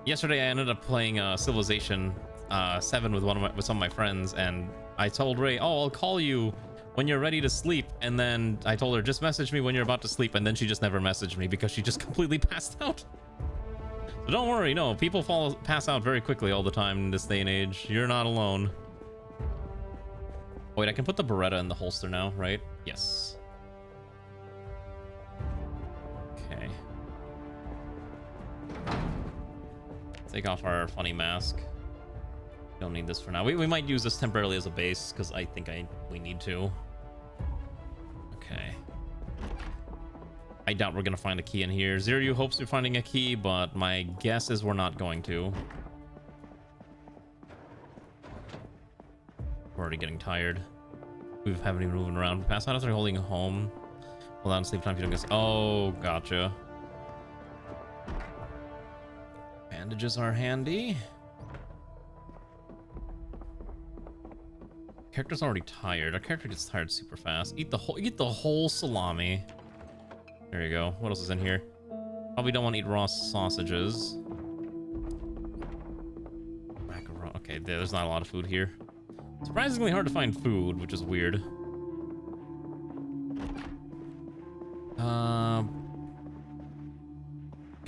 Yesterday, I ended up playing Civilization 7 with some of my friends, and I told Ray, "Oh, I'll call you when you're ready to sleep." And then I told her, "Just message me when you're about to sleep." And then she just never messaged me because she just completely passed out. So don't worry, no, people pass out very quickly all the time in this day and age. You're not alone. Wait, I can put the Beretta in the holster now, right? Yes. Okay. Take off our funny mask. Don't need this for now. We might use this temporarily as a base because I think we need to. Okay. I doubt we're gonna find a key in here. Ziryu hopes we're finding a key, but my guess is we're not going to. We're already getting tired. We haven't even moving around. Pass out after holding home. Hold on, sleep time if you don't guess. Oh, gotcha. Bandages are handy. Character's already tired. Our character gets tired super fast. Eat the whole salami. There you go. What else is in here? Probably don't want to eat raw sausages. Macaron. Okay, there's not a lot of food here. Surprisingly hard to find food, which is weird.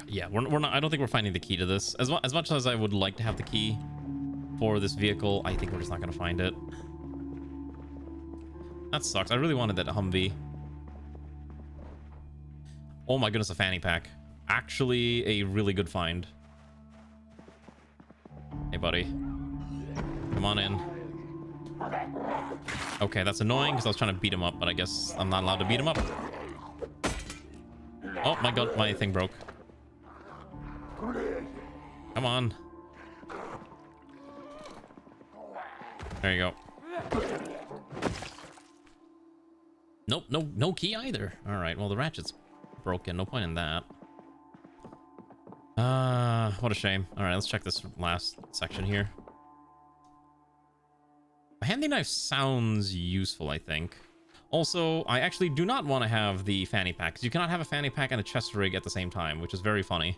Yeah, we're not. I don't think we're finding the key to this. As much as I would like to have the key for this vehicle, I think we're just not gonna find it. That sucks. I really wanted that Humvee. Oh my goodness, a fanny pack. actually a really good find. Hey, buddy. Come on in. Okay, that's annoying because I was trying to beat him up, but I guess I'm not allowed to beat him up. Oh my god, my thing broke. Come on. There you go. Nope, no key either. All right, well, the ratchet's broken. No point in that. What a shame. All right, let's check this last section here. A handy knife sounds useful, I think. Also, I actually do not want to have the fanny pack, because you cannot have a fanny pack and a chest rig at the same time, which is very funny.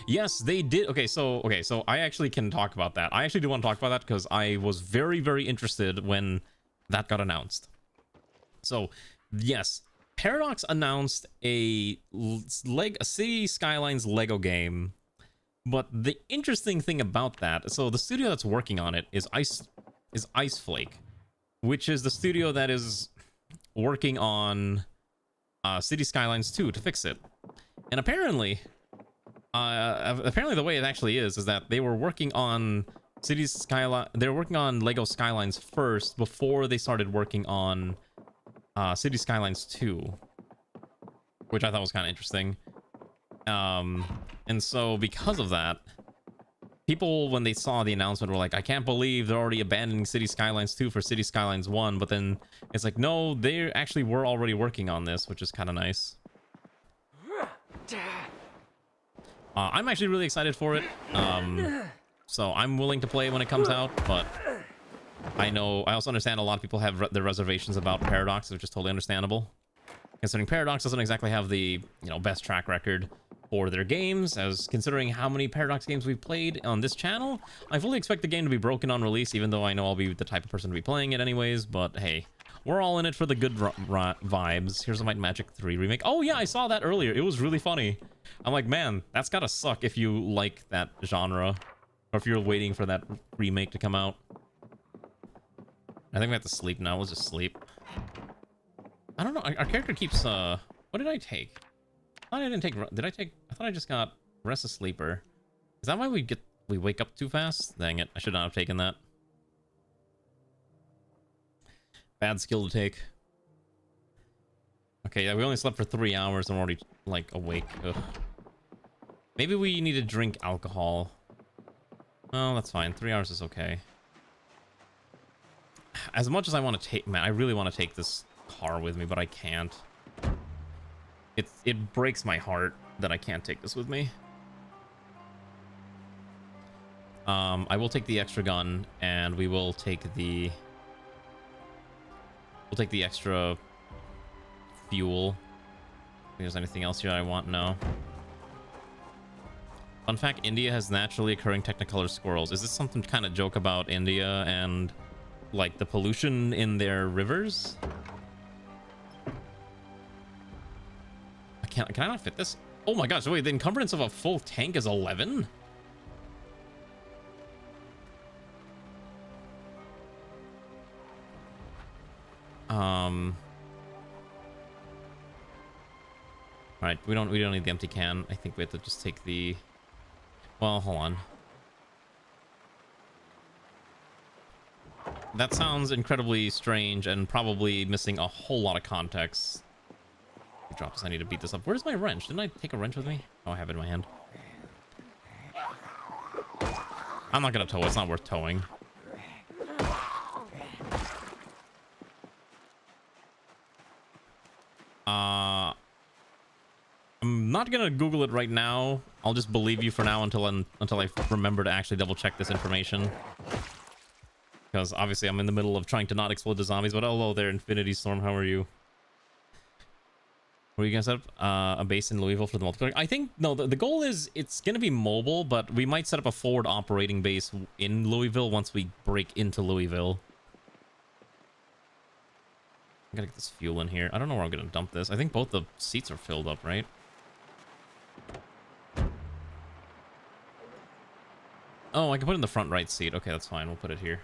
Yes, they did. Okay, so I actually can talk about that. I actually do want to talk about that because I was very, very interested when that got announced. So, yes, Paradox announced a City Skylines Lego game. But the interesting thing about that, so the studio that's working on it is Ice Flake, which is the studio that is working on City Skylines 2 to fix it. And apparently the way it actually is that they were working on they were working on Lego Skylines first before they started working on City Skylines 2, which I thought was kind of interesting. And so because of that, people, when they saw the announcement, were like, I can't believe they're already abandoning City Skylines 2 for City Skylines 1. But then it's like, no, they actually were already working on this, which is kind of nice. I'm actually really excited for it. So I'm willing to play when it comes out, but I also understand a lot of people have their reservations about Paradox, which is totally understandable. Considering Paradox doesn't exactly have the, best track record for their games, as considering how many Paradox games we've played on this channel, I fully expect the game to be broken on release, even though I know I'll be the type of person to be playing it anyways, but hey, we're all in it for the good vibes. Here's a Might and Magic 3 remake. Oh yeah, I saw that earlier. It was really funny. I'm like, man, that's gotta suck if you like that genre, or if you're waiting for that remake to come out. I think we have to sleep now. We'll just sleep. I don't know. Our character keeps, what did I take? I thought I didn't take, I thought I just got Restless Sleeper. Is that why we wake up too fast? Dang it. I should not have taken that. Bad skill to take. Okay, yeah, we only slept for 3 hours and we're already, like, awake. Ugh. Maybe we need to drink alcohol. Oh, that's fine. 3 hours is okay. As much as I want to take... Man, I really want to take this car with me, but I can't. It breaks my heart that I can't take this with me. I will take the extra gun, and we will take the... We'll take the extra fuel. If there's anything else here I want, no. Fun fact, India has naturally occurring Technicolor squirrels. Is this something kind of joke about India and, like, the pollution in their rivers? Can I not fit this? Oh my gosh, wait, the encumbrance of a full tank is 11? Alright, we don't need the empty can. I think we have to just take the... Well, hold on. That sounds incredibly strange and probably missing a whole lot of context. Drop this. I need to beat this up. Where's my wrench? Didn't I take a wrench with me? Oh, I have it in my hand. I'm not gonna tow. It's not worth towing. I'm not gonna Google it right now. I'll just believe you for now until I remember to actually double check this information. Because obviously I'm in the middle of trying to not explode the zombies. But hello there, Infinity Storm. How are you? Were you gonna set up a base in Louisville for the multiplayer? I think no. The goal is it's gonna be mobile, but we might set up a forward operating base in Louisville once we break into Louisville. I gotta get this fuel in here. I don't know where I'm gonna dump this. I think both the seats are filled up, right? Oh, I can put it in the front right seat. Okay, that's fine. We'll put it here.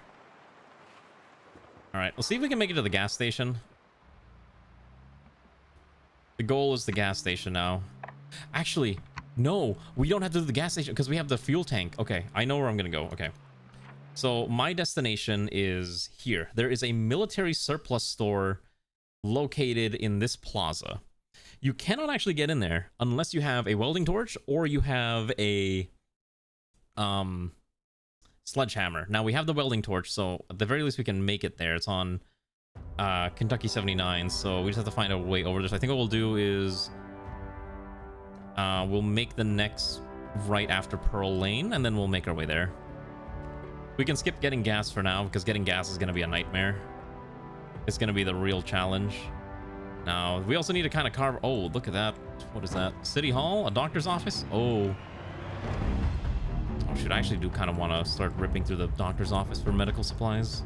All right, we'll see if we can make it to the gas station. The goal is the gas station now. Actually, no, we don't have to do the gas station because we have the fuel tank. Okay, I know where I'm gonna go. Okay. So my destination is here. There is a military surplus store located in this plaza. You cannot actually get in there unless you have a welding torch or you have a sledgehammer. Now we have the welding torch, so at the very least we can make it there. It's on Kentucky 79, so we just have to find a way over this. I think what we'll do is we'll make the next right after Pearl Lane, and then we'll make our way there. We can skip getting gas for now, because getting gas is going to be a nightmare. It's going to be the real challenge. Now, we also need to kind of carve... Oh, look at that. What is that? City Hall? A doctor's office? Oh. Oh, shoot, I actually do kind of want to start ripping through the doctor's office for medical supplies.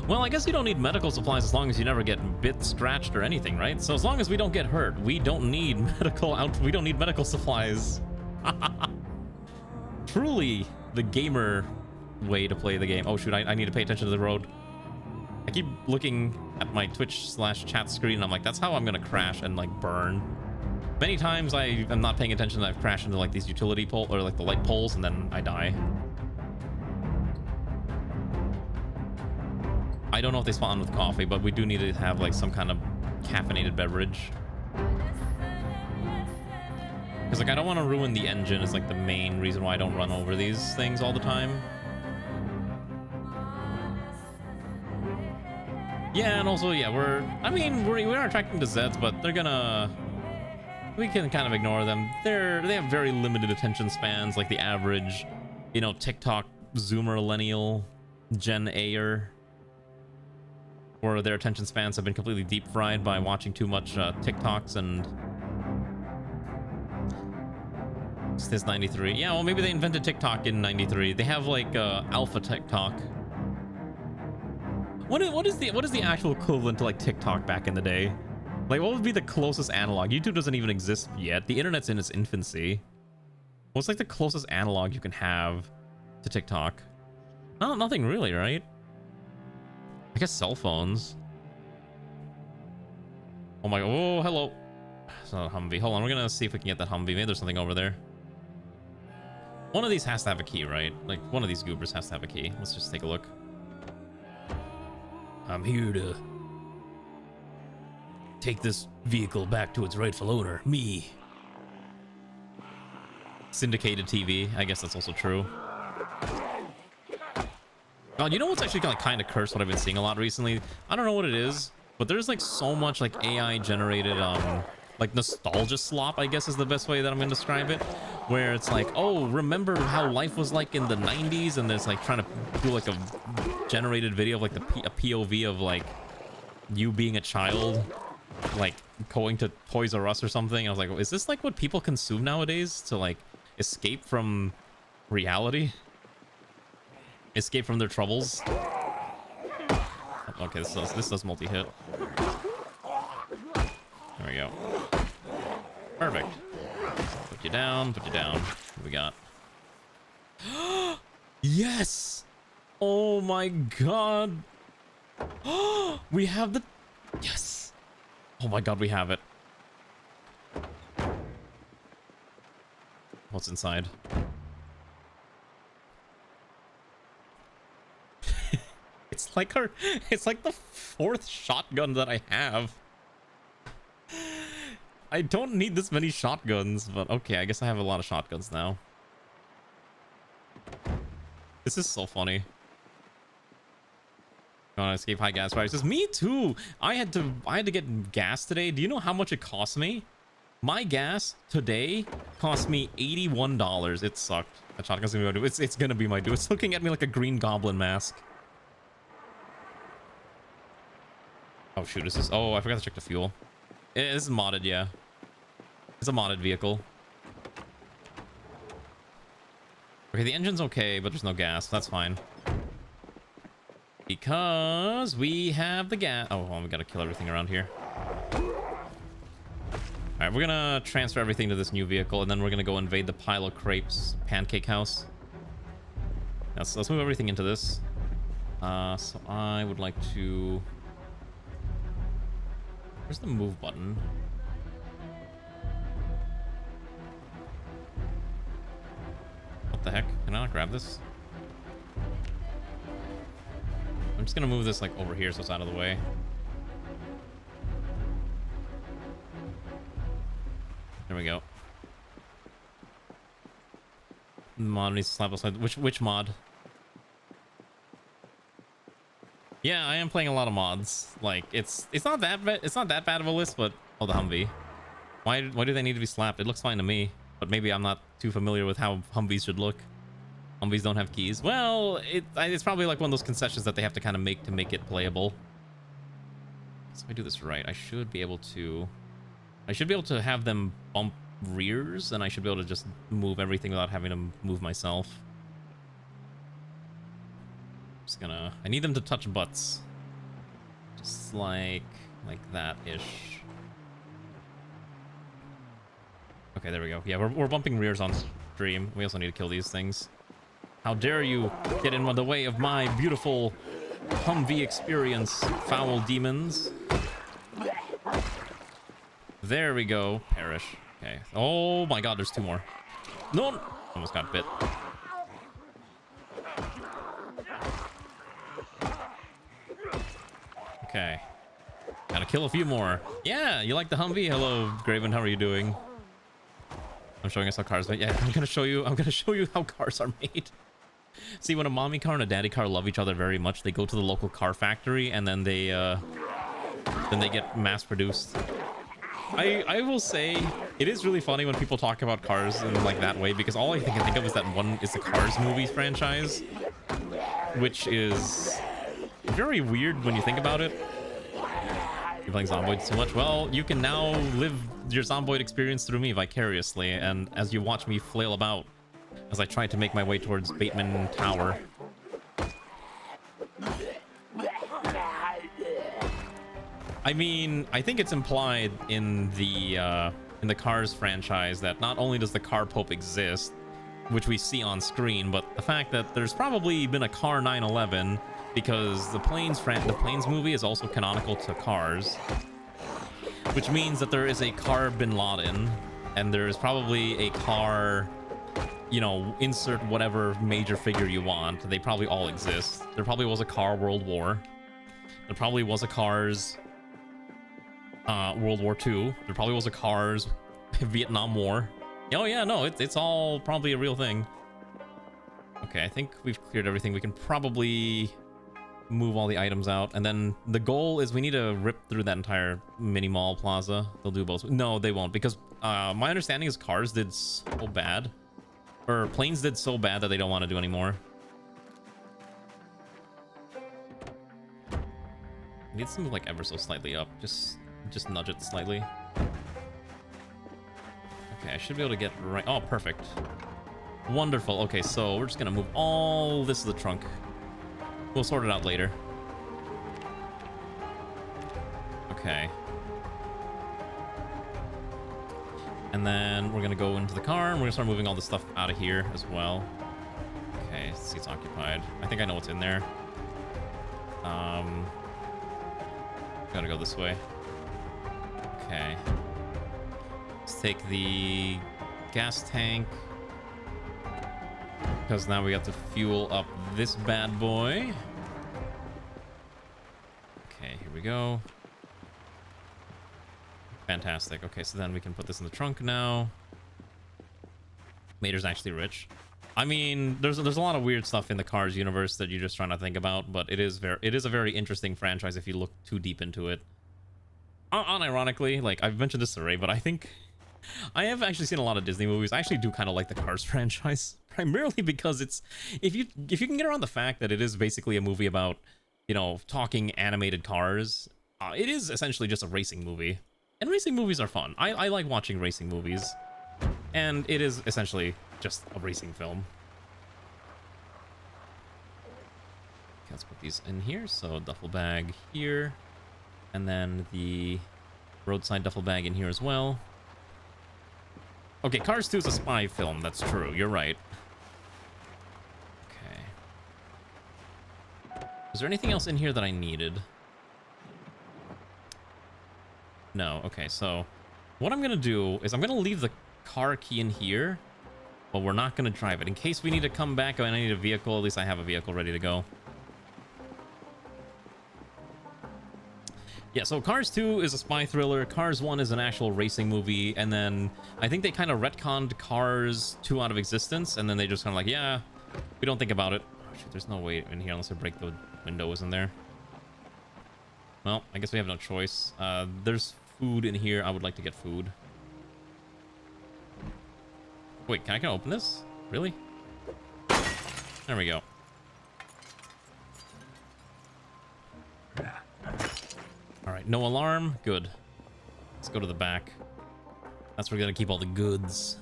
Well, I guess you don't need medical supplies as long as you never get bit, scratched, or anything, right? So as long as we don't get hurt, we don't need medical supplies. Truly the gamer way to play the game. Oh shoot, I need to pay attention to the road. I keep looking at my Twitch/chat screen and I'm like, that's how I'm gonna crash and like burn. Many times I am not paying attention and I've crashed into like these utility pole or like the light poles and then I die. I don't know if they spawn with coffee, but we do need to have like some kind of caffeinated beverage. Because like I don't want to ruin the engine is like the main reason why I don't run over these things all the time. Yeah, and also yeah, we are attracting to Zeds, but we can kind of ignore them. They have very limited attention spans, like the average, you know, TikTok Zoomer millennial Gen A'er, where their attention spans have been completely deep fried by watching too much TikToks and since 93. Yeah, well, maybe they invented TikTok in 93. They have like alpha TikTok. What is the actual equivalent to like TikTok back in the day? Like, what would be the closest analog? YouTube doesn't even exist yet. The internet's in its infancy. What's like the closest analog you can have to TikTok? No, nothing really, right? I guess cell phones. Oh my, oh, hello. It's not a Humvee. Hold on, we're gonna see if we can get that Humvee. Maybe there's something over there. One of these has to have a key, right? Like, one of these goobers has to have a key. Let's just take a look. I'm here to take this vehicle back to its rightful owner, me. Syndicated TV, I guess that's also true. God, you know what's actually kind of cursed, what I've been seeing a lot recently? I don't know what it is, but there's like so much like AI generated like nostalgia slop, I guess is the best way that I'm gonna describe it, where it's like, oh, remember how life was like in the 90s, and there's like trying to do like a generated video of like a POV of like you being a child, like going to Toys R Us or something. And I was like, is this like what people consume nowadays to like escape from reality, escape from their troubles? Okay, this does multi-hit. There we go. Perfect. Put you down, put you down. What we got? Yes! Oh my god! We have the... Yes! Oh my god, we have it. What's inside? It's like the 4th shotgun that I have. I don't need this many shotguns, but okay, I guess I have a lot of shotguns now. This is so funny. I want to escape high gas prices. Me too. I had to get gas today. Do you know how much it cost me? My gas today cost me $81. It sucked. That shotgun's gonna be my dude. It's gonna be my dude. It's looking at me like a Green Goblin mask. Oh shoot, is this... Oh, I forgot to check the fuel. This is modded, yeah. It's a modded vehicle. Okay, the engine's okay, but there's no gas. That's fine. Because we have the gas. Oh, well, we gotta kill everything around here. Alright, we're gonna transfer everything to this new vehicle, and then we're gonna go invade the Pile of Crepes pancake house. Let's move everything into this. So I would like to... Where's the move button? What the heck? Can I not grab this? I'm just gonna move this like over here so it's out of the way. There we go. Mod needs to slap aside. Which mod? Yeah, I am playing a lot of mods. Like it's not that bad. It's not that bad of a list, but oh, the Humvee. Why do they need to be slapped? It looks fine to me, but maybe I'm not too familiar with how Humvees should look. Humvees don't have keys. Well, it's probably like one of those concessions that they have to kind of make to make it playable. So if I do this right, I should be able to have them bump rears, and I should be able to just move everything without having to move myself. Just gonna, I need them to touch butts. Just like that-ish. Okay, there we go. Yeah, we're bumping rears on stream. We also need to kill these things. How dare you get in the way of my beautiful Humvee experience, foul demons. There we go. Perish. Okay. Oh my god, there's two more. No! Almost got bit. Okay. Gotta kill a few more. Yeah, you like the Humvee? Hello, Graven. How are you doing? I'm showing us how cars are made. Yeah, I'm gonna show you how cars are made. See, when a mommy car and a daddy car love each other very much, they go to the local car factory and then they get mass produced. I will say it is really funny when people talk about cars in like that way, because all I can think of is that one is the Cars movies franchise, which is very weird when you think about it. You're playing Zomboid too much. Well, you can now live your Zomboid experience through me vicariously, and as you watch me flail about as I try to make my way towards Bateman Tower. I mean, I think it's implied in the Cars franchise that not only does the Car Pope exist, which we see on screen, but the fact that there's probably been a Car 911, because the Planes movie is also canonical to Cars, which means that there is a Car Bin Laden, and there is probably a Car, you know, insert whatever major figure you want. They probably all exist. There probably was a Car World War. There probably was a Cars World War II. There probably was a Cars Vietnam War. Oh yeah, no, it's all probably a real thing. Okay, I think we've cleared everything. We can probably move all the items out, and then the goal is we need to rip through that entire mini mall plaza. They'll do both. No, they won't, because my understanding is Cars did so bad, or Planes did so bad that they don't want to do anymore. It needs to move like ever so slightly up. Just nudge it slightly. Okay, I should be able to get right. Oh, perfect. Wonderful. Okay, so we're just gonna move all this to the trunk. We'll sort it out later. Okay. And then we're gonna go into the car and we're gonna start moving all the stuff out of here as well. Okay, seat's occupied. I think I know what's in there. Gotta go this way. Okay. Let's take the gas tank, because now we got to fuel up this bad boy. Okay, here we go. Fantastic. Okay, so then we can put this in the trunk now. Mater's actually rich. I mean, there's a lot of weird stuff in the Cars universe that you're just trying to think about, but it is a very interesting franchise if you look too deep into it. Unironically, like I've mentioned this already, but I think I have actually seen a lot of Disney movies. I actually do kind of like the Cars franchise, primarily because it's if you can get around the fact that it is basically a movie about, you know, talking animated cars. It is essentially just a racing movie, and racing movies are fun. I like watching racing movies, and it is essentially just a racing film. Okay, let's put these in here. So duffel bag here, and then the roadside duffel bag in here as well. Okay, Cars 2 is a spy film. That's true. You're right. Okay. Is there anything else in here that I needed? No. Okay, so what I'm gonna do is I'm gonna leave the car key in here, but we're not gonna drive it. In case we need to come back and I need a vehicle, at least I have a vehicle ready to go. Yeah, so Cars 2 is a spy thriller, Cars 1 is an actual racing movie, and then I think they kind of retconned Cars 2 out of existence, and then they just kind of like, yeah, we don't think about it. Oh, shoot, there's no way in here unless I break the window, isn't there? Well, I guess we have no choice. There's food in here. I would like to get food. Wait, can I open this? Really? There we go. All right, no alarm. Good. Let's go to the back. That's where we're gonna keep all the goods.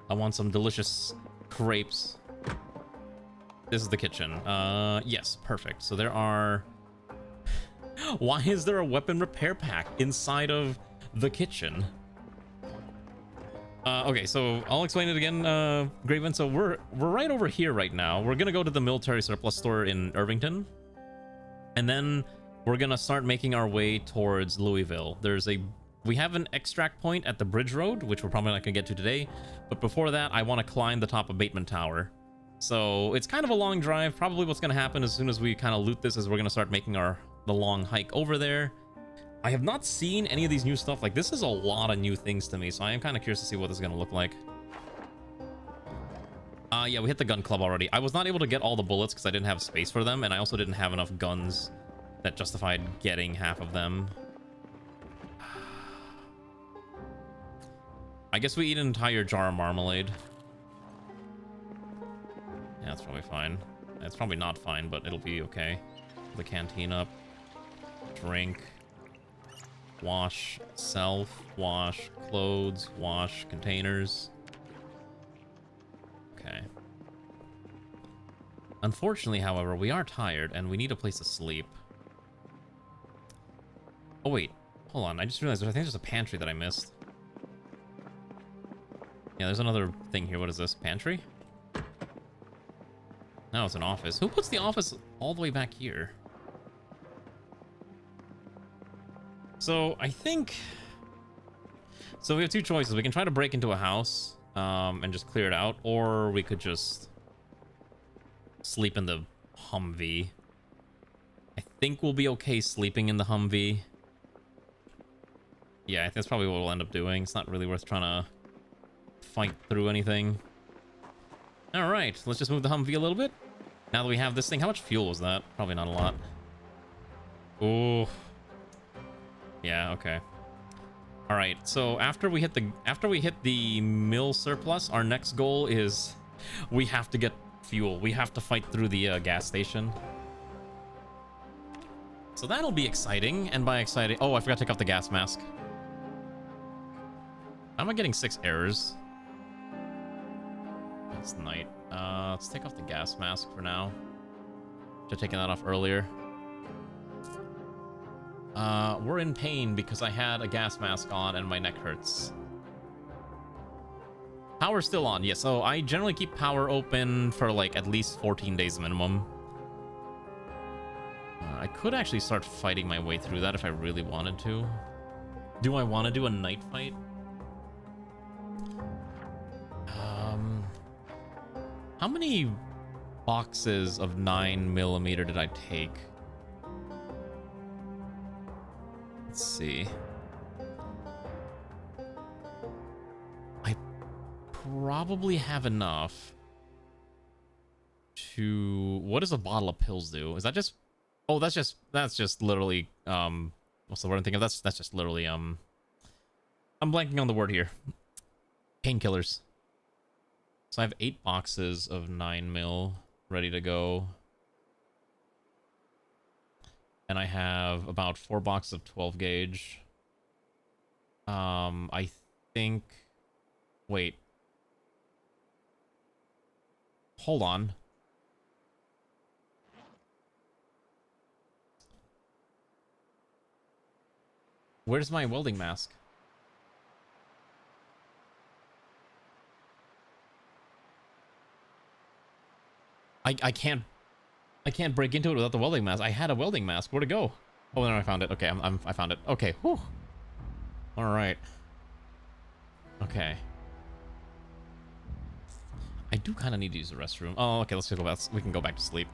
I want some delicious crepes. This is the kitchen. Yes, perfect. So there are... Why is there a weapon repair pack inside of the kitchen? Okay, so I'll explain it again, Graven. So we're right over here right now. We're gonna go to the military surplus store in Irvington, and then we're gonna start making our way towards Louisville. We have an extract point at the Bridge Road, which we're probably not gonna get to today. But before that, I want to climb the top of Bateman Tower. So it's kind of a long drive. Probably what's gonna happen as soon as we kind of loot this is we're gonna start making the long hike over there. I have not seen any of these new stuff. Like, this is a lot of new things to me, so I am kind of curious to see what this is gonna look like. Yeah, we hit the gun club already. I was not able to get all the bullets because I didn't have space for them, and I also didn't have enough guns that justified getting half of them. I guess we eat an entire jar of marmalade. Yeah, that's probably fine. It's probably not fine, but it'll be okay. The canteen up. Drink. Wash self. Wash clothes. Wash containers. Okay. Unfortunately, however, we are tired and we need a place to sleep. Oh, wait. Hold on. I just realized I think there's a pantry that I missed. Yeah, there's another thing here. What is this? Pantry? No, it's an office. Who puts the office all the way back here? So, I think... So we have two choices. We can try to break into a house and just clear it out, or we could just sleep in the Humvee. I think we'll be okay sleeping in the Humvee. Yeah, I think that's probably what we'll end up doing. It's not really worth trying to fight through anything. All right, let's just move the Humvee a little bit. Now that we have this thing, how much fuel was that? Probably not a lot. Oh. Yeah, okay. All right, so after we hit the mill surplus, our next goal is we have to get fuel. We have to fight through the gas station. So that'll be exciting, and by exciting... Oh, I forgot to take off the gas mask. How am I getting 6 errors? It's night. Let's take off the gas mask for now. Should have taken that off earlier. We're in pain because I had a gas mask on and my neck hurts. Power's still on. Yeah, so I generally keep power open for like at least 14 days minimum. I could actually start fighting my way through that if I really wanted to. Do I want to do a night fight? How many boxes of 9mm did I take? Let's see. I probably have enough to... What does a bottle of pills do? Is that just... Oh, that's just literally, what's the word I'm thinking of? That's just literally, I'm blanking on the word here. Painkillers. So I have 8 boxes of 9mm ready to go. And I have about 4 boxes of 12 gauge. I think... Wait. Hold on. Where's my welding mask? I can't break into it without the welding mask. I had a welding mask. Where'd it go? Oh, no, I found it. Okay, I found it. Okay, whew. All right. Okay. I do kind of need to use the restroom. Oh, okay. Let's go back. We can go back to sleep.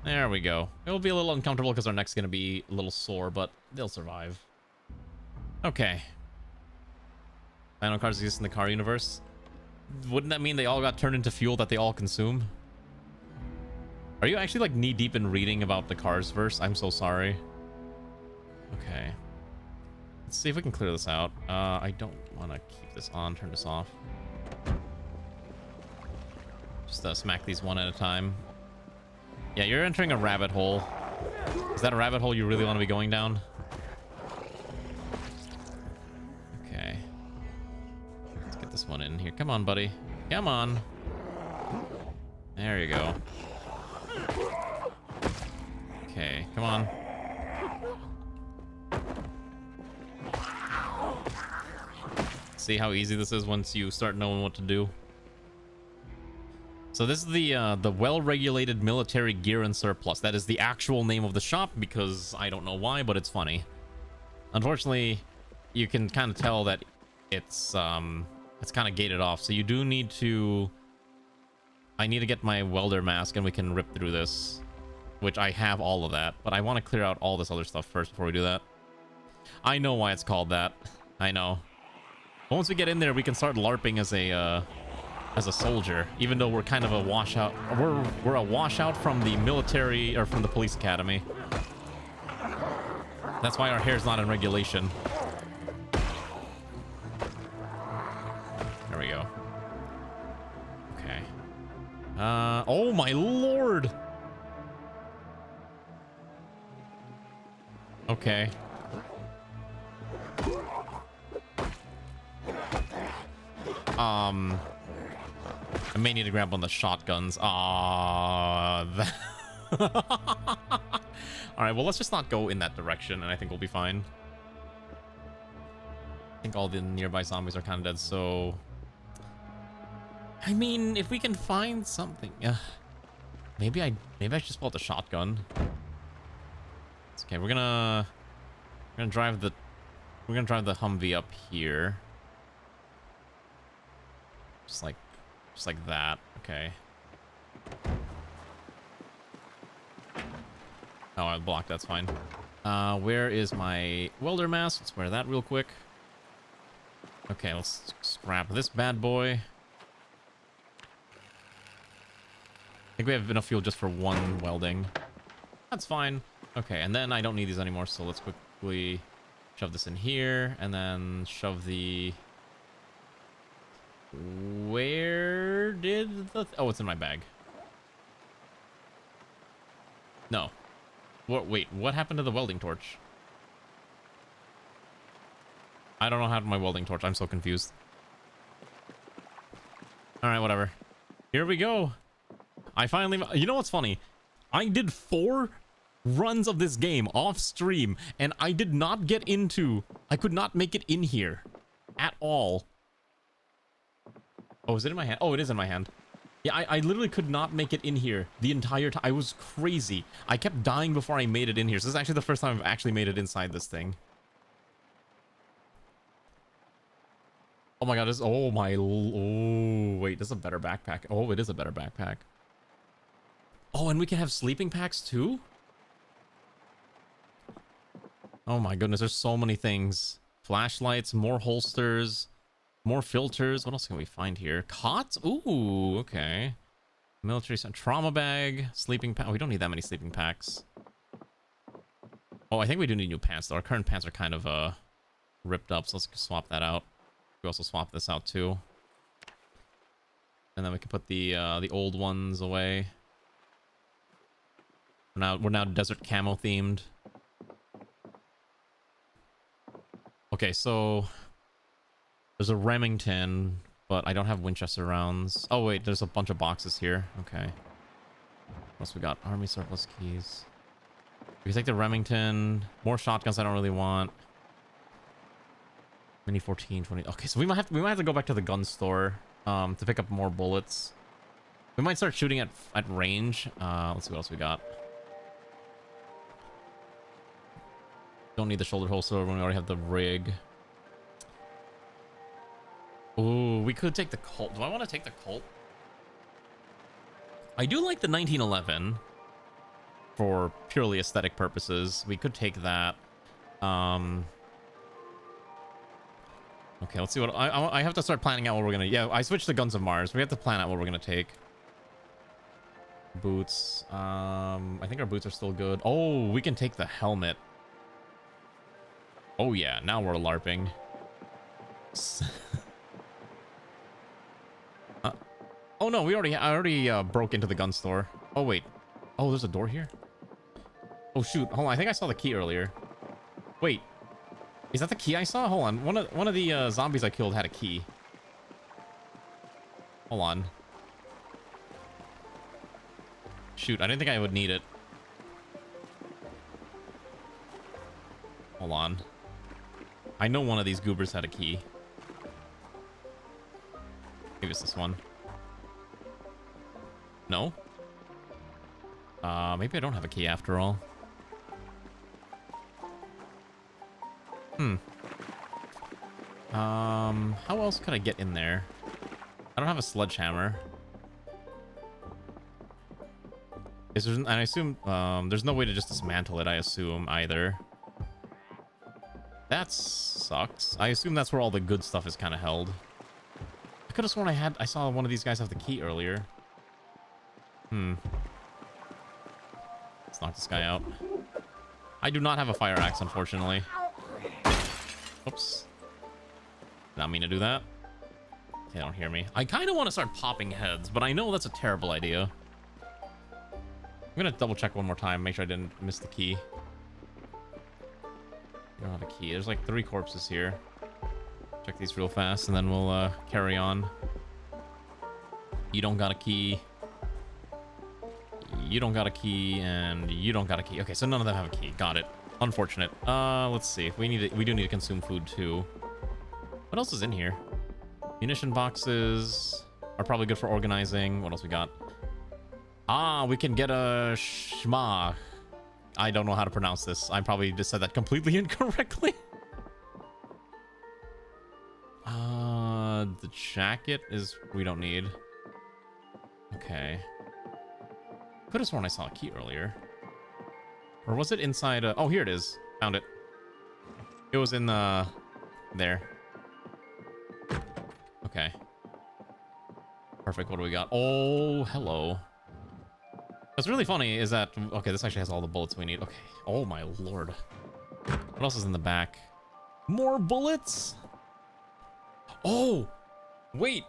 There we go. It'll be a little uncomfortable because our neck's going to be a little sore, but they'll survive. Okay. Final cars exist in the car universe. Wouldn't that mean they all got turned into fuel that they all consume? Are you actually like knee deep in reading about the Cars verse? I'm so sorry. Okay. Let's see if we can clear this out. I don't want to keep this on. Turn this off. Just smack these one at a time. Yeah, you're entering a rabbit hole. Is that a rabbit hole you really want to be going down? Okay. Let's get this one in here. Come on, buddy. Come on. There you go. Okay, come on. See how easy this is once you start knowing what to do. So this is the well-regulated military gear and surplus. That is the actual name of the shop because I don't know why, but it's funny. Unfortunately, you can kind of tell that it's kind of gated off. So you do need to. I need to get my welder mask and we can rip through this, which I have all of that. But I want to clear out all this other stuff first before we do that. I know why it's called that. I know. But once we get in there, we can start LARPing as a soldier, even though we're kind of a washout. We're a washout from the military or from the police academy. That's why our hair's not in regulation. There we go. Okay. Oh my lord. Okay. I may need to grab one of the shotguns. All right, well, let's just not go in that direction, and I think we'll be fine. I think all the nearby zombies are kind of dead, so... I mean, if we can find something... maybe I should pull out the shotgun. It's okay, we're gonna drive the Humvee up here. Just like that. Okay. Oh, I blocked. That's fine. Where is my welder mask? Let's wear that real quick. Okay, let's scrap this bad boy. I think we have enough fuel just for one welding. That's fine. Okay, and then I don't need these anymore, so let's quickly shove this in here, and then shove the... Where did the... Oh, it's in my bag. No. Wait, what happened to the welding torch? I don't know how to my welding torch. I'm so confused. Alright, whatever. Here we go. I finally... You know what's funny? I did 4 runs of this game off stream, and I did not get into... I could not make it in here. At all. Oh, is it in my hand? Oh, it is in my hand. Yeah, I literally could not make it in here the entire time. I was crazy. I kept dying before I made it in here. So this is actually the first time I've actually made it inside this thing. Oh my god, this... Oh my... Oh, wait, this is a better backpack. Oh, it is a better backpack. Oh, and we can have sleeping packs too? Oh my goodness, there's so many things. Flashlights, more holsters... More filters. What else can we find here? Cots? Ooh, okay. Military trauma bag. Sleeping pack. Oh, we don't need that many sleeping packs. Oh, I think we do need new pants, though. Our current pants are kind of ripped up, so let's swap that out. We also swap this out, too. And then we can put the old ones away. We're now desert camo themed. Okay, so... There's a Remington, but I don't have Winchester rounds. Oh, wait, there's a bunch of boxes here. Okay. What else we got? Army surplus keys. We can take the Remington. More shotguns I don't really want. Mini 14, 20. Okay, so we might have to go back to the gun store to pick up more bullets. We might start shooting at range. Let's see what else we got. Don't need the shoulder holster when we already have the rig. Ooh, we could take the Colt. Do I want to take the Colt? I do like the 1911 for purely aesthetic purposes. We could take that. Okay, let's see what I have to start planning out what we're gonna. Yeah, I switched to Guns of Mars. We have to plan out what we're gonna take. Boots. I think our boots are still good. Oh, we can take the helmet. Oh yeah, now we're LARPing. Oh no, I already broke into the gun store. Oh wait. Oh, there's a door here? Oh shoot, hold on, I think I saw the key earlier. Wait. Is that the key I saw? Hold on, one of the zombies I killed had a key. Hold on. Shoot, I didn't think I would need it. Hold on. I know one of these goobers had a key. Maybe it's this one. No? Maybe I don't have a key after all. How else could I get in there? I don't have a sledgehammer. Is there, and I assume, there's no way to just dismantle it, I assume, either. That sucks. I assume that's where all the good stuff is kind of held. I could have sworn I saw one of these guys have the key earlier. Let's knock this guy out. I do not have a fire axe, unfortunately. Oops. Not mean to do that. They don't hear me. I kind of want to start popping heads, but I know that's a terrible idea. I'm gonna double check one more time, make sure I didn't miss the key. I don't have a key. There's like 3 corpses here. Check these real fast, and then we'll carry on. You don't got a key. You don't got a key, and you don't got a key. Okay, so none of them have a key. Got it. Unfortunate. Let's see. We do need to consume food too. What else is in here? Munition boxes are probably good for organizing. What else we got? Ah, we can get a shma. I don't know how to pronounce this. I probably just said that completely incorrectly. The jacket is we don't need. Okay. Could have sworn I saw a key earlier. Or was it inside? Oh, here it is. Found it. It was in there. Okay. Perfect. What do we got? Oh, hello. What's really funny is that... Okay, this actually has all the bullets we need. Okay. Oh, my lord. What else is in the back? More bullets? Oh! Wait!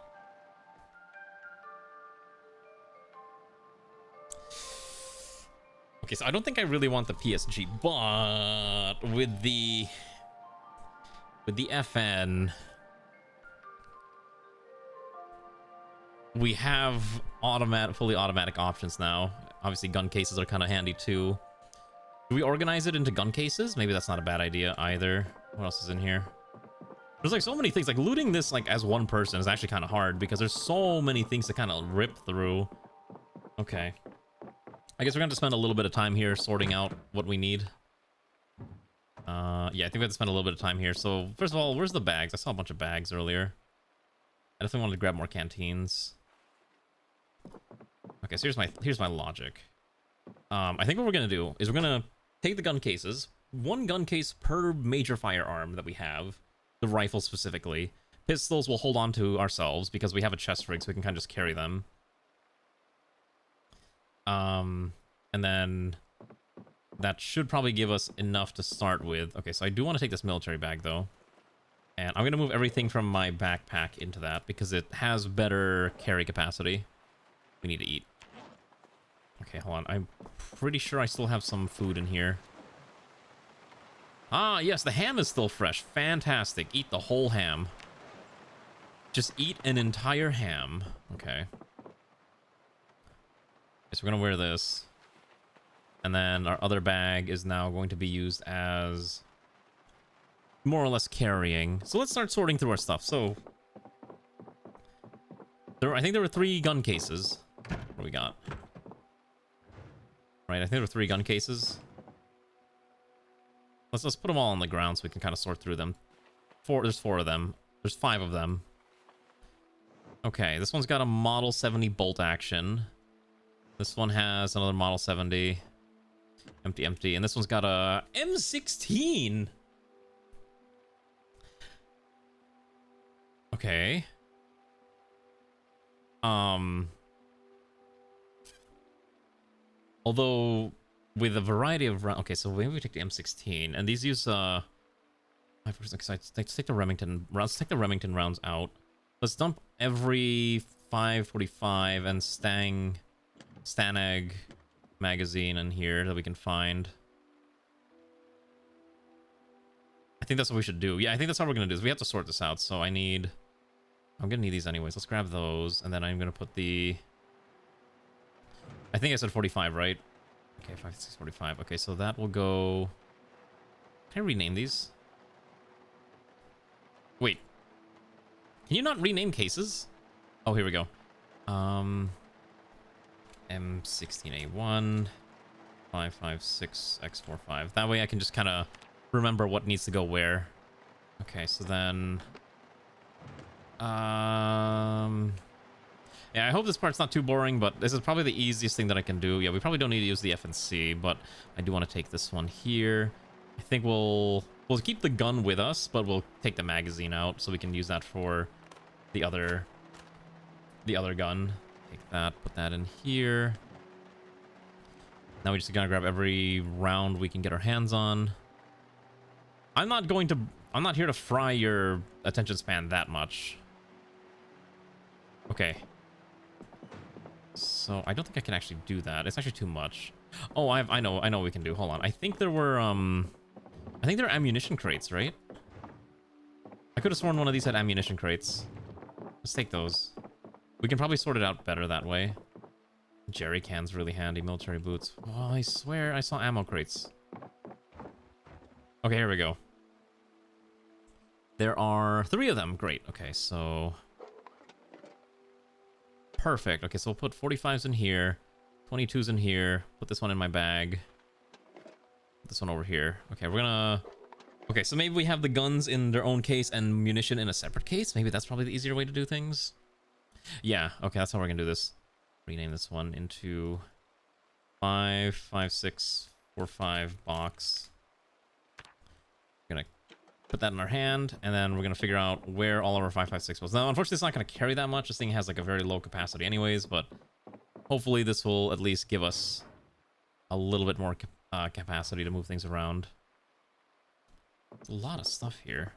Okay, so I don't think I really want the PSG, but with the FN, we have fully automatic options now. Obviously, gun cases are kind of handy too. Do we organize it into gun cases? Maybe that's not a bad idea either. What else is in here? There's like so many things. Like looting this like as one person is actually kind of hard because there's so many things to kind of rip through. Okay. I guess we're going to spend a little bit of time here sorting out what we need. Yeah, I think we have to spend a little bit of time here. So, first of all, where's the bags? I saw a bunch of bags earlier. I definitely wanted to grab more canteens. Okay, so here's my logic. I think what we're going to do is we're going to take the gun cases. 1 gun case per major firearm that we have. The rifle specifically. Pistols we'll hold on to ourselves because we have a chest rig so we can kind of just carry them. And then that should probably give us enough to start with. Okay, so I do want to take this military bag though. And I'm going to move everything from my backpack into that because it has better carry capacity. We need to eat. Okay, hold on. I'm pretty sure I still have some food in here. Ah, yes, the ham is still fresh. Fantastic. Eat the whole ham. Just eat an entire ham. Okay. So we're going to wear this. And then our other bag is now going to be used as more or less carrying. So let's start sorting through our stuff. So I think there were 3 gun cases. What do we got? Right, I think there were 3 gun cases. Let's put them all on the ground so we can kind of sort through them. There's 4 of them. There's 5 of them. Okay, this one's got a Model 70 bolt action. This one has another Model 70. Empty, empty. And this one's got a M16. Okay. Although with a variety of rounds, okay, so maybe we take the M16, and these use let's take the Remington rounds. Let's take the Remington rounds out. Let's dump every 545 and Stanag magazine in here that we can find. I think that's what we should do. Yeah, I think that's how we're gonna do this. We have to sort this out, so I'm gonna need these anyways. Let's grab those, and then I'm gonna put the... I think I said 45, right? Okay, 5, 6, 45. Okay, so that will go... Can I rename these? Wait. Can you not rename cases? Oh, here we go. M16A1, 556X45. That way I can just kind of remember what needs to go where. Okay, so then... Yeah, I hope this part's not too boring, but this is probably the easiest thing that I can do. Yeah, we probably don't need to use the FNC, but I do want to take this one here. I think we'll keep the gun with us, but we'll take the magazine out so we can use that for the other gun. Take that, put that in here. Now we just gotta grab every round we can get our hands on. I'm not here to fry your attention span that much. Okay. So I don't think I can actually do that. It's actually too much. Oh, I know what we can do. Hold on. I think there were ammunition crates, right? I could have sworn one of these had ammunition crates. Let's take those. We can probably sort it out better that way. Jerry can's really handy. Military boots. Oh, I swear I saw ammo crates. Okay, here we go. There are 3 of them. Great. Okay, so... Perfect. Okay, so we'll put 45s in here. 22s in here. Put this one in my bag. Put this one over here. Okay, we're gonna... Okay, so maybe we have the guns in their own case and munition in a separate case. Maybe that's probably the easier way to do things. Yeah, okay, that's how we're gonna do this. Rename this one into 55645 box. We're gonna put that in our hand, and then we're gonna figure out where all of our 556 was. Now, unfortunately, it's not gonna carry that much. This thing has like a very low capacity anyways, but hopefully this will at least give us a little bit more capacity to move things around. There's a lot of stuff here.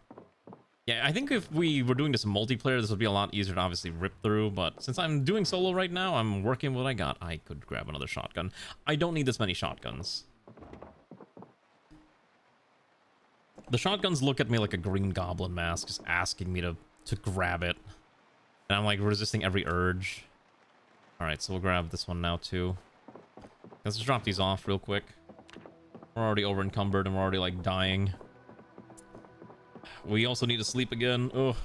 Yeah, I think if we were doing this multiplayer, this would be a lot easier to obviously rip through, but since I'm doing solo right now, I'm working with what I got. I could grab another shotgun. I don't need this many shotguns. The shotguns look at me like a Green Goblin mask, just asking me to grab it. And I'm like resisting every urge. Alright, so we'll grab this one now too. Let's just drop these off real quick. We're already over encumbered and we're already like dying. We also need to sleep again. Ugh.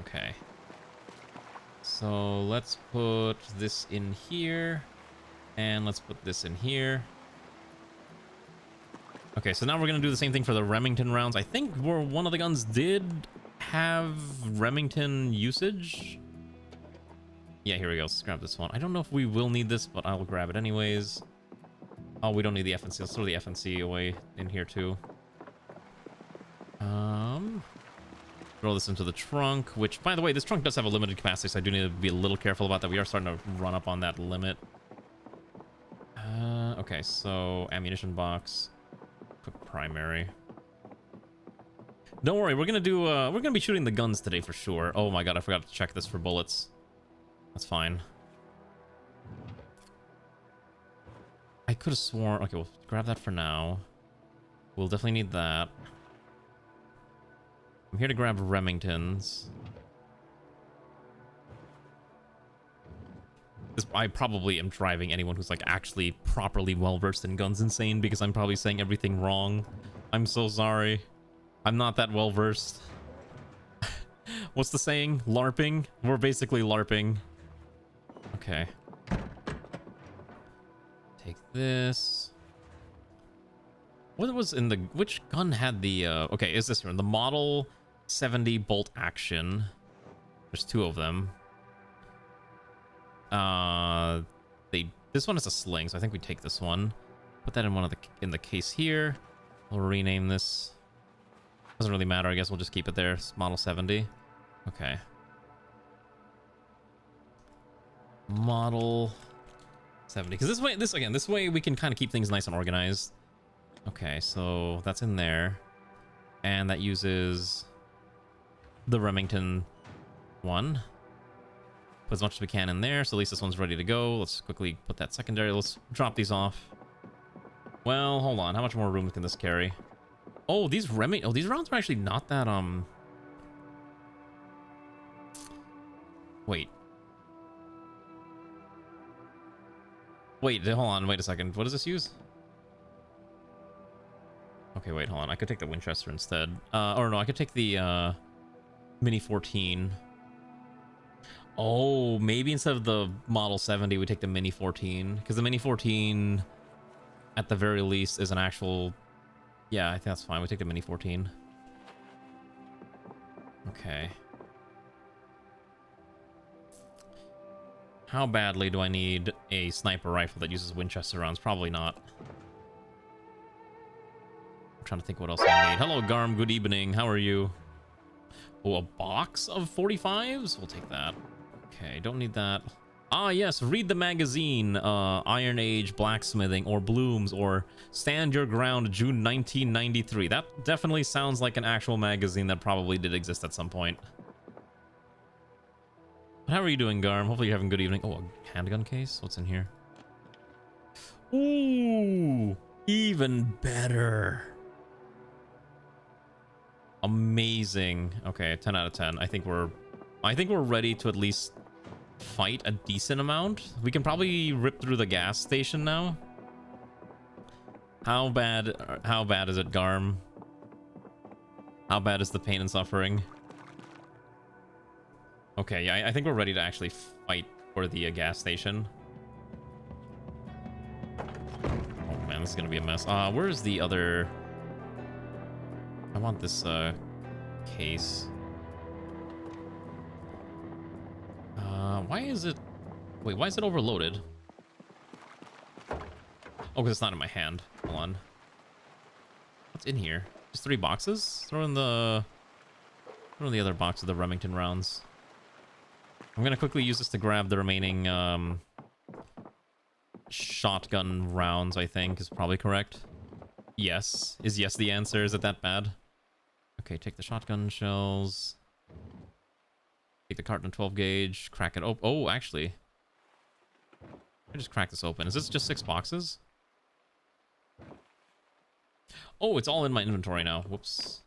Okay. So let's put this in here. And let's put this in here. Okay, so now we're going to do the same thing for the Remington rounds. I think one of the guns did have Remington usage. Yeah, here we go. Let's grab this one. I don't know if we will need this, but I'll grab it anyways. Oh, we don't need the FNC. Let's throw the FNC away in here too. Throw this into the trunk, which, by the way, this trunk does have a limited capacity, so I do need to be a little careful about that. We are starting to run up on that limit. Okay, so ammunition box, quick primary. Don't worry, we're gonna be shooting the guns today for sure. Oh my god, I forgot to check this for bullets. That's fine. I could have sworn. Okay, we'll grab that for now. We'll definitely need that. I'm here to grab Remingtons. I probably am driving anyone who's like actually properly well-versed in guns insane because I'm probably saying everything wrong. I'm so sorry. I'm not that well-versed. What's the saying? LARPing? We're basically LARPing. Okay. Take this. What was in the... Which gun had the... Okay, is this one? The Model 70 bolt action. There's 2 of them. This one is a sling, so I think we take this one. Put that in the case here. We'll rename this. Doesn't really matter. I guess we'll just keep it there. It's Model 70. Okay. Model 70. Because this way we can kind of keep things nice and organized. Okay, so that's in there. And that uses the Remington one. Put as much as we can in there, so at least this one's ready to go. Let's quickly put that secondary. Let's drop these off. Well, hold on. How much more room can this carry? Oh, these rounds are actually not that, Wait. Wait, hold on. Wait a second. What does this use? Okay, wait, hold on. I could take the Winchester instead. Or no, I could take the, Mini 14. Oh, maybe instead of the Model 70, we take the Mini 14. Because the Mini 14, at the very least, is an actual... Yeah, I think that's fine. We take the Mini 14. Okay. How badly do I need a sniper rifle that uses Winchester rounds? Probably not. I'm trying to think what else I need. Hello, Garm. Good evening. How are you? Oh, a box of 45s? We'll take that. Okay, don't need that. Ah, yes, read the magazine, Iron Age Blacksmithing, or Blooms, or Stand Your Ground, June 1993. That definitely sounds like an actual magazine that probably did exist at some point. But how are you doing, Garm? Hopefully you're having a good evening. Oh, a handgun case? What's in here? Ooh, even better. Amazing. Okay, 10 out of 10. I think we're ready to at least fight a decent amount. We can probably rip through the gas station now. How bad is it, Garm? How bad is the pain and suffering? Okay, yeah, I think we're ready to actually fight for the gas station. Oh man, this is gonna be a mess. Where's the other... I want this case. Why is it... Wait, why is it overloaded? Oh, because it's not in my hand. Hold on. What's in here? Just 3 boxes? Throw in the other box of the Remington rounds. I'm gonna quickly use this to grab the remaining shotgun rounds, I think, is probably correct. Yes. Is yes the answer? Is it that bad? Okay, take the shotgun shells. Take the carton of 12 gauge, crack it open. Oh, actually. I just crack this open. Is this just 6 boxes? Oh, it's all in my inventory now. Whoops.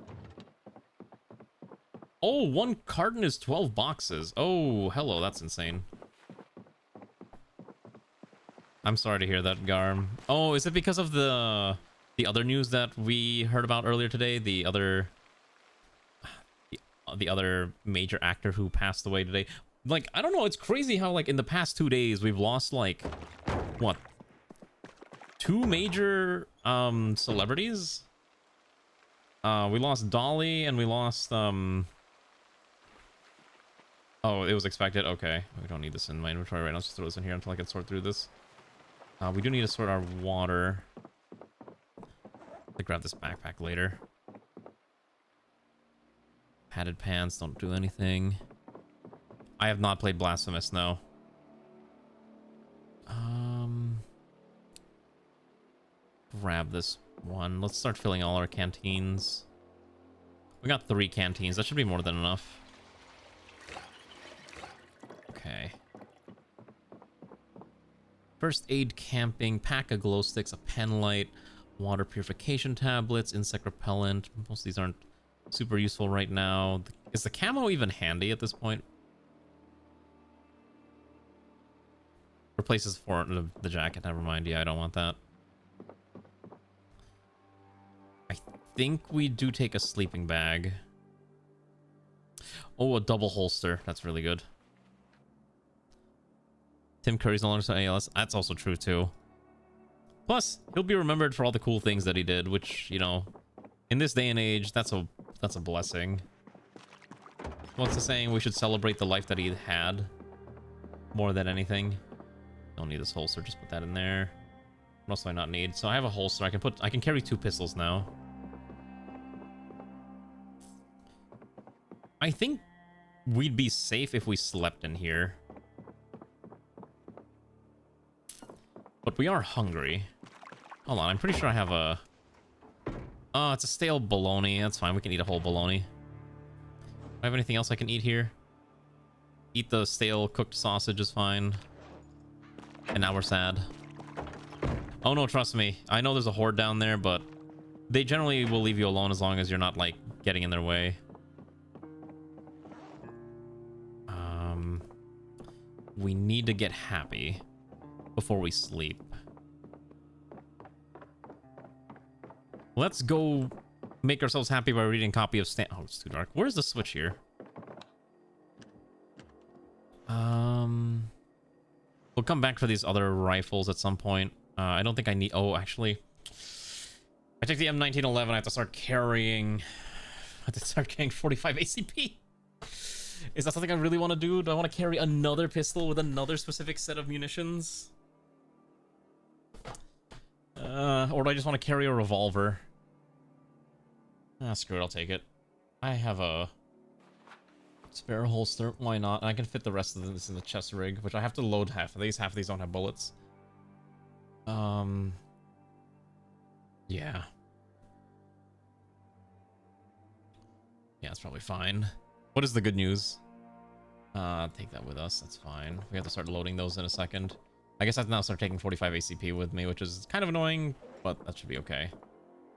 Oh, 1 carton is 12 boxes. Oh, hello, that's insane. I'm sorry to hear that, Garm. Oh, is it because of the other news that we heard about earlier today? The other major actor who passed away today. Like, I don't know, it's crazy how, like, in the past 2 days we've lost, like, what, 2 major celebrities? We lost Dolly and we lost oh, it was expected. Okay, we don't need this in my inventory right now. Let's just throw this in here until I can sort through this. We do need to sort our water. I'll grab this backpack later. Padded pants don't do anything. I have not played Blasphemous, no. Grab this one. Let's start filling all our canteens. We got 3 canteens. That should be more than enough. Okay. First aid camping, pack of glow sticks, a pen light, water purification tablets, insect repellent. Most of these aren't super useful right now. Is the camo even handy at this point? Replaces for the jacket. Never mind. Yeah, I don't want that. I think we do take a sleeping bag. Oh, a double holster. That's really good. Tim Curry's no longer so ALS. That's also true too. Plus, he'll be remembered for all the cool things that he did, which, you know, in this day and age, that's a blessing. What's the saying? We should celebrate the life that he had more than anything. Don't need this holster, just put that in there. What else do I not need? So I have a holster. I can carry 2 pistols now. I think we'd be safe if we slept in here. But we are hungry. Hold on, I'm pretty sure I have a... Oh, it's a stale bologna. That's fine, we can eat a whole bologna. Do I have anything else I can eat here? Eat the stale cooked sausage is fine. And now we're sad. Oh no, trust me. I know there's a horde down there, but they generally will leave you alone as long as you're not, like, getting in their way. We need to get happy before we sleep. Let's go make ourselves happy by reading a copy of Stan... Oh, it's too dark. Where's the switch here? We'll come back for these other rifles at some point. I don't think I need... Oh, actually... I take the M1911. I have to start carrying... I have to start carrying 45 ACP. Is that something I really want to do? Do I want to carry another pistol with another specific set of munitions? Or do I just want to carry a revolver? Ah, screw it, I'll take it. I have a spare holster, why not? And I can fit the rest of this in the chest rig, which I have to load half of these. Half of these don't have bullets. Yeah. Yeah, that's probably fine. What is the good news? Take that with us, that's fine. We have to start loading those in a second. I guess I have to now start taking 45 ACP with me, which is kind of annoying, but that should be okay.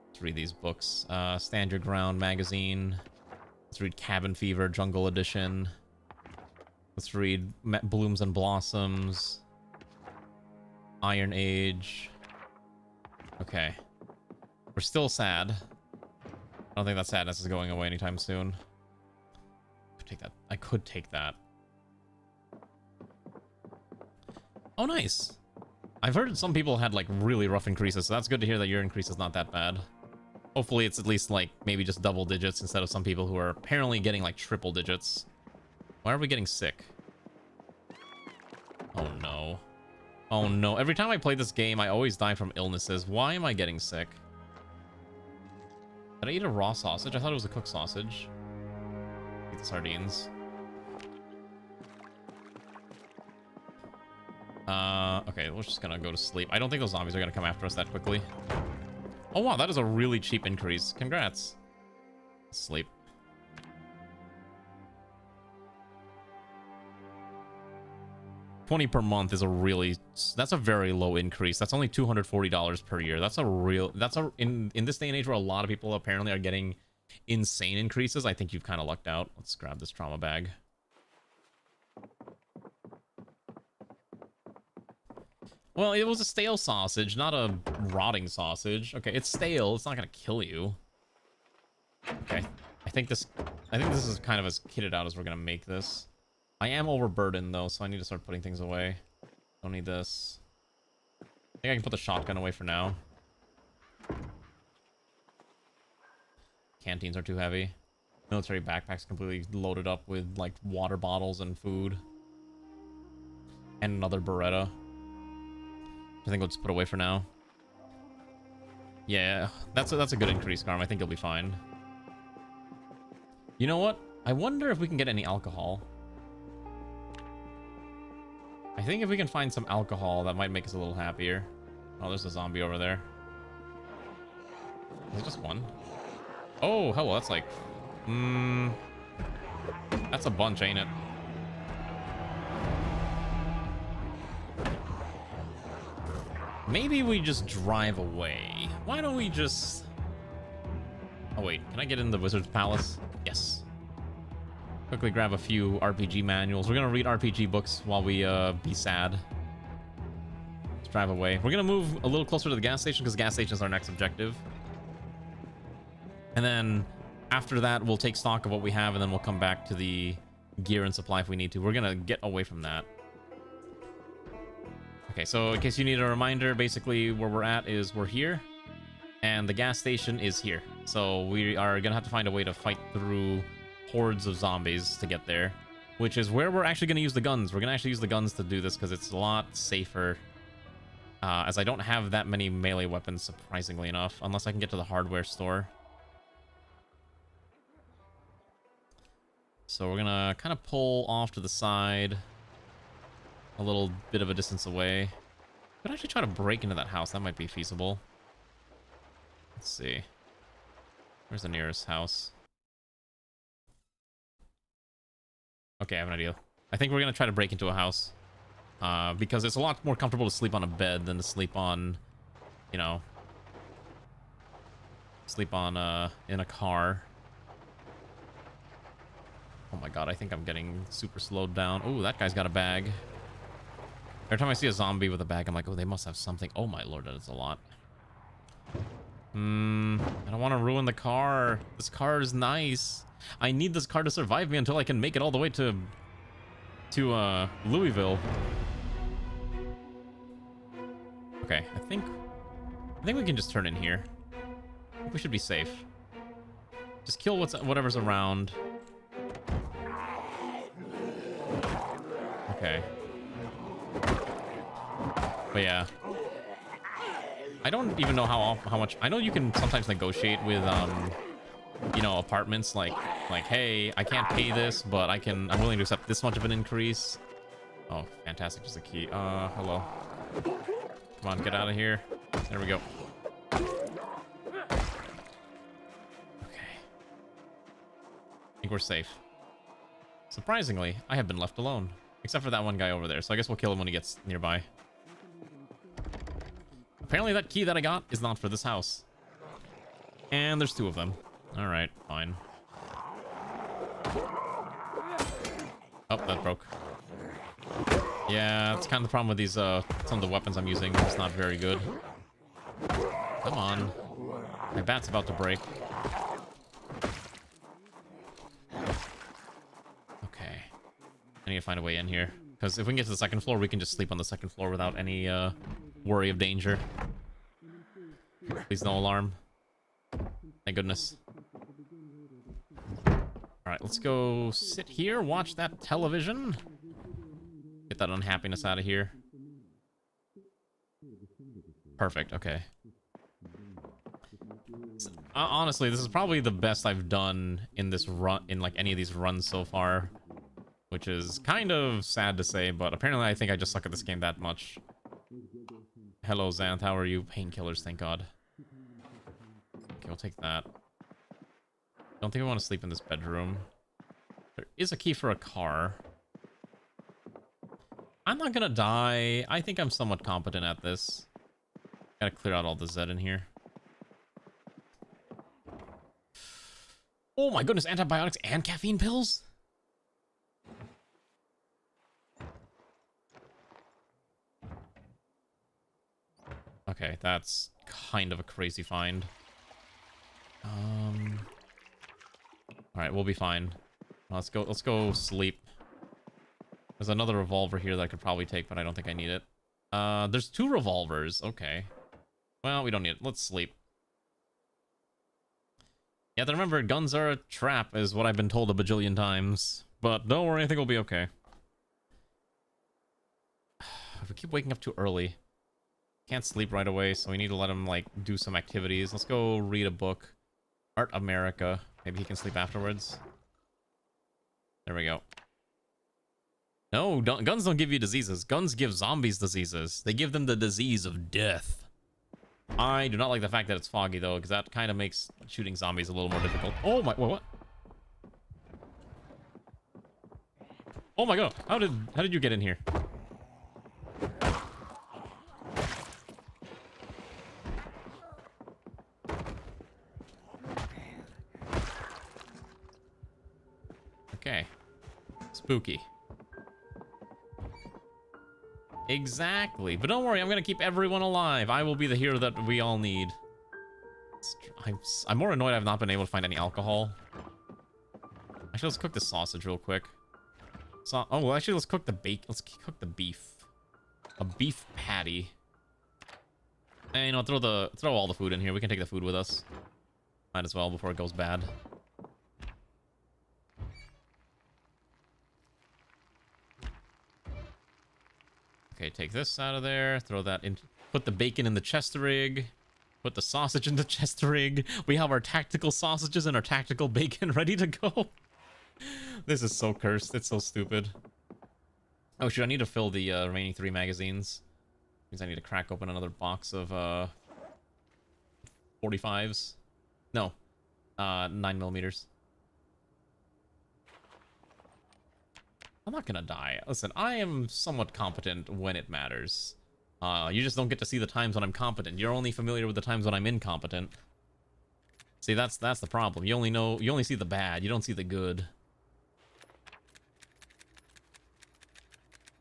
Let's read these books. Stand Your Ground magazine. Let's read Cabin Fever Jungle Edition. Let's read Blooms and Blossoms. Iron Age. Okay. We're still sad. I don't think that sadness is going away anytime soon. Take that. I could take that. Oh, nice. I've heard some people had like really rough increases, so that's good to hear that your increase is not that bad. Hopefully it's at least like maybe just double digits instead of some people who are apparently getting like triple digits. Why are we getting sick? Oh no. Oh no. Every time I play this game, I always die from illnesses. Why am I getting sick? Did I eat a raw sausage? I thought it was a cooked sausage. Eat the sardines. Okay, we're just gonna go to sleep. I don't think those zombies are gonna come after us that quickly. Oh wow, that is a really cheap increase. Congrats. Sleep. $20 per month is a really... That's a very low increase. That's only $240 per year. That's a real... That's a... In this day and age where a lot of people apparently are getting insane increases, I think you've kind of lucked out. Let's grab this trauma bag. Well, it was a stale sausage, not a rotting sausage. Okay, it's stale. It's not gonna kill you. Okay, I think this is kind of as kitted out as we're gonna make this. I am overburdened though, so I need to start putting things away. Don't need this. I think I can put the shotgun away for now. Canteens are too heavy. Military backpacks completely loaded up with like water bottles and food. And another Beretta. I think we'll just put away for now. Yeah, that's a good increase, Garm. I think you'll be fine. You know what? I wonder if we can get any alcohol. I think if we can find some alcohol, that might make us a little happier. Oh, there's a zombie over there. Is it just one? Oh, hell, that's like... That's a bunch, ain't it? Maybe we just drive away. Why don't we just... Oh, wait. Can I get in the Wizard's Palace? Yes. Quickly grab a few RPG manuals. We're going to read RPG books while we be sad. Let's drive away. We're going to move a little closer to the gas station because gas station is our next objective. And then after that, we'll take stock of what we have and then we'll come back to the gear and supply if we need to. We're going to get away from that. Okay, so in case you need a reminder, basically where we're at is we're here, and the gas station is here. So we are gonna have to find a way to fight through hordes of zombies to get there, which is where we're actually gonna use the guns. We're gonna actually use the guns to do this because it's a lot safer. As I don't have that many melee weapons, surprisingly enough, unless I can get to the hardware store. So we're gonna kind of pull off to the side, a little bit of a distance away. Could actually try to break into that house. That might be feasible. Let's see. Where's the nearest house? Okay, I have an idea. I think we're gonna try to break into a house. Because it's a lot more comfortable to sleep on a bed than to sleep on, you know, in a car. Oh my god, I think I'm getting super slowed down. Oh, that guy's got a bag. Every time I see a zombie with a bag, I'm like, oh, they must have something. Oh my lord, that is a lot. I don't want to ruin the car. This car is nice. I need this car to survive me until I can make it all the way to Louisville. Okay, I think we can just turn in here. I think we should be safe. Just kill whatever's around. Okay. But yeah. I don't even know how much. I know you can sometimes negotiate with you know, apartments like hey, I can't pay this, but I'm willing to accept this much of an increase. Oh, fantastic, just a key. Hello. Come on, get out of here. There we go. Okay. I think we're safe. Surprisingly, I have been left alone. Except for that one guy over there, so I guess we'll kill him when he gets nearby. Apparently that key that I got is not for this house. And there's two of them. Alright, fine. Oh, that broke. Yeah, that's kind of the problem with these, some of the weapons I'm using. It's not very good. Come on. My bat's about to break. Okay. I need to find a way in here. Because if we can get to the second floor, we can just sleep on the second floor without any, worry of danger. Please no alarm. Thank goodness. Alright, let's go sit here, watch that television. Get that unhappiness out of here. Perfect, okay. Honestly, this is probably the best I've done in this run, in like any of these runs so far. Which is kind of sad to say, but apparently I think I just suck at this game that much. Hello, Xanth, how are you? Painkillers, thank god. Okay, we'll take that. Don't think I want to sleep in this bedroom. There is a key for a car. I'm not gonna die. I think I'm somewhat competent at this. Gotta clear out all the Z in here. Oh my goodness, antibiotics and caffeine pills? Okay, that's kind of a crazy find. Alright, we'll be fine. Let's go sleep. There's another revolver here that I could probably take, but I don't think I need it. There's two revolvers. Okay. Well, we don't need it. Let's sleep. Yeah, remember, guns are a trap, is what I've been told a bajillion times. But don't worry, I think we'll be okay. If we keep waking up too early, can't sleep right away, so we need to let him, like, do some activities. Let's go read a book. Art America. Maybe he can sleep afterwards. There we go. No, guns don't give you diseases. Guns give zombies diseases. They give them the disease of death. I do not like the fact that it's foggy, though, because that kind of makes shooting zombies a little more difficult. Oh my... What? Oh my god. How did you get in here? Okay. Spooky. Exactly. But don't worry, I'm gonna keep everyone alive. I will be the hero that we all need. I'm more annoyed I've not been able to find any alcohol. Actually, let's cook the sausage real quick. Oh, well, actually, let's cook the bacon. Let's cook the beef. A beef patty. And, you know, throw all the food in here. We can take the food with us. Might as well before it goes bad. Okay, take this out of there. Throw that in. Put the bacon in the chest rig. Put the sausage in the chest rig. We have our tactical sausages and our tactical bacon ready to go. This is so cursed. It's so stupid. Oh, shoot. I need to fill the remaining 3 magazines. Means I need to crack open another box of 45s. No. 9mm. I'm not gonna die. Listen, I am somewhat competent when it matters. You just don't get to see the times when I'm competent. You're only familiar with the times when I'm incompetent. See, that's the problem. You only see the bad. You don't see the good.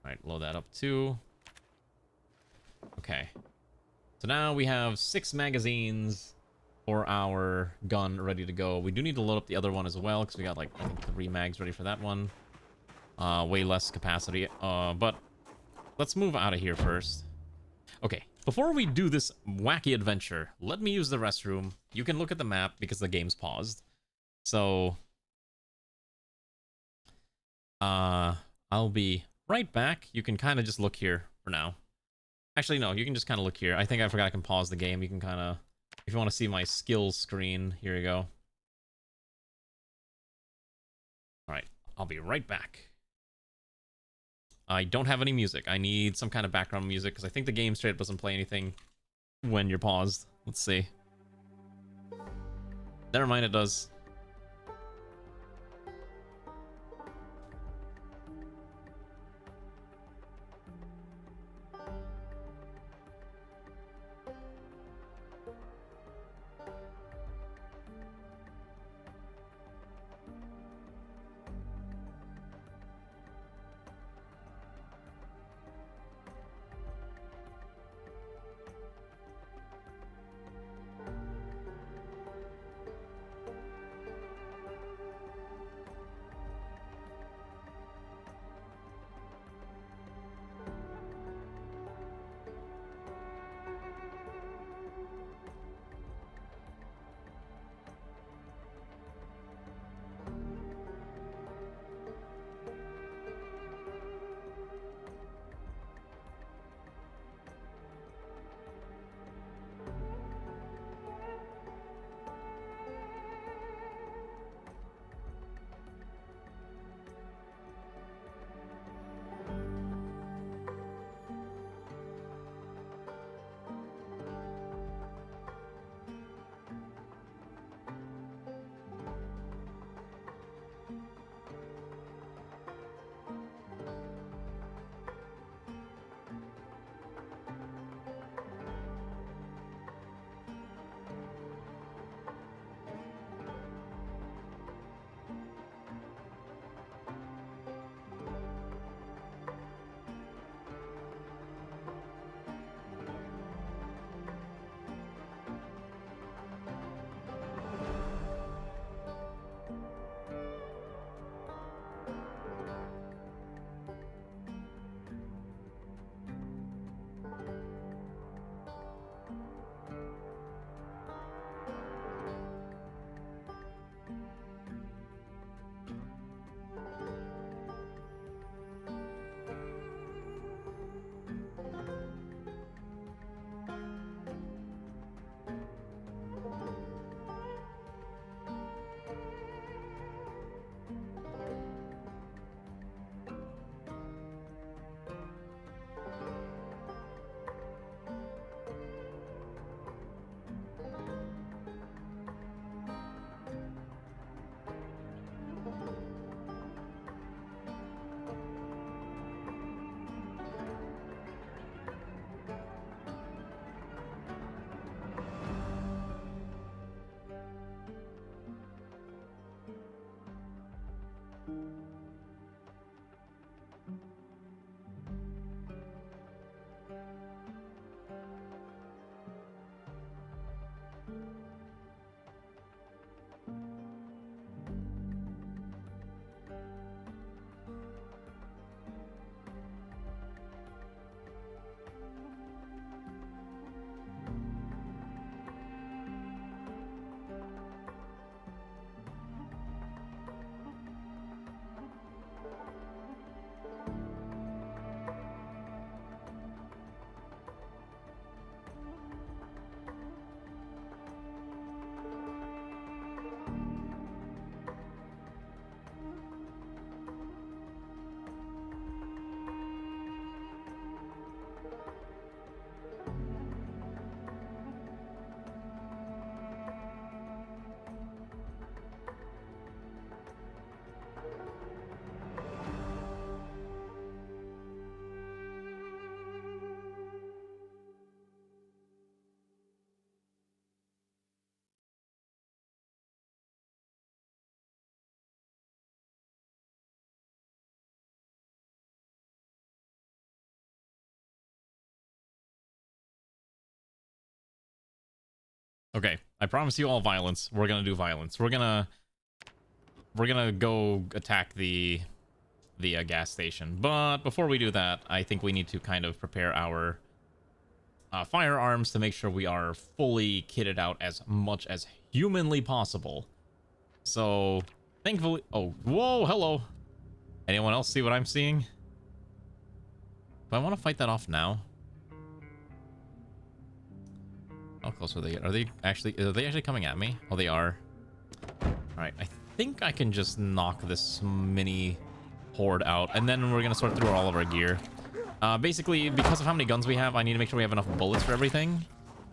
Alright, load that up too. Okay. So now we have 6 magazines for our gun ready to go. We do need to load up the other one as well, because we got like, I think 3 mags ready for that one. Way less capacity. But let's move out of here first. Okay, before we do this wacky adventure, let me use the restroom. You can look at the map because the game's paused. So, I'll be right back. You can kind of just look here for now. Actually, no, you can just kind of look here. I think I forgot I can pause the game. You can kind of, if you want to see my skills screen, here you go. Alright, I'll be right back. I don't have any music. I need some kind of background music, because I think the game straight up doesn't play anything when you're paused. Let's see. Never mind, it does. Okay, I promise you all violence. We're gonna do violence. We're gonna go attack the gas station. But before we do that, I think we need to kind of prepare our firearms to make sure we are fully kitted out as much as humanly possible. So, thankfully... Oh, whoa, hello. Anyone else see what I'm seeing? Do I want to fight that off now? How close are they? Are they actually coming at me? Oh, they are. Alright, I think I can just knock this mini horde out, and then we're gonna sort through all of our gear. Basically, because of how many guns we have, I need to make sure we have enough bullets for everything.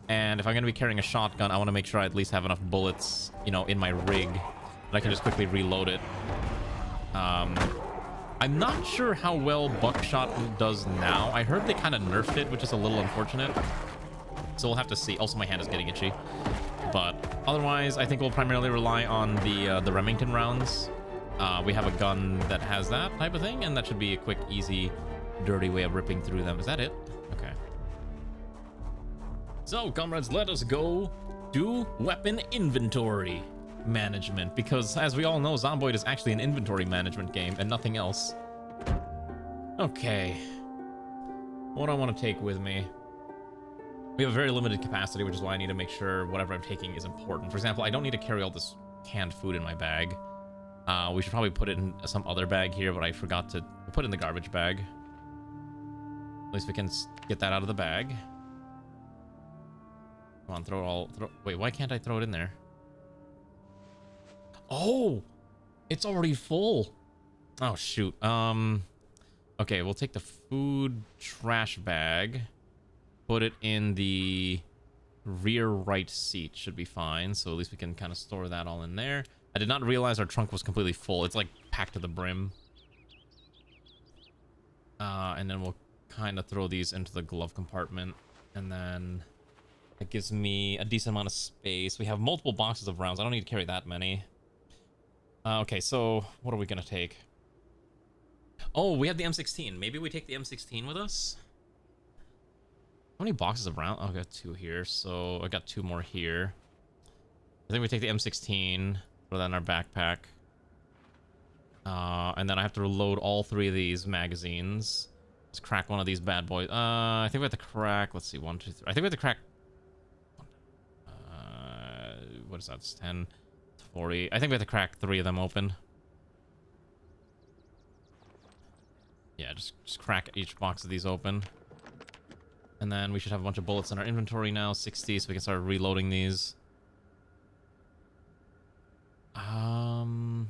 And if I'm gonna be carrying a shotgun, I want to make sure I at least have enough bullets, you know, in my rig, that I can just quickly reload it. I'm not sure how well buckshot does now. I heard they kind of nerfed it, which is a little unfortunate. So we'll have to see. Also, my hand is getting itchy. But otherwise, I think we'll primarily rely on the Remington rounds. We have a gun that has that type of thing, and that should be a quick, easy, dirty way of ripping through them. Is that it? Okay. So, comrades, let us go do weapon inventory management, because as we all know, Zomboid is actually an inventory management game and nothing else. Okay. What do I want to take with me? We have a very limited capacity, which is why I need to make sure whatever I'm taking is important. For example, I don't need to carry all this canned food in my bag. We should probably put it in some other bag here, but I forgot to put it in the garbage bag. At least we can get that out of the bag. Come on, throw it all... Wait, why can't I throw it in there? Oh! It's already full! Oh, shoot. Okay, we'll take the food trash bag. Put it in the rear right seat. Should be fine. So at least we can kind of store that all in there. I did not realize our trunk was completely full. It's like packed to the brim. And then we'll kind of throw these into the glove compartment. And then it gives me a decent amount of space. We have multiple boxes of rounds. I don't need to carry that many. Okay, so what are we going to take? Oh, we have the M16. Maybe we take the M16 with us? How many boxes of rounds? Oh, I got 2 here, so I got 2 more here. I think we take the M16, throw that in our backpack. And then I have to reload all 3 of these magazines. Let's crack one of these bad boys. I think we have to crack, let's see, 1, 2, 3. I think we have to crack... what is that? It's 10, 40. I think we have to crack 3 of them open. Yeah, just crack each box of these open. And then we should have a bunch of bullets in our inventory now, 60, so we can start reloading these.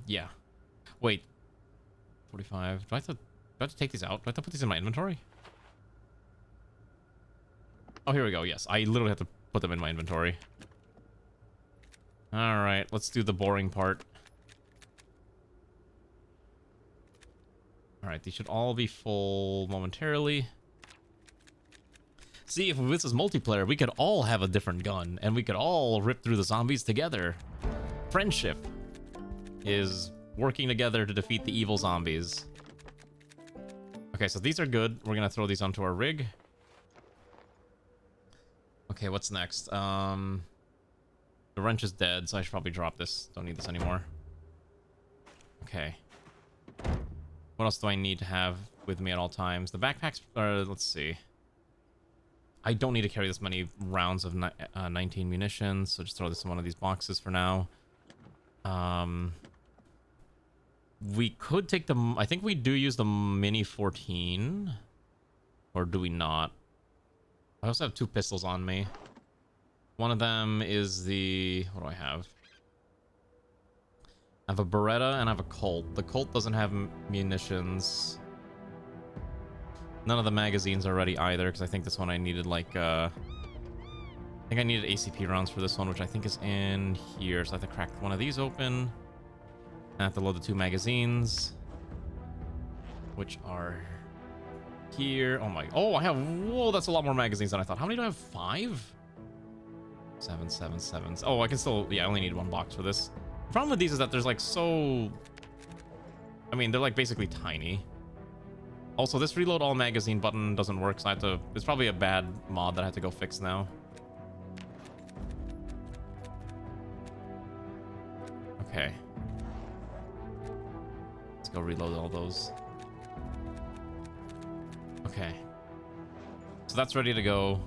Yeah. Wait. 45. Do I have to take these out? Do I have to put these in my inventory? Oh, here we go. Yes, I literally have to put them in my inventory. Alright, let's do the boring part. Alright, these should all be full momentarily. See, if this is multiplayer, we could all have a different gun, and we could all rip through the zombies together. Friendship is working together to defeat the evil zombies. Okay, so these are good. We're gonna throw these onto our rig. Okay, what's next? The wrench is dead, so I should probably drop this. Don't need this anymore. Okay. What else do I need to have with me at all times? The backpacks are... let's see. I don't need to carry this many rounds of 19 munitions, so just throw this in one of these boxes for now. We could take the... I think we do use the Mini 14. Or do we not? I also have 2 pistols on me. One of them is the... what do I have? I have a Beretta and I have a Colt. The Colt doesn't have munitions. None of the magazines are ready either, because I think this one I needed like I think I needed ACP rounds for this one, which I think is in here. So I have to crack one of these open. I have to load the 2 magazines, which are here. Oh my... oh, I have... whoa, that's a lot more magazines than I thought. How many do I have? 5? 7, 7, 7. Oh, I can still... yeah, I only need 1 box for this. The problem with these is that there's like so... I mean, they're like basically tiny. Also, this reload all magazine button doesn't work, so I have to... it's probably a bad mod that I have to go fix now. go reload all those. Okay. So that's ready to go.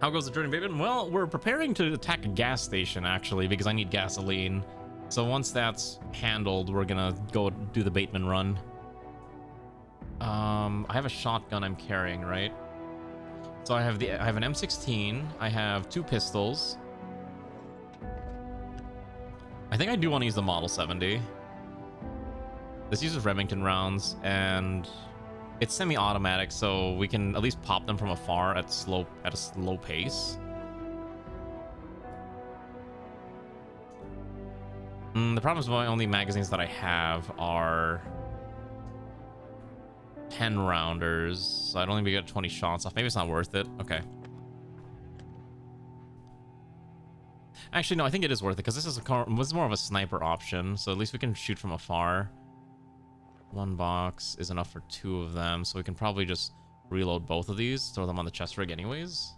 How goes the journey, baby? Well, we're preparing to attack a gas station, actually, because I need gasoline. So once that's handled, we're gonna go do the Bateman run. I have a shotgun I'm carrying, right? So I have an M16. I have 2 pistols. I think I do want to use the Model 70. This uses Remington rounds, and it's semi-automatic, so we can at least pop them from afar at a slow pace. The problem is my only magazines that I have are 10 rounders, so I'd only get 20 shots off. Maybe it's not worth it. Okay. Actually, no, I think it is worth it because this is more of a sniper option, so at least we can shoot from afar. 1 box is enough for 2 of them, so we can probably just reload both of these, throw them on the chest rig anyways.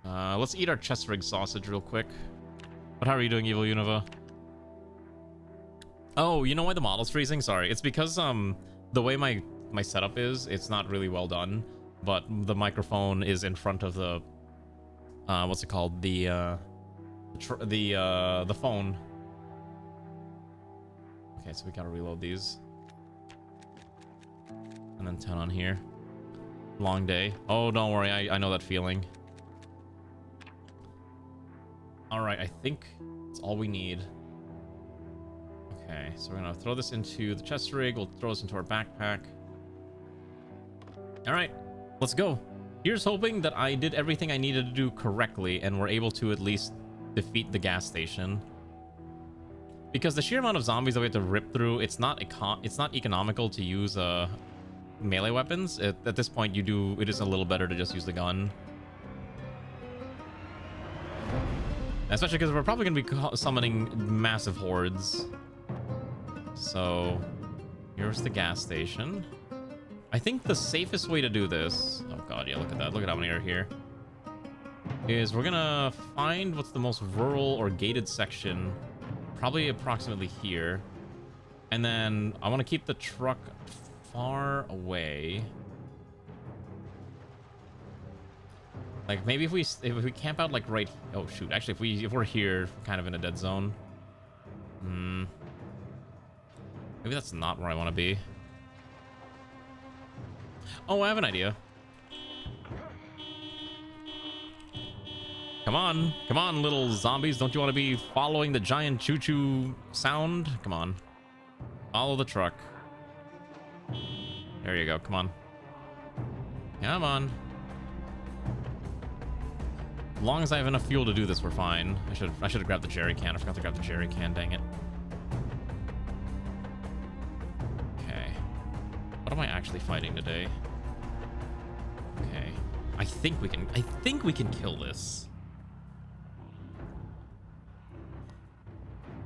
Let's eat our chest rig sausage real quick. But how are you doing, Evil Unova? Oh, you know why the model's freezing? Sorry, it's because the way my setup is, it's not really well done, but the microphone is in front of the what's it called, the phone. Okay, so we gotta reload these. And then 10 on here. Long day. Oh, don't worry, I know that feeling. Alright, I think that's all we need. Okay, so we're gonna throw this into the chest rig. We'll throw this into our backpack. Alright, let's go. Here's hoping that I did everything I needed to do correctly and we're able to at least defeat the gas station. Because the sheer amount of zombies that we have to rip through, it's not economical to use melee weapons. At this point, it is a little better to just use the gun. Especially because we're probably going to be summoning massive hordes. So, here's the gas station. I think the safest way to do this... Oh god, yeah, look at that. Look at how many are here. Is we're going to find what's the most rural or gated section. Probably approximately here. And then I want to keep the truck far away. Like maybe if we camp out like right... Oh shoot, actually if we're here, kind of in a dead zone. Maybe that's not where I want to be. Oh, I have an idea. Come on, little zombies. Don't you want to be following the giant choo-choo sound? Come on. Follow the truck. There you go. Come on. Come on. As long as I have enough fuel to do this, we're fine. I should have grabbed the jerry can. I forgot to grab the jerry can. Dang it. Okay. What am I actually fighting today? Okay. I think we can kill this.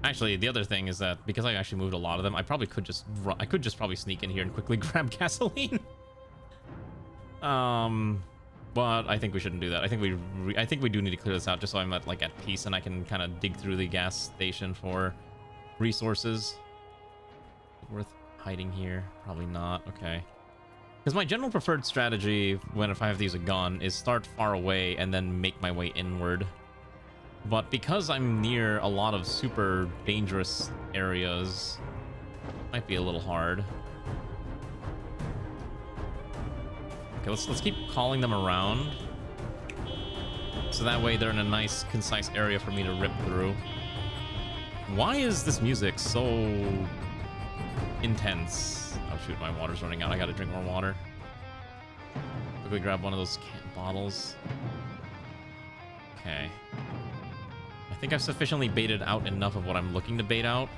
Actually, the other thing is that because I actually moved a lot of them, I could just probably sneak in here and quickly grab gasoline. But I think we shouldn't do that. I think we do need to clear this out just so I'm at peace and I can kind of dig through the gas station for resources. Worth hiding here? Probably not. Okay. Because my general preferred strategy if I have to use a gun is start far away and then make my way inward. But because I'm near a lot of super dangerous areas, it might be a little hard. Okay, let's keep calling them around. So that way they're in a nice, concise area for me to rip through. Why is this music so intense? Oh shoot, my water's running out. I gotta drink more water. Quickly grab one of those bottles. Okay. I think I've sufficiently baited out enough of what I'm looking to bait out.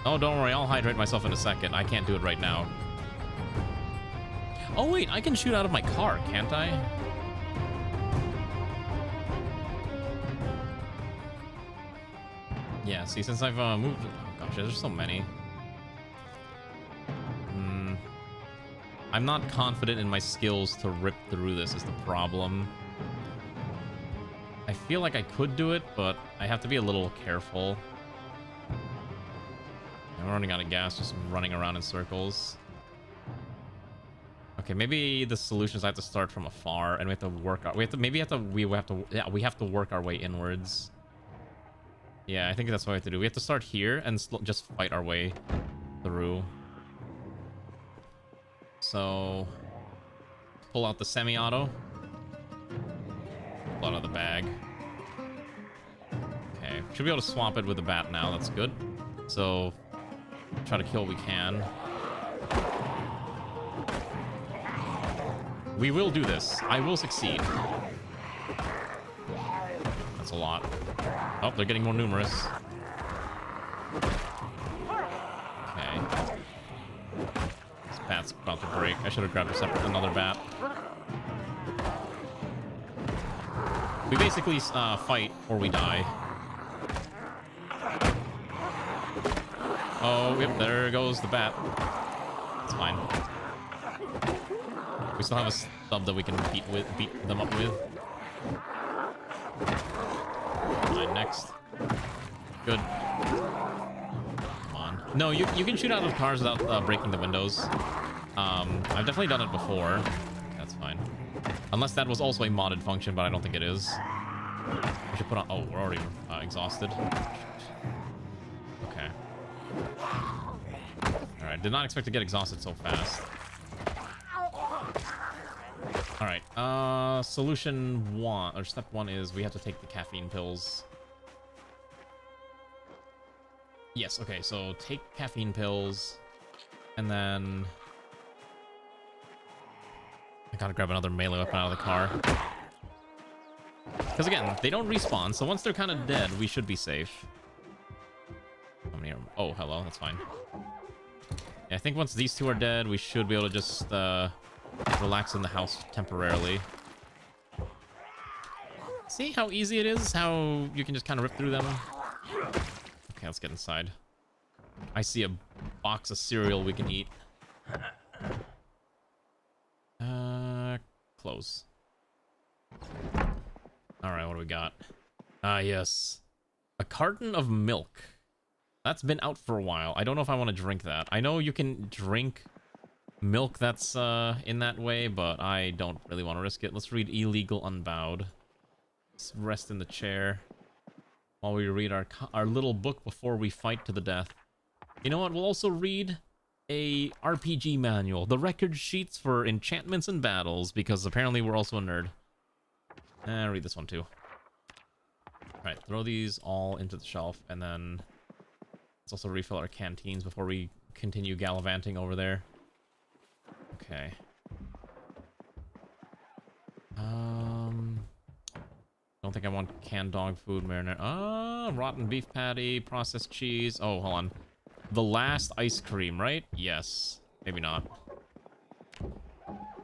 Oh, don't worry, I'll hydrate myself in a second. I can't do it right now. Oh wait, I can shoot out of my car, can't I? Yeah, see, since I've moved... Oh gosh, there's so many. I'm not confident in my skills to rip through this is the problem. I feel like I could do it, but I have to be a little careful. I'm running out of gas, just running around in circles. Okay, maybe the solution is I have to start from afar, and we have to work our... We have to work our way inwards. Yeah, I think that's what we have to do. We have to start here and just fight our way through. So... Pull out the semi-auto. Pull out of the bag. Okay, should be able to swap it with the bat now. That's good. So, try to kill what we can. We will do this. I will succeed. That's a lot. Oh, they're getting more numerous. Okay. This bat's about to break. I should have grabbed another bat. We basically fight or we die. Oh, yep, there goes the bat. It's fine. We still have a sub that we can beat them up with. Alright, next. Good. Come on. No, you can shoot out of cars without breaking the windows. I've definitely done it before. That's fine. Unless that was also a modded function, but I don't think it is. We should put on... Oh, we're already exhausted. Okay. Alright, did not expect to get exhausted so fast. Alright, solution one, or step one is we have to take the caffeine pills. Yes, okay, so take caffeine pills, and then... I gotta grab another melee weapon out of the car. Because again, they don't respawn, so once they're kind of dead, we should be safe. How many are... Oh, hello, that's fine. Yeah, I think once these two are dead, we should be able to just relax in the house temporarily. See how easy it is? How you can just kind of rip through them? Okay, let's get inside. I see a box of cereal we can eat. Close. Alright, what do we got? Ah, yes. A carton of milk. That's been out for a while. I don't know if I want to drink that. I know you can drink milk that's in that way, but I don't really want to risk it. Let's read Illegal Unbowed. Let's rest in the chair while we read our little book before we fight to the death. You know what? We'll also read a RPG manual, the record sheets for enchantments and battles, because apparently we're also a nerd. Read this one too. Alright, throw these all into the shelf, and then let's also refill our canteens before we continue gallivanting over there. Okay. Don't think I want canned dog food, marinara. Rotten beef patty, processed cheese. Oh, hold on. The last ice cream, right? Yes. Maybe not.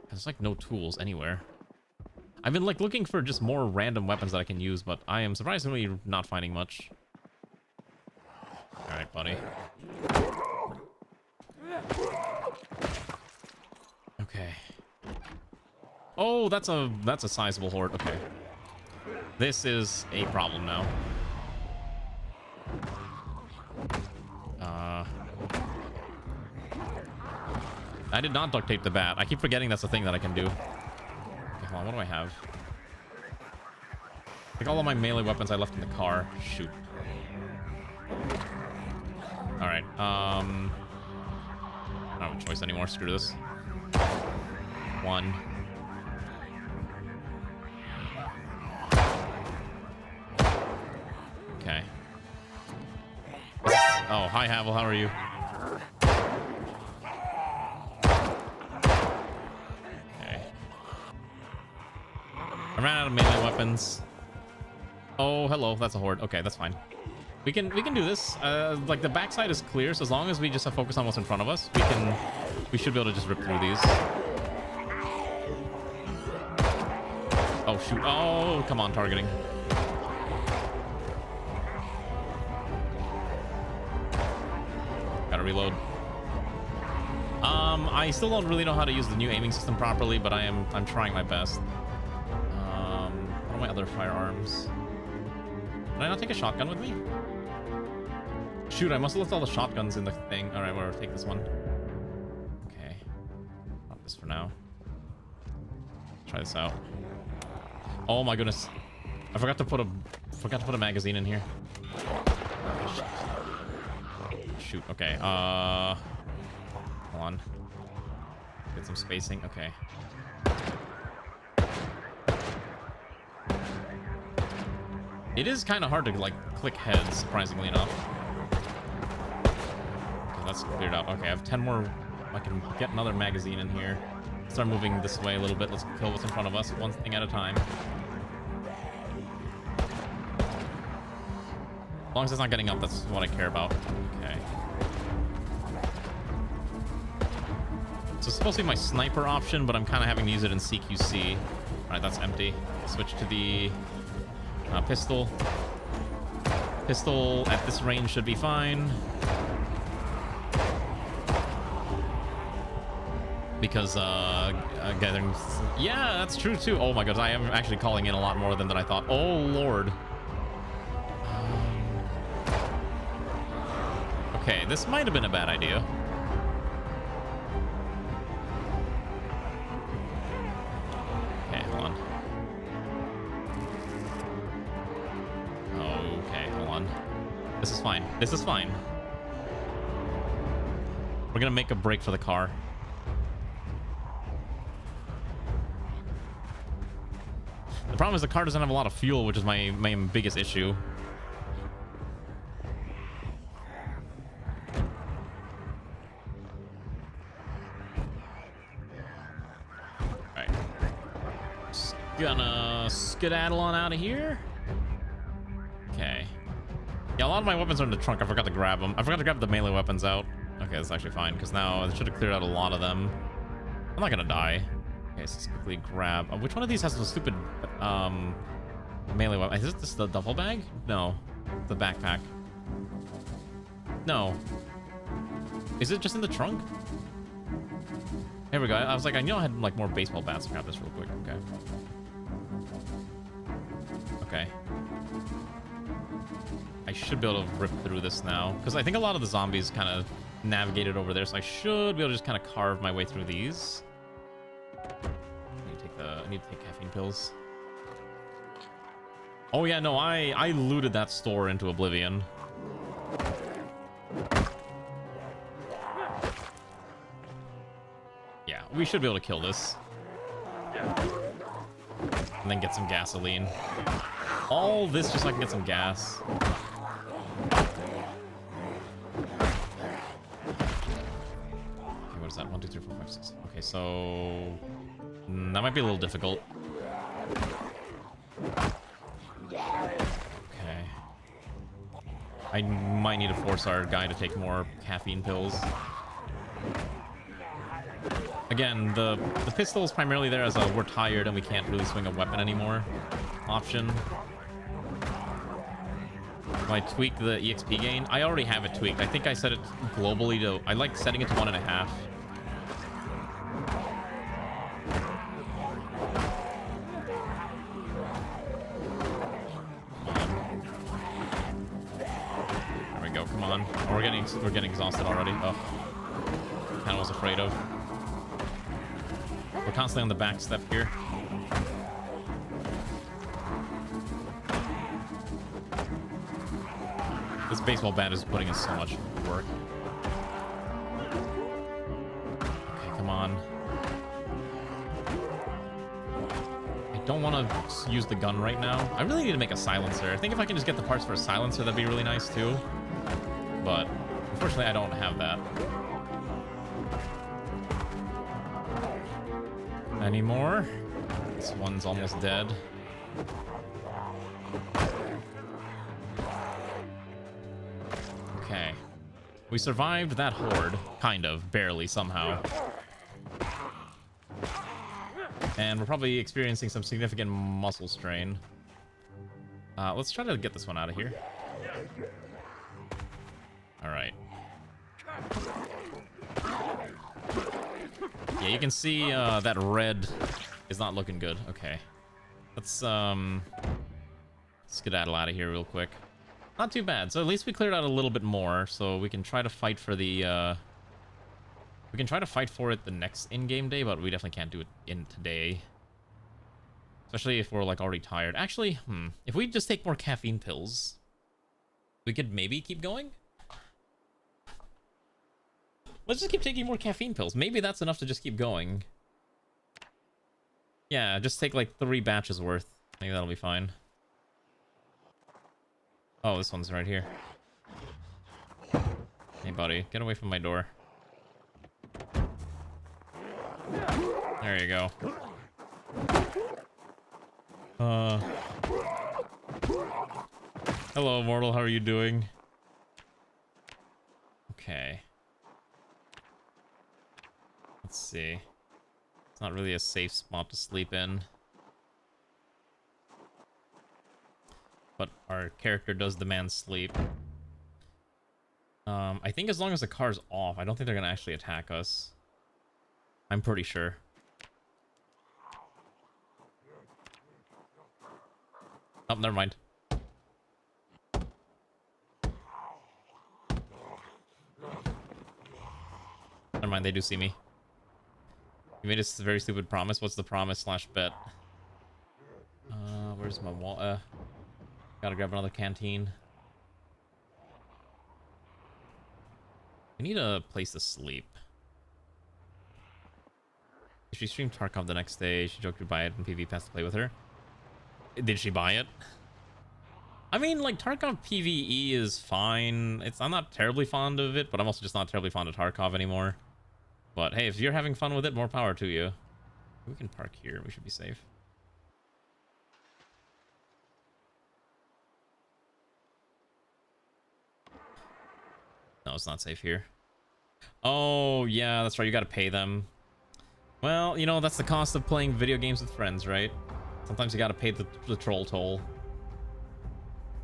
There's like no tools anywhere. I've been like looking for just more random weapons that I can use, but I am surprisingly not finding much. Alright, buddy. Okay. Oh, that's a sizable horde. Okay. This is a problem now. I did not duct tape the bat. I keep forgetting that's a thing that I can do. Okay, hold on, what do I have? I think all of my melee weapons I left in the car. Shoot. Alright, I don't have a choice anymore. Screw this. One. Okay. Oh, hi, Havel. How are you? Okay. I ran out of melee weapons. Oh, hello. That's a horde. Okay, that's fine. We can do this. Like the backside is clear, so as long as we just have focus on what's in front of us, we should be able to just rip through these. Oh shoot! Oh, come on, targeting. Gotta reload. I still don't really know how to use the new aiming system properly, but I'm trying my best. What are my other firearms? Did I not take a shotgun with me? Shoot, I must have left all the shotguns in the thing. All right, whatever. Take this one. Okay. Drop this for now. Try this out. Oh my goodness. I forgot to put a magazine in here. Shoot. Okay. Hold on. Get some spacing. Okay. It is kind of hard to like click heads, surprisingly enough. Okay, that's cleared out. Okay, I have 10 more. I can get another magazine in here. Start moving this way a little bit. Let's kill what's in front of us, one thing at a time. As long as it's not getting up, that's what I care about. Okay. So it's supposed to be my sniper option, but I'm kind of having to use it in CQC. All right, that's empty. Switch to the pistol. Pistol at this range should be fine. Because gathering, yeah, that's true too. Oh my god, I am actually calling in a lot more than I thought. Oh lord. Okay, this might have been a bad idea. Okay, hold on. Okay, hold on. This is fine. This is fine. We're gonna make a break for the car. The problem is the car doesn't have a lot of fuel, which is my biggest issue. Alright. Just gonna skedaddle on out of here. Okay. Yeah, a lot of my weapons are in the trunk. I forgot to grab them. I forgot to grab the melee weapons out. Okay, that's actually fine, because now I should have cleared out a lot of them. I'm not gonna die. Okay, so let's quickly grab... which one of these has the stupid melee weapon? Is this the duffel bag? No. The backpack. No. Is it just in the trunk? Here we go. I was like, I know I had like more baseball bats. Grab this real quick. Okay. Okay. I should be able to rip through this now, because I think a lot of the zombies kind of navigated over there, so I should be able to just kind of carve my way through these. I need to take caffeine pills. Oh yeah, no, I looted that store into oblivion. Yeah, we should be able to kill this. And then get some gasoline. All this just so I can get some gas. Okay, what is that? 1, 2, 3, 4, 5, 6. Okay, so... that might be a little difficult. Okay. I might need to force our guy to take more caffeine pills. Again, the pistol is primarily there as a we're tired and we can't really swing a weapon anymore option. If I tweak the EXP gain, I already have it tweaked. I think I set it globally to... I like setting it to 1.5. We're getting exhausted already. Oh, kind of was afraid of. We're constantly on the back step here. This baseball bat is putting in so much work. Okay, come on. I don't want to use the gun right now. I really need to make a silencer. I think if I can just get the parts for a silencer, that'd be really nice too. But unfortunately, I don't have that. Any more? This one's almost dead. Okay. We survived that horde. Kind of. Barely, somehow. And we're probably experiencing some significant muscle strain. Let's try to get this one out of here. Alright. Yeah, you can see that red is not looking good. Okay. Let's skedaddle out of here real quick. Not too bad. So at least we cleared out a little bit more, so we can try to fight for the, we can try to fight for it the next in-game day, but we definitely can't do it in today. Especially if we're, like, already tired. Actually, if we just take more caffeine pills, we could maybe keep going? Let's just keep taking more caffeine pills. Maybe that's enough to just keep going. Yeah, just take, like, 3 batches worth. Maybe that'll be fine. Oh, this one's right here. Hey, buddy, get away from my door. There you go. Hello, mortal. How are you doing? Okay. Let's see. It's not really a safe spot to sleep in. But our character does demand sleep. I think as long as the car's off, I don't think they're gonna actually attack us. I'm pretty sure. Oh, never mind. Never mind, they do see me. You made a very stupid promise. What's the promise / bet? Where's my wall? Gotta grab another canteen. We need a place to sleep. If she streamed Tarkov the next day, she joked to buy it and PvP passed to play with her. Did she buy it? I mean, like, Tarkov PvE is fine. I'm not terribly fond of it, but I'm also just not terribly fond of Tarkov anymore. But hey, if you're having fun with it, more power to you. We can park here. We should be safe. No, it's not safe here. Oh, yeah, that's right. You gotta pay them. Well, you know, that's the cost of playing video games with friends, right? Sometimes you gotta pay the troll toll.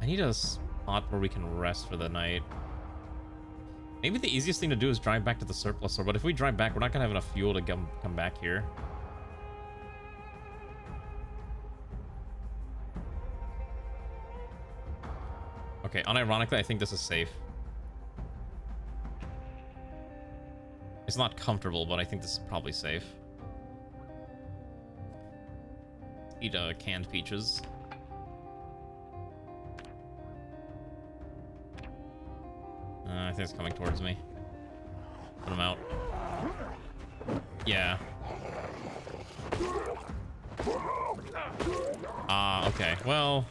I need a spot where we can rest for the night. Maybe the easiest thing to do is drive back to the surplus store, but if we drive back, we're not gonna have enough fuel to come back here. Okay, unironically, I think this is safe. It's not comfortable, but I think this is probably safe. Eat canned peaches. I think it's coming towards me. Put him out. Yeah. Okay. Well,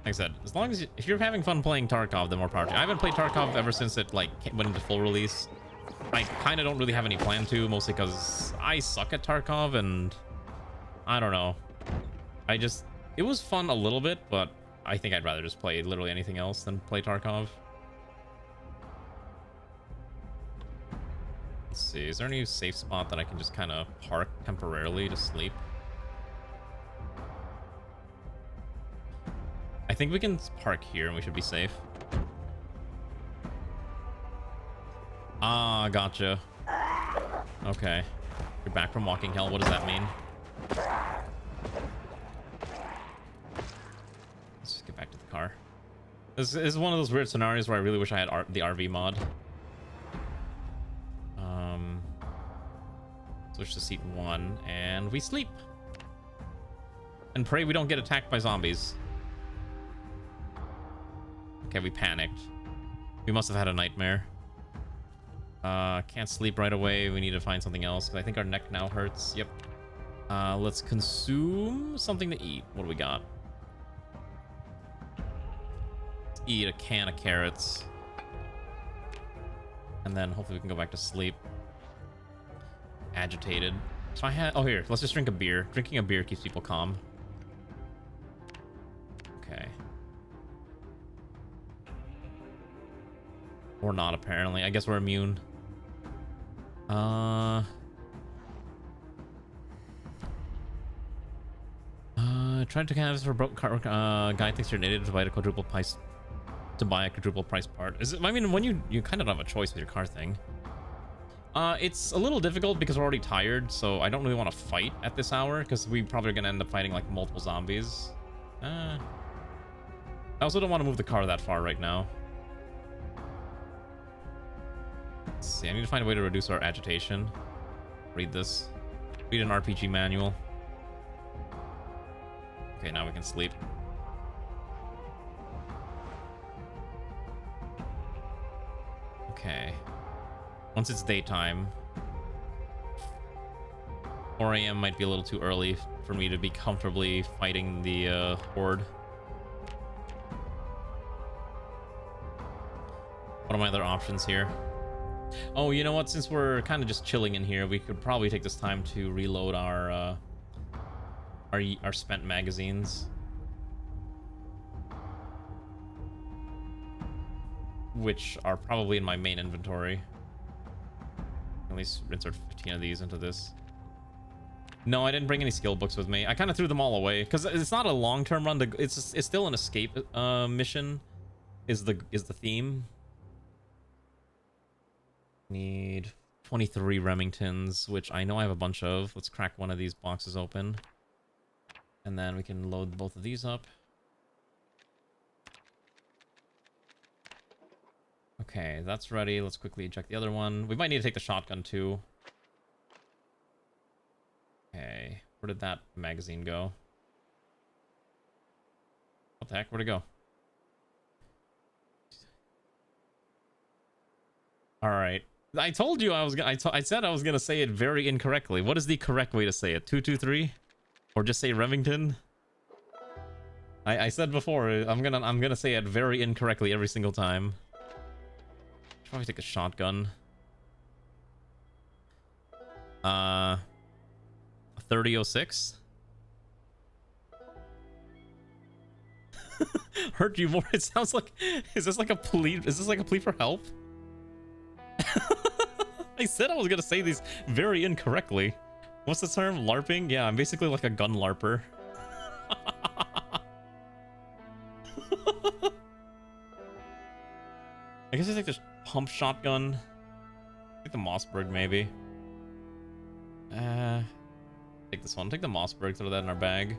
like I said, as long as if you're having fun playing Tarkov, then more power to you. I haven't played Tarkov ever since it like went into full release. I kind of don't really have any plan to, mostly because I suck at Tarkov, and I don't know. It was fun a little bit, but I think I'd rather just play literally anything else than play Tarkov. Let's see, is there any safe spot that I can just kind of park temporarily to sleep? I think we can park here and we should be safe. Ah, gotcha. Okay. You're back from walking hell. What does that mean? Let's just get back to the car. This is one of those weird scenarios where I really wish I had the RV mod. Switch to seat 1, and we sleep. And pray we don't get attacked by zombies. Okay, we panicked. We must have had a nightmare. Can't sleep right away. We need to find something else, because I think our neck now hurts. Yep. Let's consume something to eat. What do we got? Let's eat a can of carrots. And then hopefully we can go back to sleep. Agitated. So I had... Oh, here. Let's just drink a beer. Drinking a beer keeps people calm. Okay. Or not, apparently. I guess we're immune. Trying to canvas for broke car. Guy thinks you're an idiot to buy a quadruple price. To buy a quadruple price part. Is it? I mean, when you kind of don't have a choice with your car thing. It's a little difficult because we're already tired, so I don't really want to fight at this hour because we probably are gonna end up fighting like multiple zombies. I also don't want to move the car that far right now. Let's see, I need to find a way to reduce our agitation. Read this. Read an RPG manual. Okay, now we can sleep. Okay. Once it's daytime, 4 a.m. might be a little too early for me to be comfortably fighting the horde. What are my other options here? Oh, you know what? Since we're kind of just chilling in here, we could probably take this time to reload our spent magazines, which are probably in my main inventory. At least insert 15 of these into this. No, I didn't bring any skill books with me. I kind of threw them all away because it's not a long-term run. It's still an escape mission. Is the theme. Need 23 Remingtons, which I know I have a bunch of. Let's crack one of these boxes open, and then we can load both of these up. Okay, that's ready. Let's quickly check the other one. We might need to take the shotgun too. Okay, where did that magazine go? What the heck? Where'd it go? All right. I told you I was gonna. I said I was gonna say it very incorrectly. What is the correct way to say it? 223, or just say Remington? I said before I'm gonna say it very incorrectly every single time. Should probably take a shotgun. 3006. Hurt you more. It sounds like. Is this like a plea? Is this like a plea for help? I said I was gonna say these very incorrectly. What's the term? LARPing? Yeah, I'm basically like a gun LARPer. I guess I take this pump shotgun. Take the Mossberg maybe. Take this one. Take the Mossberg. Throw that in our bag.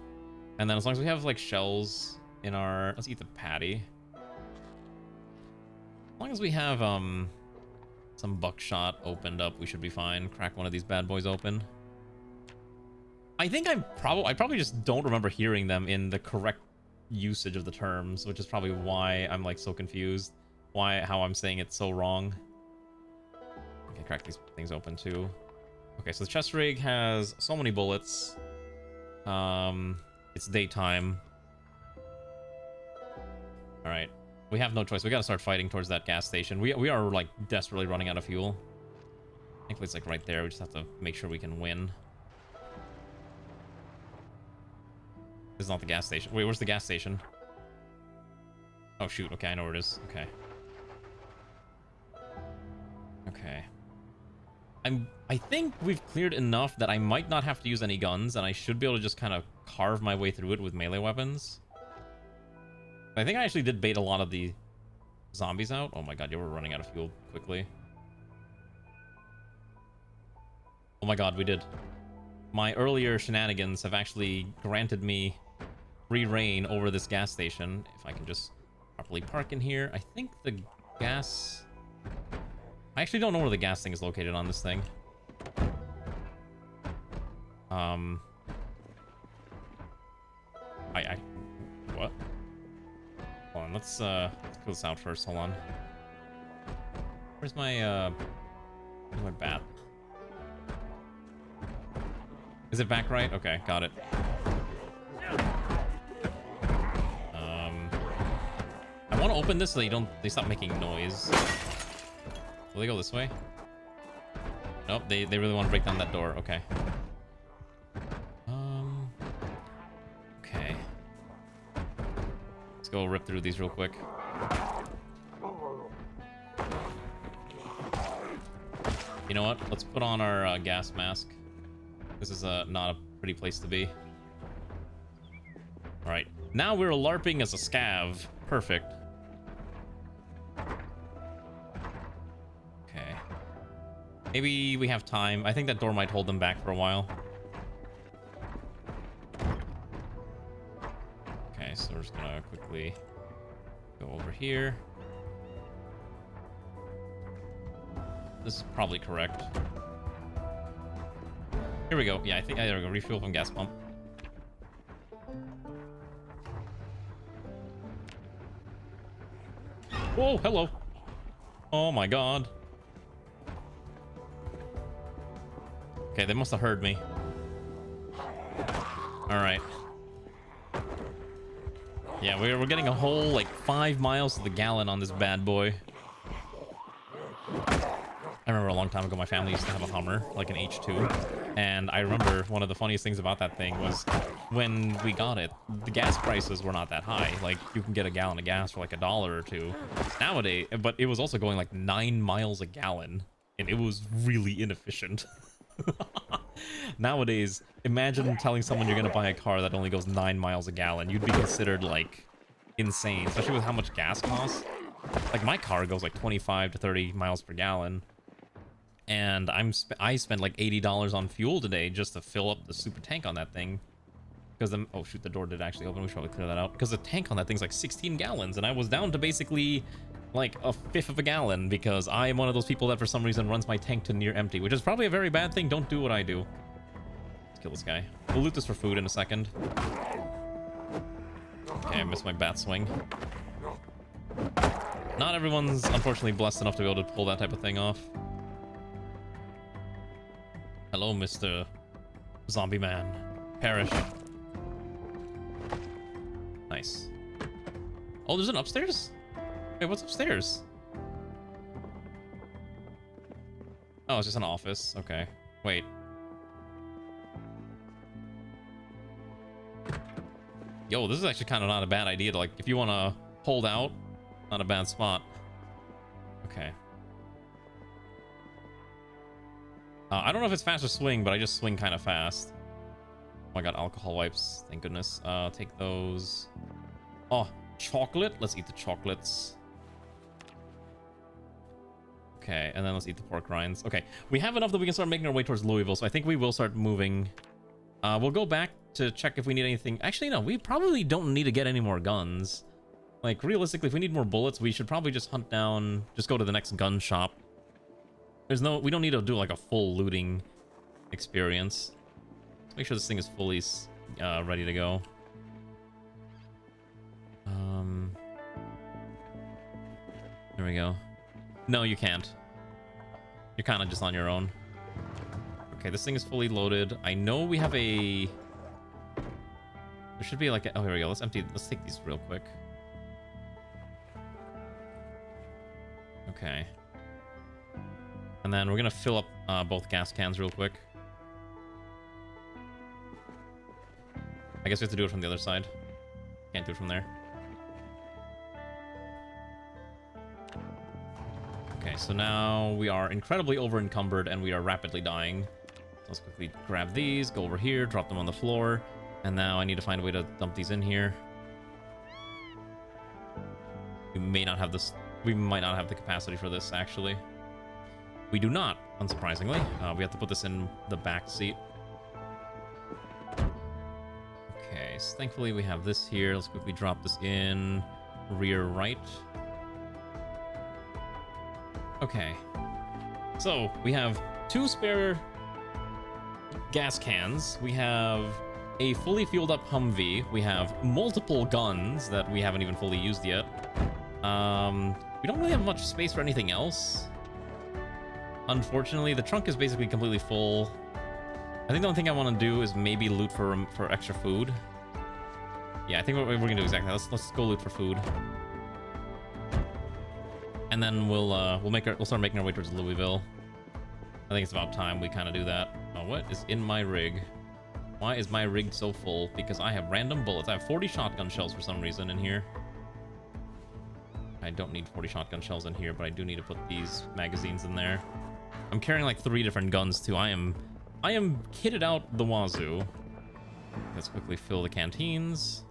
And then as long as we have like shells in our, let's eat the patty. As long as we have some buckshot opened up, we should be fine. Crack one of these bad boys open. I think I probably just don't remember hearing them in the correct usage of the terms, which is probably why I'm like so confused. How I'm saying it so wrong. Okay, crack these things open too. Okay, so the chest rig has so many bullets. It's daytime. All right. We have no choice. We gotta start fighting towards that gas station. We are like desperately running out of fuel. Thankfully it's like right there. We just have to make sure we can win. This is not the gas station. Wait, where's the gas station? Oh shoot. Okay, I know where it is. Okay. Okay. I think we've cleared enough that I might not have to use any guns, and I should be able to just kind of carve my way through it with melee weapons. I think I actually did bait a lot of the zombies out. Oh my god, yeah, we're running out of fuel quickly. Oh my god, we did. My earlier shenanigans have actually granted me free reign over this gas station. If I can just properly park in here. I think the gas... I actually don't know where the gas thing is located on this thing. What? Hold on, let's clear this out first. Hold on. Where's my bat? Is it back right? Okay, got it. I want to open this so they stop making noise. Will they go this way? Nope, they really want to break down that door. Okay. Okay. Let's go rip through these real quick. You know what? Let's put on our gas mask. This is not a pretty place to be. All right. Now we're LARPing as a scav. Perfect. Okay. Maybe we have time. I think that door might hold them back for a while. Okay, so we're just gonna quickly Go over here. This is probably correct. Here we go. Yeah, I think there we go. Refuel from gas pump. Whoa, hello. Oh my god. Okay, they must have heard me. Alright. Yeah, we're getting a whole, like, 5 miles to the gallon on this bad boy. I remember a long time ago, my family used to have a Hummer, like an H2. And I remember one of the funniest things about that thing was when we got it, the gas prices were not that high. Like, you can get a gallon of gas for like $1 or $2 nowadays, but it was also going like 9 miles a gallon, and it was really inefficient. Nowadays, imagine telling someone you're going to buy a car that only goes 9 miles a gallon. You'd be considered like insane, especially with how much gas costs. Like, my car goes like 25 to 30 miles per gallon. And I spent like $80 on fuel today just to fill up the super tank on that thing. Because oh shoot, the door did actually open. We should probably clear that out. Because the tank on that thing's like 16 gallons, and I was down to basically like a fifth of a gallon because I am one of those people that for some reason runs my tank to near empty, which is probably a very bad thing. Don't do what I do. Let's kill this guy. We'll loot this for food in a second. Okay, I missed my bat swing. Not everyone's unfortunately blessed enough to be able to pull that type of thing off. Hello, Mr. Zombie Man. Perish. Nice. Oh, there's an upstairs? Wait, what's upstairs? Oh, it's just an office. Okay. Wait. Yo, this is actually kind of not a bad idea to, like, if you want to hold out, not a bad spot. Okay. I don't know if it's fast or swing, but I just swing kind of fast. Oh, I got alcohol wipes. Thank goodness. Take those. Oh, chocolate. Let's eat the chocolates. Okay, and then let's eat the pork rinds. Okay, we have enough that we can start making our way towards Louisville, so I think we will start moving. We'll go back to check if we need anything. Actually, no, we probably don't need to get any more guns. Like, realistically, if we need more bullets, we should probably just hunt down, just go to the next gun shop. We don't need to do like a full looting experience. Let's make sure this thing is fully ready to go. There we go. No, you can't. You're kind of just on your own. Okay, this thing is fully loaded. I know we have a... There should be like a... Oh, here we go. Let's take these real quick. Okay. And then we're gonna fill up both gas cans real quick. I guess we have to do it from the other side. Can't do it from there. Okay, so now we are incredibly over-encumbered and we are rapidly dying. So let's quickly grab these, go over here, drop them on the floor. And now I need to find a way to dump these in here. We may not have this... We might not have the capacity for this, actually. We do not, unsurprisingly. We have to put this in the back seat. Okay, so thankfully we have this here. Let's quickly drop this in rear right. Okay. So, we have 2 spare gas cans. We have a fully fueled up Humvee. We have multiple guns that we haven't even fully used yet. We don't really have much space for anything else. Unfortunately, the trunk is basically completely full. I think the only thing I want to do is maybe loot for extra food. Yeah, I think we're gonna do exactly that. Let's go loot for food, and then we'll start making our way towards Louisville. I think it's about time we kind of do that. Oh, what is in my rig? Why is my rig so full? Because I have random bullets. I have 40 shotgun shells for some reason in here. I don't need 40 shotgun shells in here, but I do need to put these magazines in there. I'm carrying like 3 different guns too. I am kitted out the wazoo. Let's quickly fill the canteens.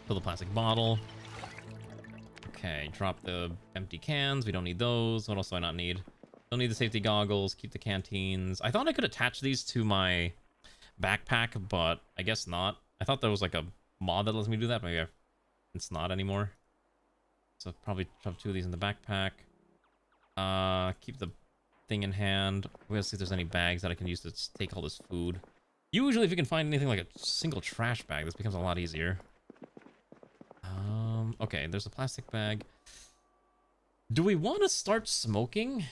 Fill the plastic bottle. Okay, drop the empty cans. We don't need those. What else do I not need? Don't need the safety goggles. Keep the canteens. I thought I could attach these to my backpack, but I guess not. I thought there was like a mod that lets me do that. Maybe It's not anymore. So probably shove 2 of these in the backpack. Keep the thing in hand. We'll see if there's any bags that I can use to take all this food. Usually if you can find anything like a single trash bag, this becomes a lot easier. Okay, there's a plastic bag. Do we want to start smoking?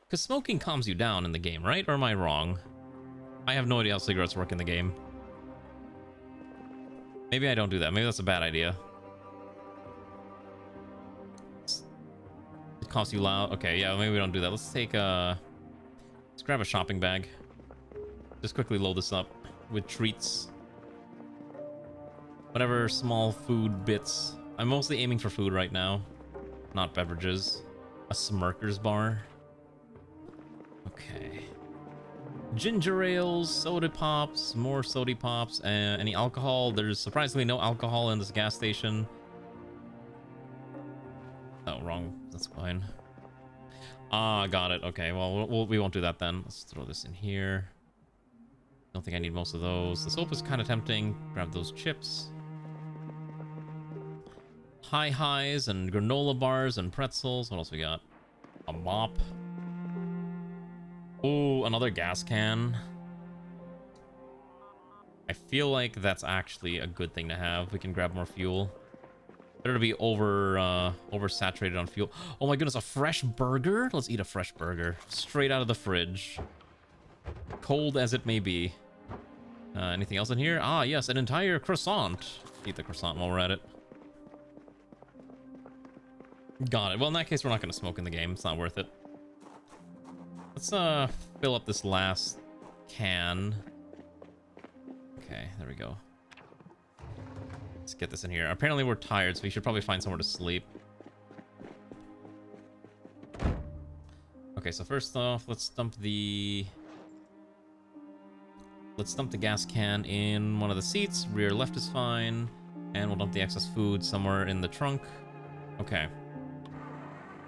Because smoking calms you down in the game, right? Or am I wrong? I have no idea how cigarettes work in the game. Maybe I don't do that. Maybe that's a bad idea. It costs you loud. Okay, yeah, maybe we don't do that. Let's take let's grab a shopping bag. Just quickly load this up with treats. Whatever small food bits. I'm mostly aiming for food right now, not beverages. A Smirker's bar. Okay. Ginger ales, soda pops, more soda pops, and any alcohol. There's surprisingly no alcohol in this gas station. Oh, wrong. That's fine. Ah, got it. Okay, well, we won't do that then. Let's throw this in here. Don't think I need most of those. The soap is kind of tempting. Grab those chips. Highs and granola bars and pretzels. What else we got? A mop. Oh, another gas can. I feel like that's actually a good thing to have. We can grab more fuel. Better to be oversaturated on fuel. Oh my goodness, a fresh burger? Let's eat a fresh burger. Straight out of the fridge. Cold as it may be. Anything else in here? Ah, yes, an entire croissant. Eat the croissant while we're at it. Got it. Well, in that case, we're not going to smoke in the game. It's not worth it. Let's fill up this last can. Okay, there we go. Let's get this in here. Apparently we're tired, so we should probably find somewhere to sleep. Okay, so first off, let's dump the gas can in one of the seats. Rear left is fine. And we'll dump the excess food somewhere in the trunk. Okay.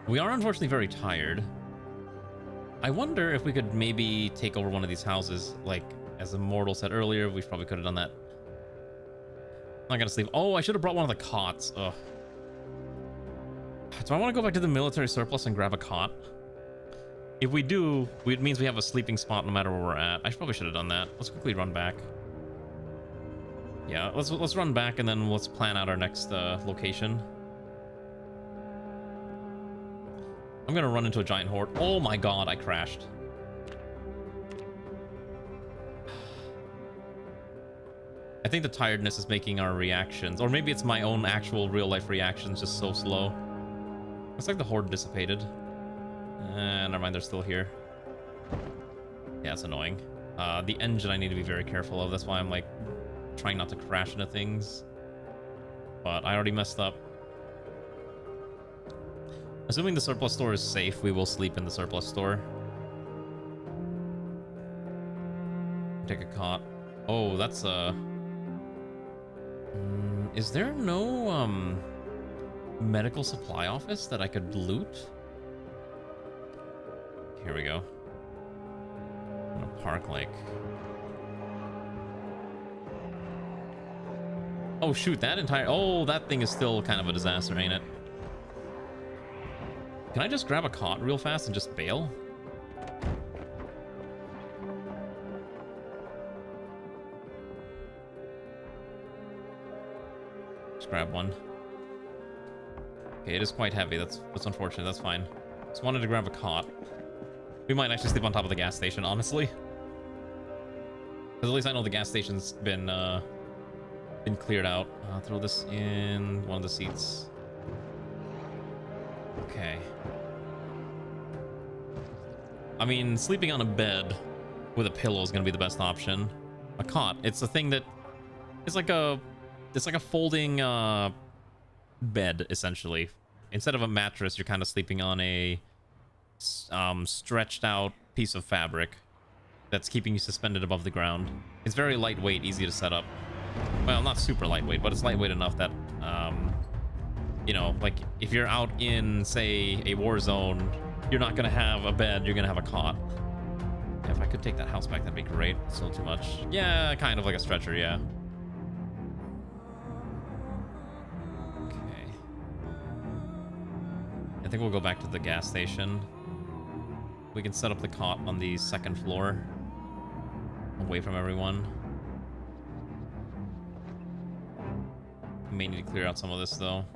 We are unfortunately very tired. I wonder if we could maybe take over one of these houses, like as Immortal said earlier. We probably could have done that. I'm not gonna sleep. Oh, I should have brought one of the cots. Ugh. Do I want to go back to the military surplus and grab a cot? If we do, it means we have a sleeping spot no matter where we're at. I probably should have done that. Let's quickly run back. Yeah, let's run back and then let's plan out our next location. I'm gonna run into a giant horde. Oh my god, I crashed. I think the tiredness is making our reactions, or maybe it's my own actual real-life reactions just so slow. Looks like the horde dissipated. Never mind, they're still here. Yeah, it's annoying. The engine I need to be very careful of. That's why I'm like trying not to crash into things. But I already messed up. Assuming the surplus store is safe, we will sleep in the surplus store. Take a cot. Oh, that's is there no medical supply office that I could loot? Here we go. I'm gonna park like. Oh shoot, that entire. Oh, that thing is still kind of a disaster, ain't it? Can I just grab a cot real fast and just bail? Just grab one. Okay, it is quite heavy. That's unfortunate. That's fine. Just wanted to grab a cot. We might actually sleep on top of the gas station, honestly. Because at least I know the gas station's been cleared out. I'll throw this in one of the seats. Okay. I mean, sleeping on a bed with a pillow is gonna be the best option. A cot. It's a thing that it's like a folding bed essentially. Instead of a mattress, you're kind of sleeping on a stretched out piece of fabric that's keeping you suspended above the ground. It's very lightweight, easy to set up. Well, not super lightweight, but it's lightweight enough that you know, like if you're out in, say, a war zone, you're not gonna have a bed, you're gonna have a cot. Yeah, if I could take that house back, that'd be great. Still too much. Yeah, kind of like a stretcher, yeah. think we'll go back to the gas station. We can set up the cot on the second floor, away from everyone. May need to clear out some of this though.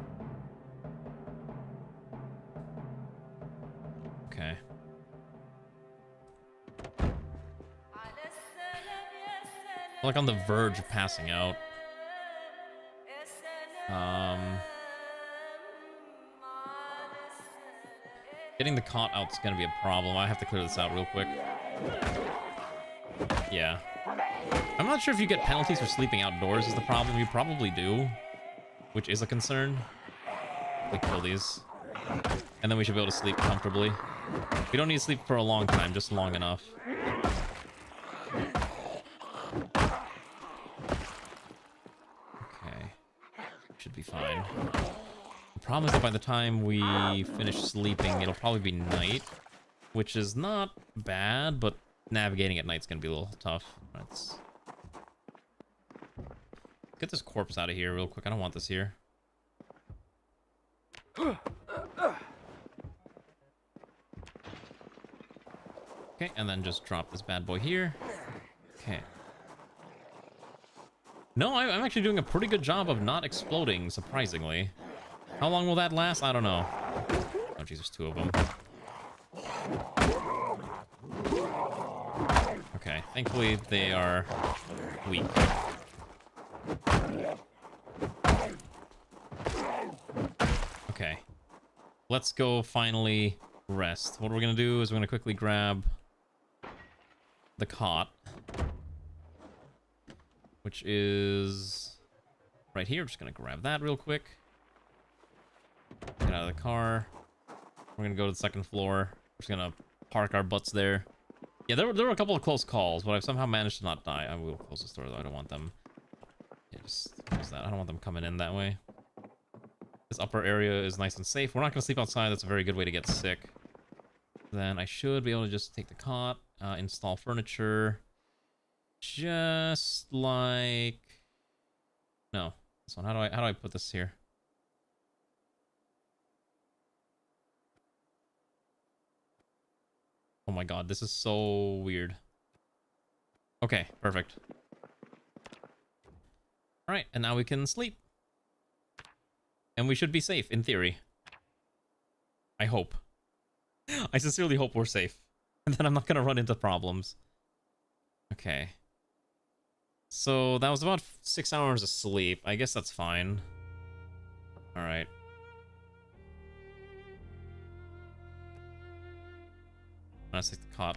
Okay. I'm like on the verge of passing out. Getting the cot out's gonna be a problem. I have to clear this out real quick. Yeah. I'm not sure if you get penalties for sleeping outdoors is the problem. You probably do, which is a concern. We kill these. And then we should be able to sleep comfortably. We don't need to sleep for a long time, just long enough. Okay. Should be fine. The problem is that by the time we finish sleeping, it'll probably be night, which is not bad, but navigating at night's gonna be a little tough. Let's get this corpse out of here real quick. I don't want this here. Okay, and then just drop this bad boy here. Okay. No, I'm actually doing a pretty good job of not exploding, surprisingly. How long will that last? I don't know. Oh, Jesus, two of them. Okay, thankfully they are weak. Okay. Let's go finally rest. What we're gonna do is we're gonna quickly grab the cot, which is right here. I'm just gonna grab that real quick. Get out of the car. We're gonna go to the second floor. We're just gonna park our butts there. Yeah, there were a couple of close calls, but I've somehow managed to not die. I will close this door though. I don't want them. Yeah, just close that. I don't want them coming in that way. This upper area is nice and safe. We're not gonna sleep outside. That's a very good way to get sick. Then I should be able to just take the cot, install furniture. Just like... No. This one. How do I put this here? Oh my god, this is so weird. Okay, perfect. Alright, and now we can sleep. And we should be safe, in theory. I hope. I sincerely hope we're safe. And then I'm not gonna run into problems. Okay. So, that was about 6 hours of sleep. I guess that's fine. Alright. Let's take the cot.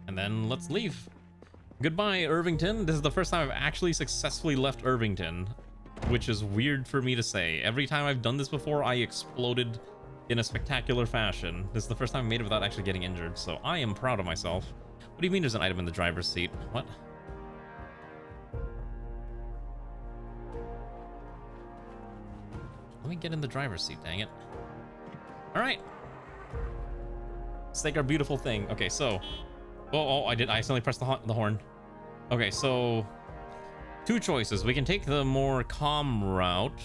And then let's leave. Goodbye, Irvington. This is the first time I've actually successfully left Irvington, which is weird for me to say. Every time I've done this before, I exploded in a spectacular fashion. This is the first time I made it without actually getting injured, so I am proud of myself. What do you mean there's an item in the driver's seat? What? Let me get in the driver's seat, dang it. Alright. Let's take our beautiful thing. Okay, so... Oh, I accidentally pressed the horn. Okay, so... Two choices. We can take the more calm route.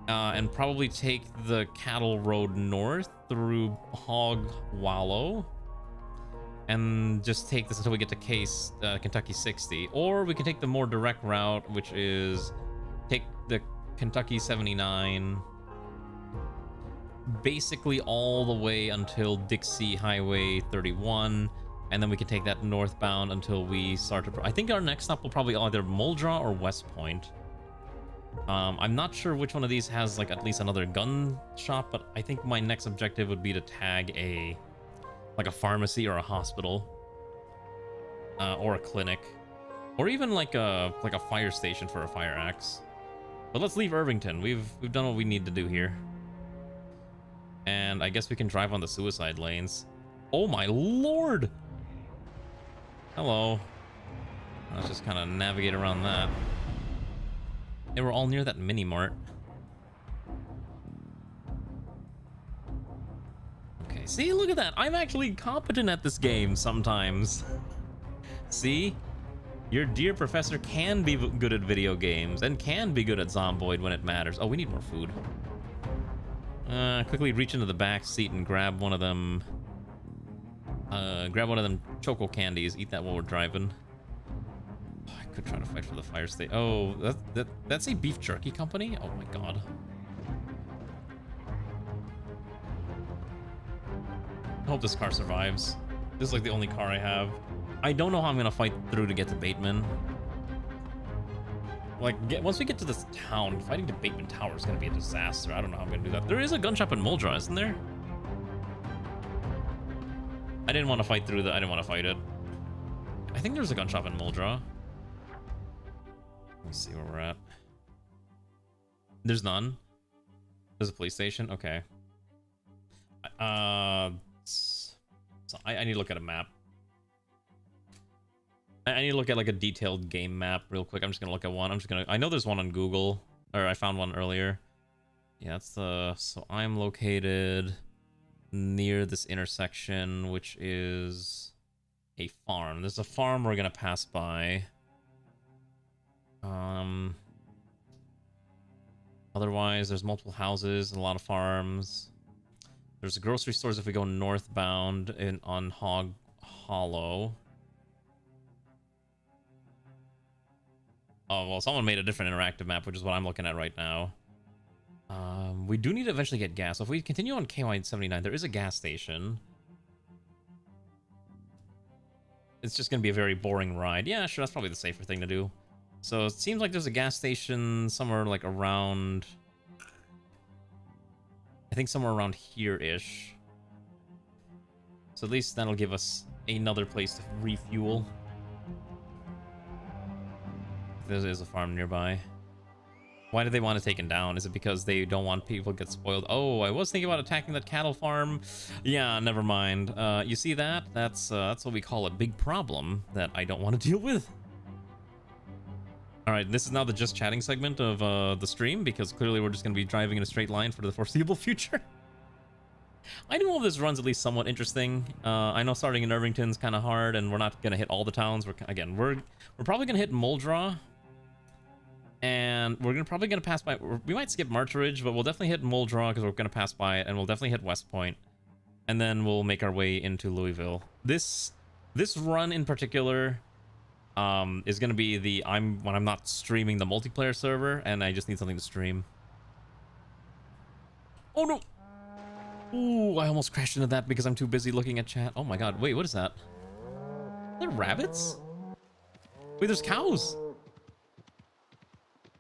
And probably take the cattle road north through Hog Wallow. And just take this until we get to Kentucky 60. Or we can take the more direct route, which is... Take the Kentucky 79 basically all the way until Dixie Highway 31, and then we can take that northbound until we start to... I think our next stop will probably either Muldraw or West Point. I'm not sure which one of these has like at least another gun shop, but I think my next objective would be to tag a pharmacy or a hospital, or a clinic, or even like a fire station for a fire axe. But let's leave Irvington. We've done what we need to do here. And I guess we can drive on the suicide lanes. Oh my lord! Hello. Let's just kind of navigate around that. They were all near that mini-mart. Okay, see, look at that. I'm actually competent at this game sometimes. See? Your dear professor can be good at video games and can be good at Zomboid when it matters. Oh, we need more food. Quickly reach into the back seat and grab one of them. Grab one of them choco candies. Eat that while we're driving. Oh, I could try to fight for the fire station. Oh, that's a beef jerky company? Oh my god. I hope this car survives. This is like the only car I have. I don't know how I'm gonna fight through to get to Bateman. Like, once we get to this town, fighting to Bateman Tower is gonna be a disaster. I don't know how I'm gonna do that. There is a gun shop in Muldra, isn't there? I didn't want to fight through the... I didn't want to fight it. I think there's a gun shop in Muldra. Let me see where we're at. There's none. There's a police station? Okay. So I need to look at a map. I need to look at like a detailed game map real quick. I'm just gonna look at one. I know there's one on Google, or I found one earlier. Yeah, that's the... So I'm located near this intersection, which is a farm. There's a farm we're gonna pass by. Otherwise, there's multiple houses and a lot of farms. There's grocery stores if we go northbound on Hog Hollow. Oh, well, someone made a different interactive map, which is what I'm looking at right now. We do need to eventually get gas. So if we continue on KY79, there is a gas station. It's just going to be a very boring ride. Yeah, sure, that's probably the safer thing to do. So it seems like there's a gas station somewhere like around... I think somewhere around here-ish. So at least that'll give us another place to refuel. There is a farm nearby. Why do they want it taken down? Is it because they don't want people to get spoiled? Oh, I was thinking about attacking that cattle farm. Yeah, never mind. You see that? That's what we call a big problem that I don't want to deal with. All right, this is now the just chatting segment of the stream, because clearly we're just going to be driving in a straight line for the foreseeable future. I do hope this run's at least somewhat interesting. I know starting in Irvington's kind of hard, and we're not going to hit all the towns. We're probably going to hit Muldra. And we're probably going to pass by... We might skip Marchridge, but we'll definitely hit Muldra because we're going to pass by it. And we'll definitely hit West Point. And then we'll make our way into Louisville. This run in particular is going to be when I'm not streaming the multiplayer server. And I just need something to stream. Oh, no! Ooh, I almost crashed into that because I'm too busy looking at chat. Oh my god, wait, what is that? Are there rabbits? Wait, there's cows!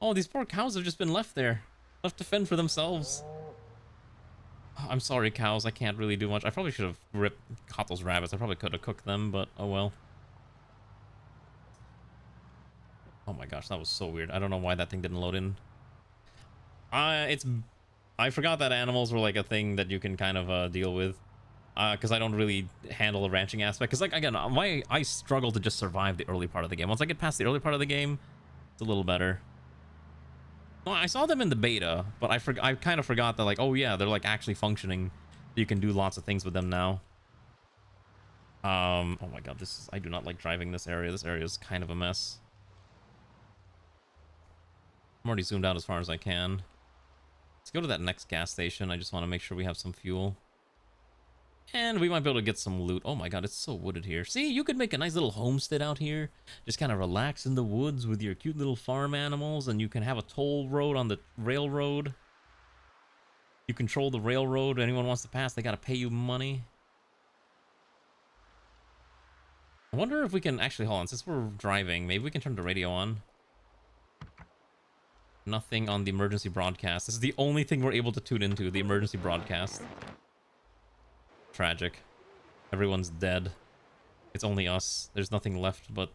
Oh, these poor cows have just been left there. Left to fend for themselves. I'm sorry, cows. I can't really do much. I probably should have caught those rabbits. I probably could have cooked them, but oh well. Oh my gosh, that was so weird. I don't know why that thing didn't load in. I forgot that animals were like a thing that you can kind of deal with. Because I don't really handle the ranching aspect. Because, like, again, I struggle to just survive the early part of the game. Once I get past the early part of the game, it's a little better. No, I saw them in the beta, but I kind of forgot that, like, oh yeah, they're like actually functioning. You can do lots of things with them now. Oh my god, I do not like driving this area. This area is kind of a mess. I'm already zoomed out as far as I can. Let's go to that next gas station. I just want to make sure we have some fuel. And we might be able to get some loot. Oh my god, it's so wooded here. See, you could make a nice little homestead out here. Just kind of relax in the woods with your cute little farm animals. And you can have a toll road on the railroad. You control the railroad. Anyone wants to pass, they gotta pay you money. I wonder if we can actually... Hold on, since we're driving, maybe we can turn the radio on. Nothing on the emergency broadcast. This is the only thing we're able to tune into, the emergency broadcast. Tragic. Everyone's dead. It's only us. There's nothing left but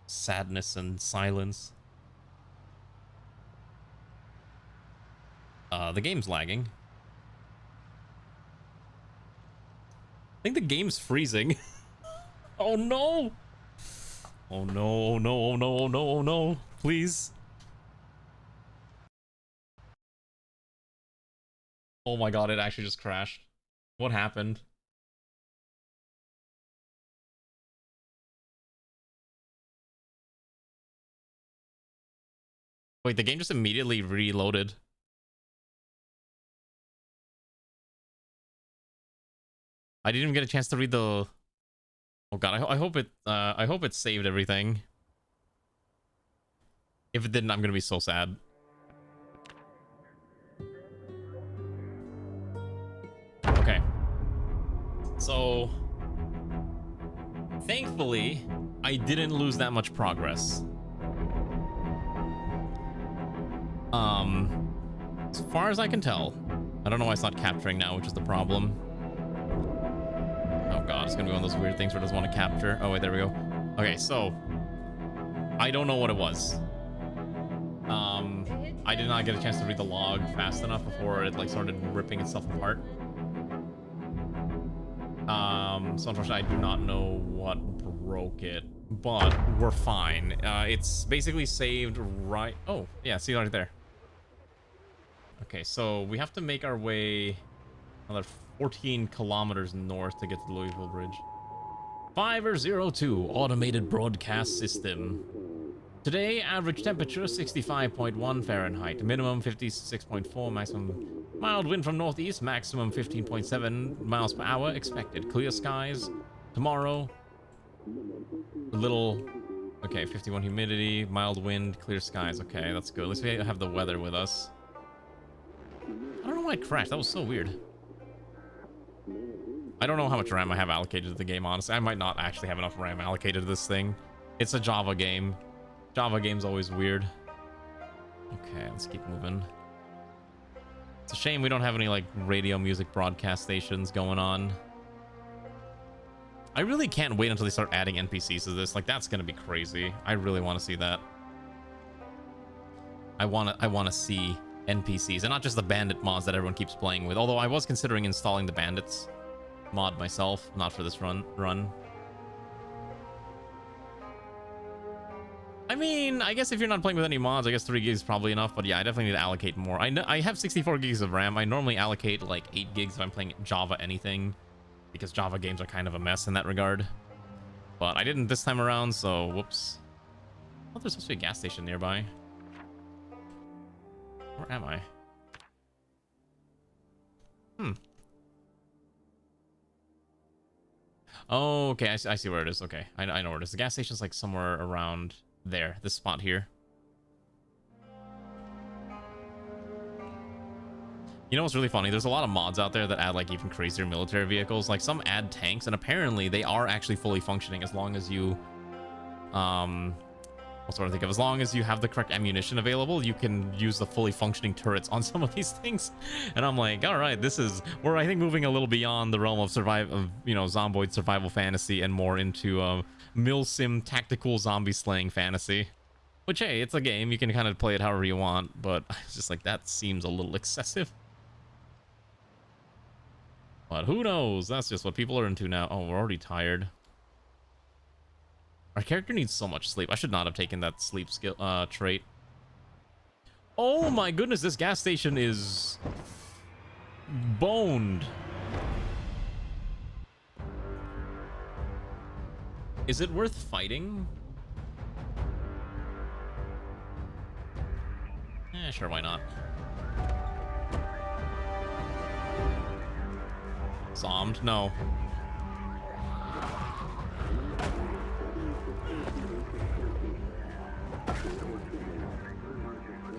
sadness and silence. The game's lagging. I think the game's freezing. Oh no! Oh no, oh no, oh no, oh no, oh no. Please. Oh my god, it actually just crashed. What happened? Wait, the game just immediately reloaded. I didn't even get a chance to read the... Oh god, I hope it saved everything. If it didn't, I'm gonna be so sad. Okay. So... Thankfully, I didn't lose that much progress. As far as I can tell. I don't know why it's not capturing now, which is the problem. Oh god, it's gonna be one of those weird things where it doesn't want to capture. Oh wait, there we go. Okay, so I don't know what it was. I did not get a chance to read the log fast enough before it like started ripping itself apart. So unfortunately, I do not know what broke it, but we're fine. It's basically saved right. Oh yeah, see right there. Okay, so we have to make our way another 14 kilometers north to get to the Louisville Bridge. 5002 automated broadcast system. Today, average temperature 65.1 Fahrenheit, minimum 56.4, maximum mild wind from northeast, maximum 15.7 miles per hour expected. Clear skies. Tomorrow, a little... Okay, 51 humidity, mild wind, clear skies. Okay, that's good. At least we have the weather with us. I don't know why it crashed. That was so weird. I don't know how much RAM I have allocated to the game, honestly. I might not actually have enough RAM allocated to this thing. It's a Java game. Java game's always weird. Okay, let's keep moving. It's a shame we don't have any, like, radio music broadcast stations going on. I really can't wait until they start adding NPCs to this. Like, that's gonna be crazy. I really want to see that. I want to see NPCs, and not just the bandit mods that everyone keeps playing with. Although I was considering installing the bandits mod myself, not for this run. I mean, I guess if you're not playing with any mods, I guess 3 gigs is probably enough. But yeah, I definitely need to allocate more. I have 64 gigs of RAM. I normally allocate like 8 gigs if I'm playing Java anything, because Java games are kind of a mess in that regard. But I didn't this time around, so whoops. I thought there's supposed to be a gas station nearby. Where am I? Oh, okay, I see where it is. Okay, I know where it is. The gas station's like somewhere around there, this spot here. You know what's really funny? There's a lot of mods out there that add like even crazier military vehicles. Like some add tanks, and apparently they are actually fully functioning as long as you what's what I think of? As long as you have the correct ammunition available, you can use the fully functioning turrets on some of these things. And I'm like, all right, we're I think moving a little beyond the realm of Zomboid survival fantasy and more into mil-sim tactical zombie slaying fantasy. Which, hey, it's a game. You can kind of play it however you want, but it's just like, that seems a little excessive. But who knows? That's just what people are into now. Oh, we're already tired. Our character needs so much sleep. I should not have taken that sleep skill trait. Oh my goodness, this gas station is boned. Is it worth fighting? Sure, why not? Zommed? No.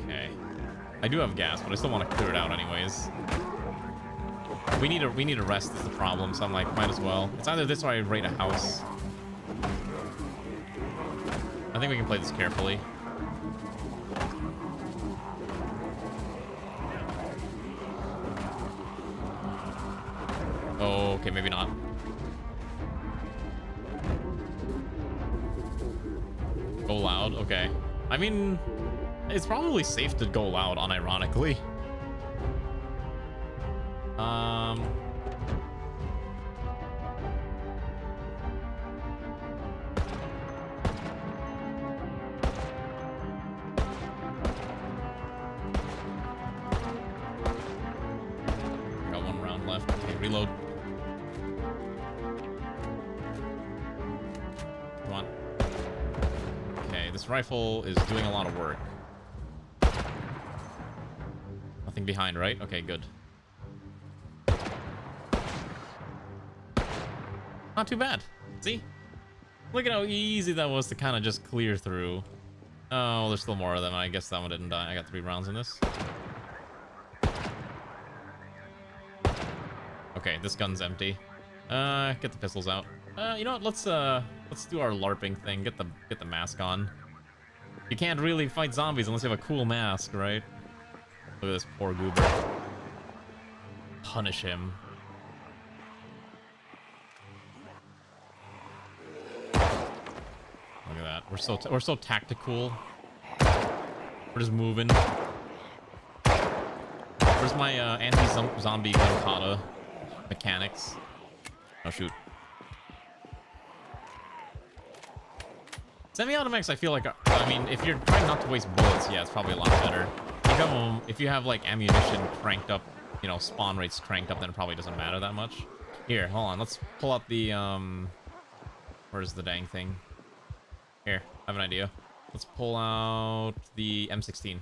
Okay. I do have gas, but I still want to clear it out anyways. We need a rest is the problem, so I'm like, might as well. It's either this or I raid a house. I think we can play this carefully. Oh, okay, maybe not. Go loud? Okay. I mean, it's probably safe to go loud, unironically. Got one round left. Okay, reload. Come on. Okay, this rifle is doing a lot of work. nothing behind, right? Okay, good. Not too bad. See? Look at how easy that was to kind of just clear through. Oh, there's still more of them. I guess that one didn't die. I got 3 rounds in this. Okay, this gun's empty. Get the pistols out. You know what? Let's do our LARPing thing. Get the mask on. You can't really fight zombies unless you have a cool mask, right? Look at this poor goober. Punish him. Look at that. We're so tactical. We're just moving. Where's my anti-zombie gun kata mechanics? Oh shoot. Semi-automatics, I feel like, I mean, if you're trying not to waste bullets, yeah, it's probably a lot better. If you have like ammunition cranked up, you know, spawn rates cranked up, then it probably doesn't matter that much. Here, hold on, let's pull out the where's the dang thing? Here, I have an idea. Let's pull out the M16.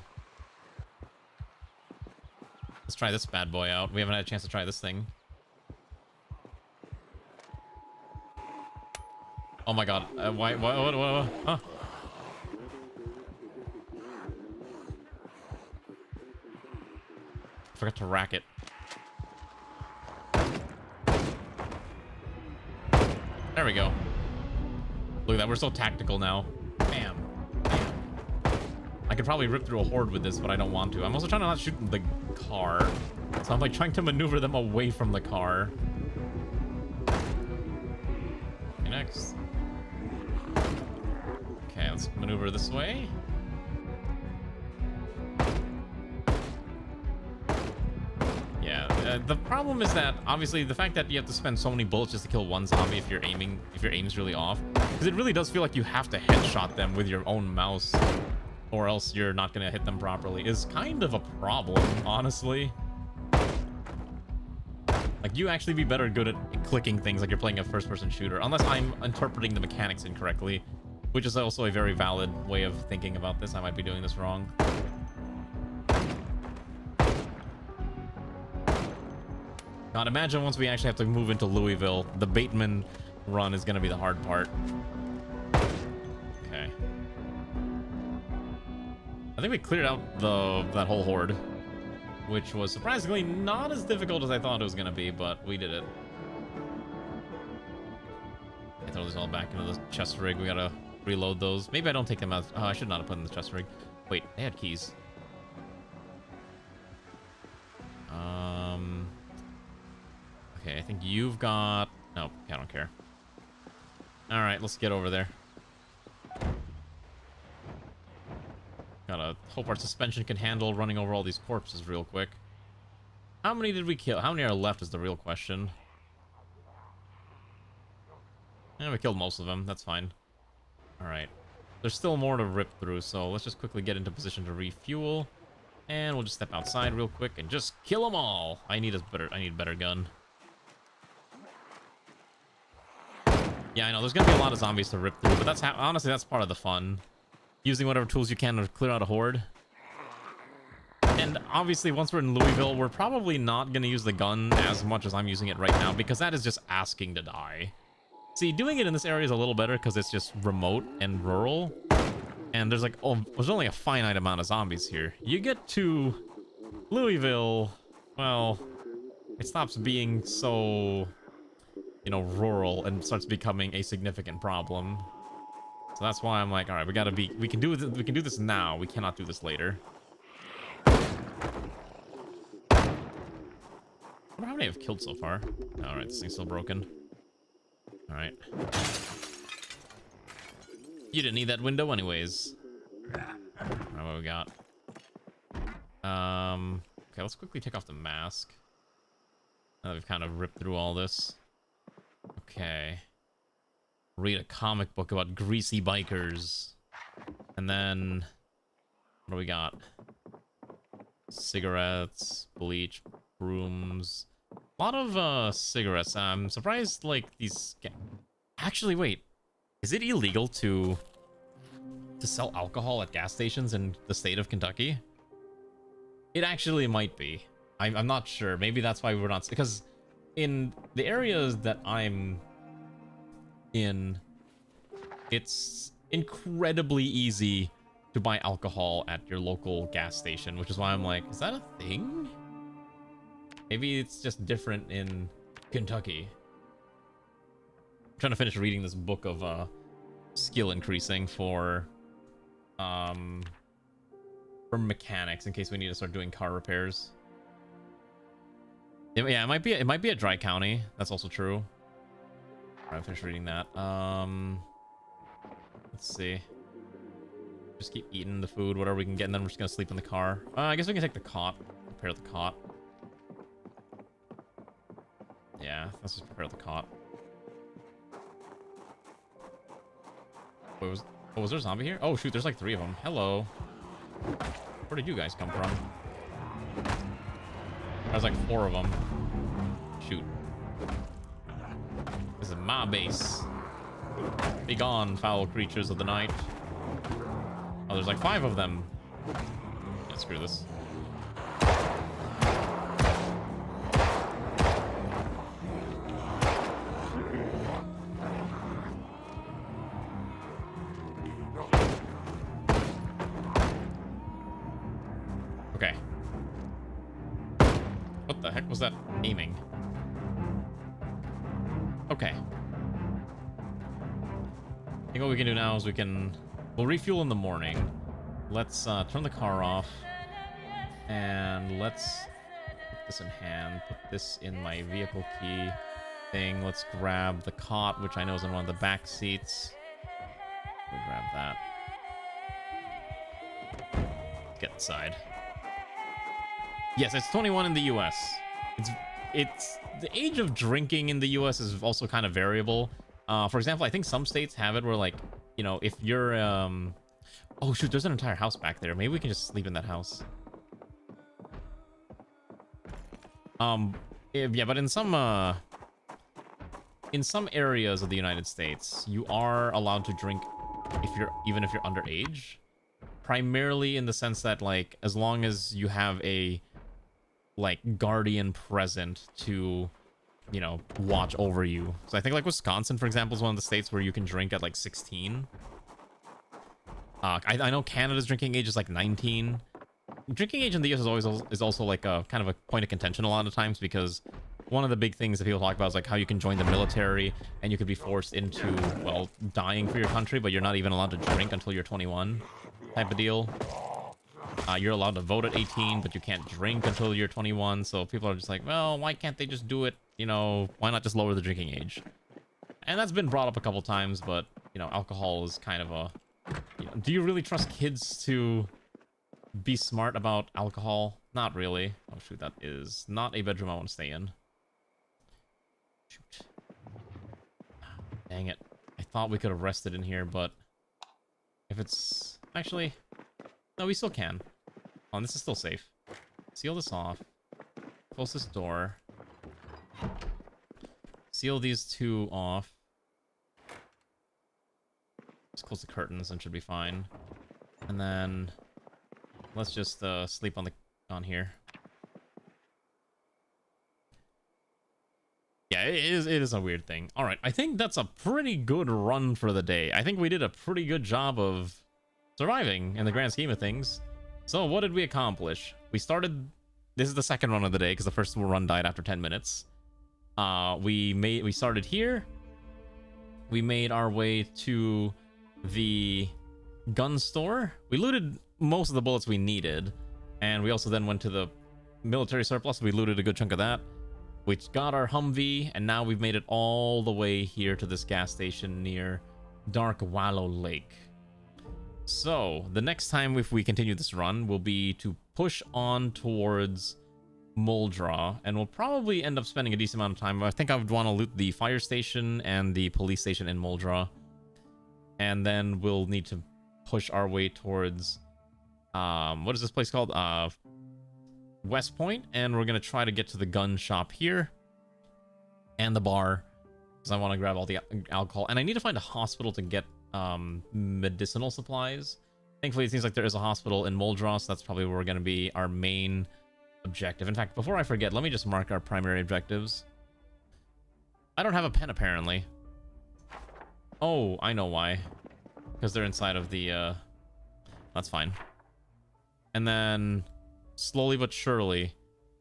Let's try this bad boy out. We haven't had a chance to try this thing. Oh my god. What? Huh? Forgot to rack it. There we go. Look at that. We're so tactical now. Bam. Bam. I could probably rip through a horde with this, but I don't want to. I'm also trying to not shoot the car. So I'm like trying to maneuver them away from the car. Okay, next. Okay, let's maneuver this way. Yeah, the problem is that obviously the fact that you have to spend so many bullets just to kill one zombie if your aim's really off, because it really does feel like you have to headshot them with your own mouse, or else you're not gonna hit them properly, is kind of a problem, honestly. Like, you actually be better good at clicking things like you're playing a first-person shooter, unless I'm interpreting the mechanics incorrectly, which is also a very valid way of thinking about this. I might be doing this wrong. God, imagine once we actually have to move into Louisville, the Bateman run is going to be the hard part. Okay. I think we cleared out that whole horde, which was surprisingly not as difficult as I thought it was going to be, but we did it. I throw this all back into the chest rig. We gotta reload those. Maybe I don't take them out. Oh, I should not have put in the chest rig. Wait, they had keys. Okay, I think you've got... Nope, I don't care. Alright, let's get over there. Gotta hope our suspension can handle running over all these corpses real quick. How many did we kill? How many are left is the real question. Yeah, we killed most of them. That's fine. Alright. There's still more to rip through, so let's just quickly get into position to refuel. And we'll just step outside real quick and just kill them all. I need a better gun. Yeah, I know, there's gonna be a lot of zombies to rip through, but that's honestly, that's part of the fun. Using whatever tools you can to clear out a horde. And obviously, once we're in Louisville, we're probably not gonna use the gun as much as I'm using it right now, because that is just asking to die. See, doing it in this area is a little better because it's just remote and rural. And there's like, oh, there's only a finite amount of zombies here. You get to Louisville, well, it stops being so, you know, rural and starts becoming a significant problem. So that's why I'm like, all right, we can do this now. We cannot do this later. I wonder how many I've killed so far. All right, this thing's still broken. All right. You didn't need that window anyways. All right, what we got? Okay, let's quickly take off the mask. Now that we've kind of ripped through all this. Okay. Read a comic book about greasy bikers. And then... what do we got? Cigarettes, bleach, brooms. A lot of cigarettes. I'm surprised, like, these... Actually, wait. Is it illegal to sell alcohol at gas stations in the state of Kentucky? It actually might be. I'm not sure. Maybe that's why we're not, because in the areas that I'm in, it's incredibly easy to buy alcohol at your local gas station, which is why I'm like, is that a thing? Maybe it's just different in Kentucky. I'm trying to finish reading this book of skill increasing for mechanics in case we need to start doing car repairs. Yeah, it might be a dry county. That's also true. All right, finish reading that. Let's see. Just keep eating the food, whatever we can get, and then we're just gonna sleep in the car. I guess we can take the cot. Prepare the cot. Yeah, let's just prepare the cot. Wait, was there a zombie here? Oh shoot, there's like 3 of them. Hello. Where did you guys come from? There's like 4 of them. Shoot. This is my base. Be gone, foul creatures of the night. Oh, there's like 5 of them. Yeah, screw this. Okay. What the heck was that aiming? Okay. I think what we can do now is we'll refuel in the morning. Let's turn the car off. And let's put this in hand. Put this in my vehicle key thing. Let's grab the cot, which I know is in one of the back seats. We'll grab that. Get inside. Yes, it's 21 in the US. It's the age of drinking in the US is also kind of variable. For example, I think some states have it where, like, you know, if you're oh shoot, there's an entire house back there. Maybe we can just sleep in that house. Yeah, but in some areas of the United States, you are allowed to drink even if you're underage. Primarily in the sense that, like, as long as you have a like guardian present to, you know, watch over you. So I think like Wisconsin, for example, is one of the states where you can drink at like 16. I know Canada's drinking age is like 19. Drinking age in the US is also like a kind of a point of contention a lot of times, because one of the big things that people talk about is like how you can join the military and you could be forced into, well, dying for your country, but you're not even allowed to drink until you're 21 type of deal. You're allowed to vote at 18, but you can't drink until you're 21. So people are just like, well, why can't they just do it? You know, why not just lower the drinking age? And that's been brought up a couple times, but, you know, alcohol is kind of a... You know, do you really trust kids to be smart about alcohol? Not really. Oh, shoot, that is not a bedroom I want to stay in. Shoot. Dang it. I thought we could have rested in here, but... If it's... Actually... No, we still can. Oh, this is still safe. Seal this off. Close this door. Seal these 2 off. Just close the curtains and should be fine. And then let's just sleep on here. Yeah, it is a weird thing. All right, I think that's a pretty good run for the day. I think we did a pretty good job of surviving in the grand scheme of things. So what did we accomplish? We started... This is the second run of the day because the first run died after 10 minutes. We started here. We made our way to the gun store. We looted most of the bullets we needed, and we also then went to the military surplus. We looted a good chunk of that. We got our Humvee, and now we've made it all the way here to this gas station near Dark Wallow Lake. So, the next time if we continue this run will be to push on towards Muldra, and we'll probably end up spending a decent amount of time. I think I would want to loot the fire station and the police station in Muldra, and then we'll need to push our way towards, what is this place called? West Point, and we're going to try to get to the gun shop here, and the bar, because I want to grab all the alcohol, and I need to find a hospital to get medicinal supplies. Thankfully, it seems like there is a hospital in Moldros. That's probably where we're going to be our main objective. In fact, before I forget, let me just mark our primary objectives. I don't have a pen, apparently. Oh, I know why. Because they're inside of the, That's fine. And then, slowly but surely,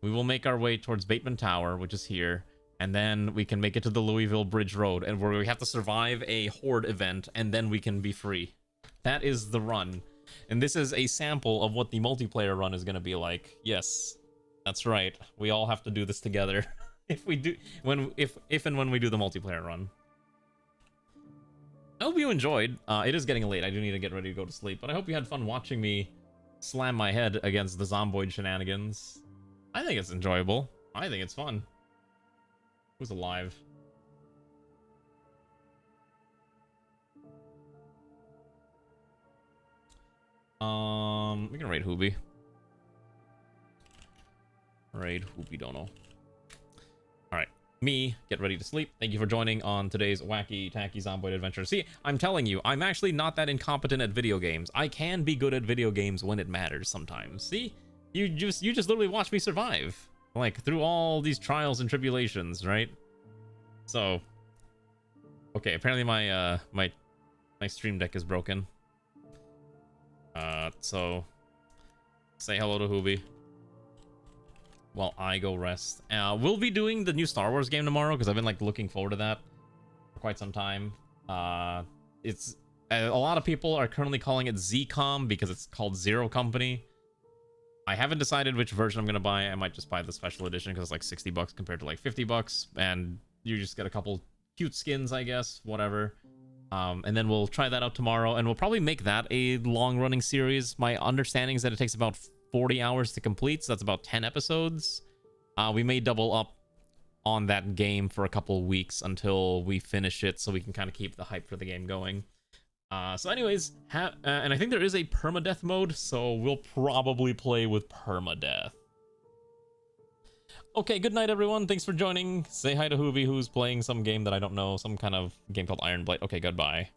we will make our way towards Bateman Tower, which is here. And then we can make it to the Louisville Bridge Road, and where we have to survive a horde event, and then we can be free. That is the run. And this is a sample of what the multiplayer run is going to be like. Yes, that's right. We all have to do this together. If and when we do the multiplayer run. I hope you enjoyed. It is getting late. I do need to get ready to go to sleep, but I hope you had fun watching me slam my head against the Zomboid shenanigans. I think it's enjoyable. I think it's fun. Who's alive? We can raid Hoobie. Raid Hoobie Dono. Alright. Me, get ready to sleep. Thank you for joining on today's wacky, tacky Zomboid adventure. See, I'm telling you, I'm actually not that incompetent at video games. I can be good at video games when it matters sometimes. See? You just literally watch me survive. Like, through all these trials and tribulations, right? So, okay, apparently my my stream deck is broken. So say hello to Hoobie while I go rest. We'll be doing the new Star Wars game tomorrow because I've been like looking forward to that for quite some time. It's a lot of people are currently calling it ZCOM because it's called Zero Company. I haven't decided which version I'm gonna buy. I might just buy the special edition because it's like 60 bucks compared to like 50 bucks, and you just get a couple cute skins, I guess, whatever. And then we'll try that out tomorrow, and we'll probably make that a long-running series. My understanding is that it takes about 40 hours to complete, so that's about 10 episodes. We may double up on that game for a couple weeks until we finish it, so we can kind of keep the hype for the game going. So anyways, and I think there is a permadeath mode, so we'll probably play with permadeath. Okay, good night, everyone. Thanks for joining. Say hi to Hoobie, who's playing some game that I don't know, some kind of game called Iron Blade. Okay, goodbye.